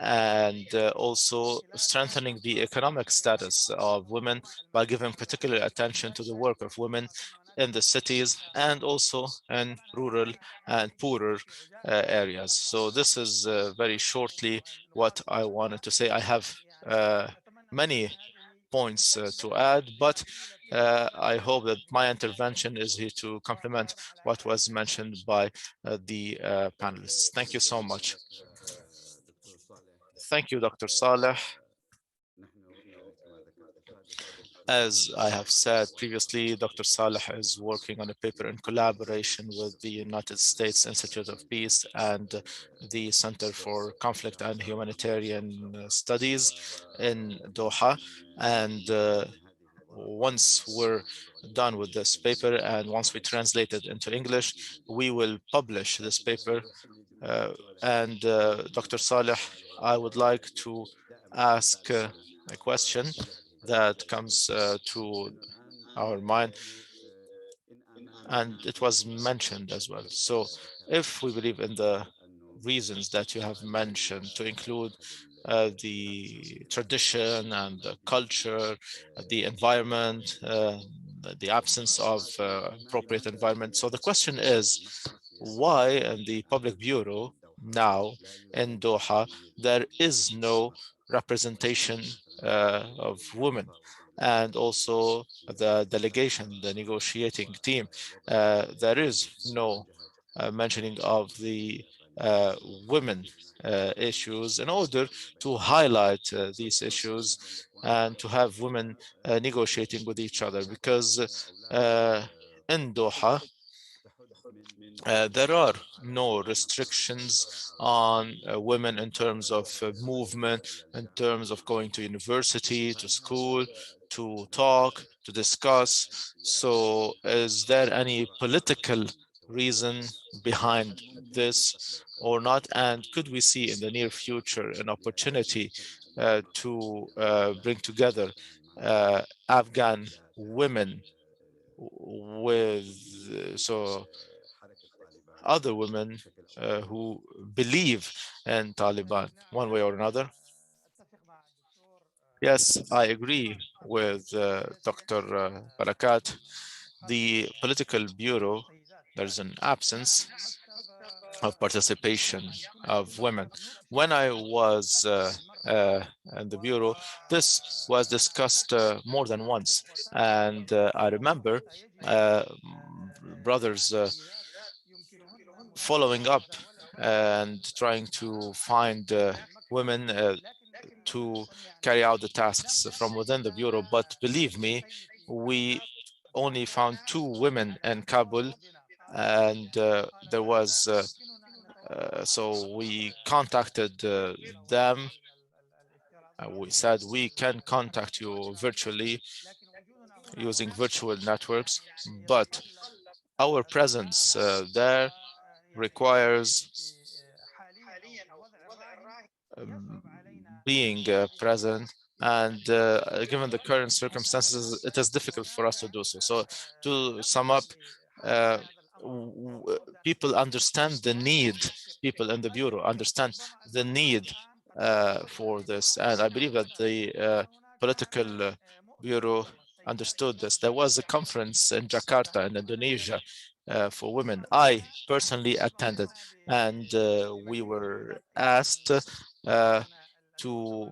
and also strengthening the economic status of women by giving particular attention to the work of women in the cities and also in rural and poorer areas. So this is very shortly what I wanted to say. I have many points to add, but I hope that my intervention is here to complement what was mentioned by the panelists. Thank you so much. Thank you, Dr. Saleh. As I have said previously, Dr. Saleh is working on a paper in collaboration with the United States Institute of Peace and the Center for Conflict and Humanitarian Studies in Doha. And once we're done with this paper and once we translate it into English, we will publish this paper. Dr. Saleh, I would like to ask a question that comes to our mind, and it was mentioned as well. So if we believe in the reasons that you have mentioned to include the tradition and the culture, the environment, the absence of appropriate environment. So the question is, why in the Public Bureau now in Doha, there is no representation of women? And also the delegation, the negotiating team, there is no mentioning of the women issues in order to highlight these issues and to have women negotiating with each other, because in Doha, there are no restrictions on women in terms of movement, in terms of going to university, to school, to talk, to discuss. So is there any political reason behind this or not? And could we see in the near future an opportunity to bring together Afghan women with other women who believe in Taliban one way or another? Yes, I agree with Dr. Barakat. The political bureau, there's an absence of participation of women. When I was in the bureau, this was discussed more than once. And I remember brothers following up and trying to find women to carry out the tasks from within the bureau. But believe me, we only found 2 women in Kabul, and there was so we contacted them. We said we can contact you virtually using virtual networks, but our presence there requires being present, and given the current circumstances, it is difficult for us to do so. So to sum up, people understand the need, people in the Bureau understand the need for this, and I believe that the political Bureau understood this. There was a conference in Jakarta in Indonesia for women. I personally attended, and we were asked to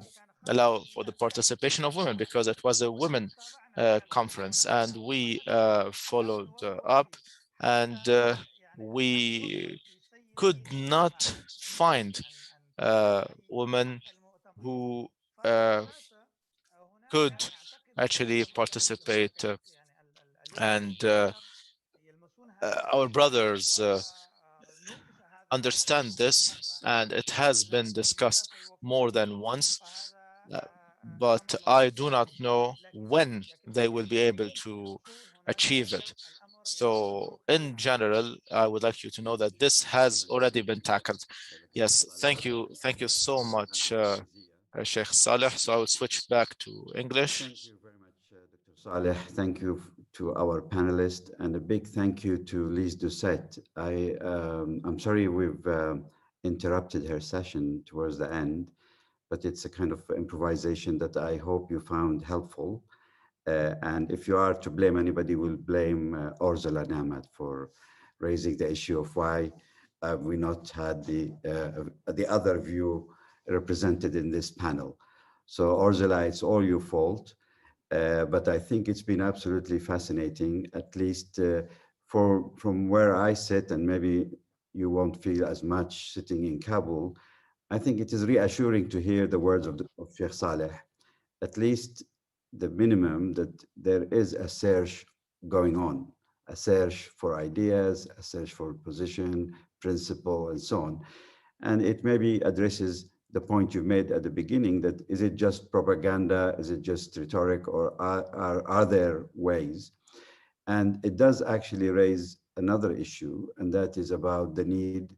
allow for the participation of women because it was a women conference, and we followed up, and we could not find women who could actually participate, and our brothers understand this, and it has been discussed more than once. but I do not know when they will be able to achieve it. So in general, I would like you to know that this has already been tackled. Yes, thank you so much, Sheikh Saleh. So I will switch back to English. Thank you very much, Dr. Saleh. Thank you to our panelists, and a big thank you to Lise Doucette. I'm sorry we've interrupted her session towards the end, but it's a kind of improvisation that I hope you found helpful. And if you are to blame anybody, we'll blame Ursula Namat for raising the issue of why we not had the other view represented in this panel. So Ursula, it's all your fault. But I think it's been absolutely fascinating, at least from where I sit, and maybe you won't feel as much sitting in Kabul. I think it is reassuring to hear the words of Sheikh Saleh, at least the minimum that there is a search going on, a search for ideas, a search for position, principle, and so on. And it maybe addresses the point you made at the beginning, that is it just propaganda, is it just rhetoric, or are there ways? And it does actually raise another issue, and that is about the need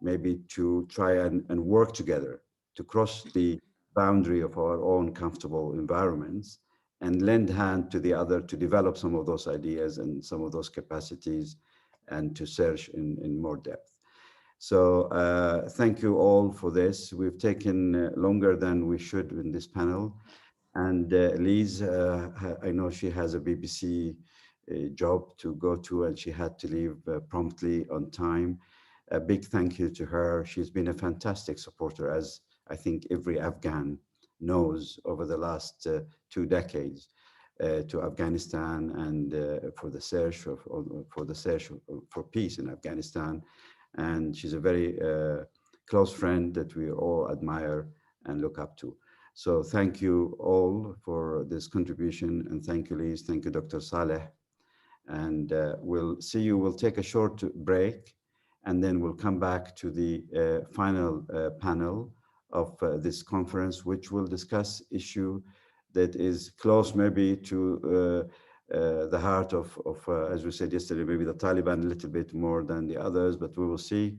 maybe to try and work together to cross the boundary of our own comfortable environments and lend hand to the other to develop some of those ideas and some of those capacities and to search in more depth. So thank you all for this. We've taken longer than we should in this panel. And Lise, I know she has a BBC job to go to, and she had to leave promptly on time. A big thank you to her. She's been a fantastic supporter, as I think every Afghan knows, over the last 2 decades to Afghanistan and for the search for peace in Afghanistan. And she's a very close friend that we all admire and look up to. So thank you all for this contribution, and thank you, Lise, thank you, Dr. Saleh. And we'll see you, we'll take a short break, and then we'll come back to the final panel of this conference, which will discuss issue that is close maybe to the heart of as we said yesterday, maybe the Taliban a little bit more than the others, but we will see,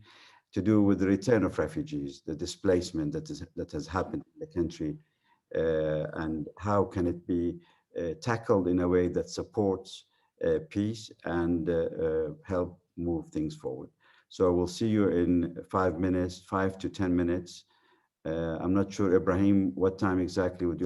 to do with the return of refugees, the displacement that has happened in the country, and how can it be tackled in a way that supports peace and help move things forward. So we'll see you in 5 minutes, 5 to 10 minutes. I'm not sure, Ibrahim, what time exactly would you like?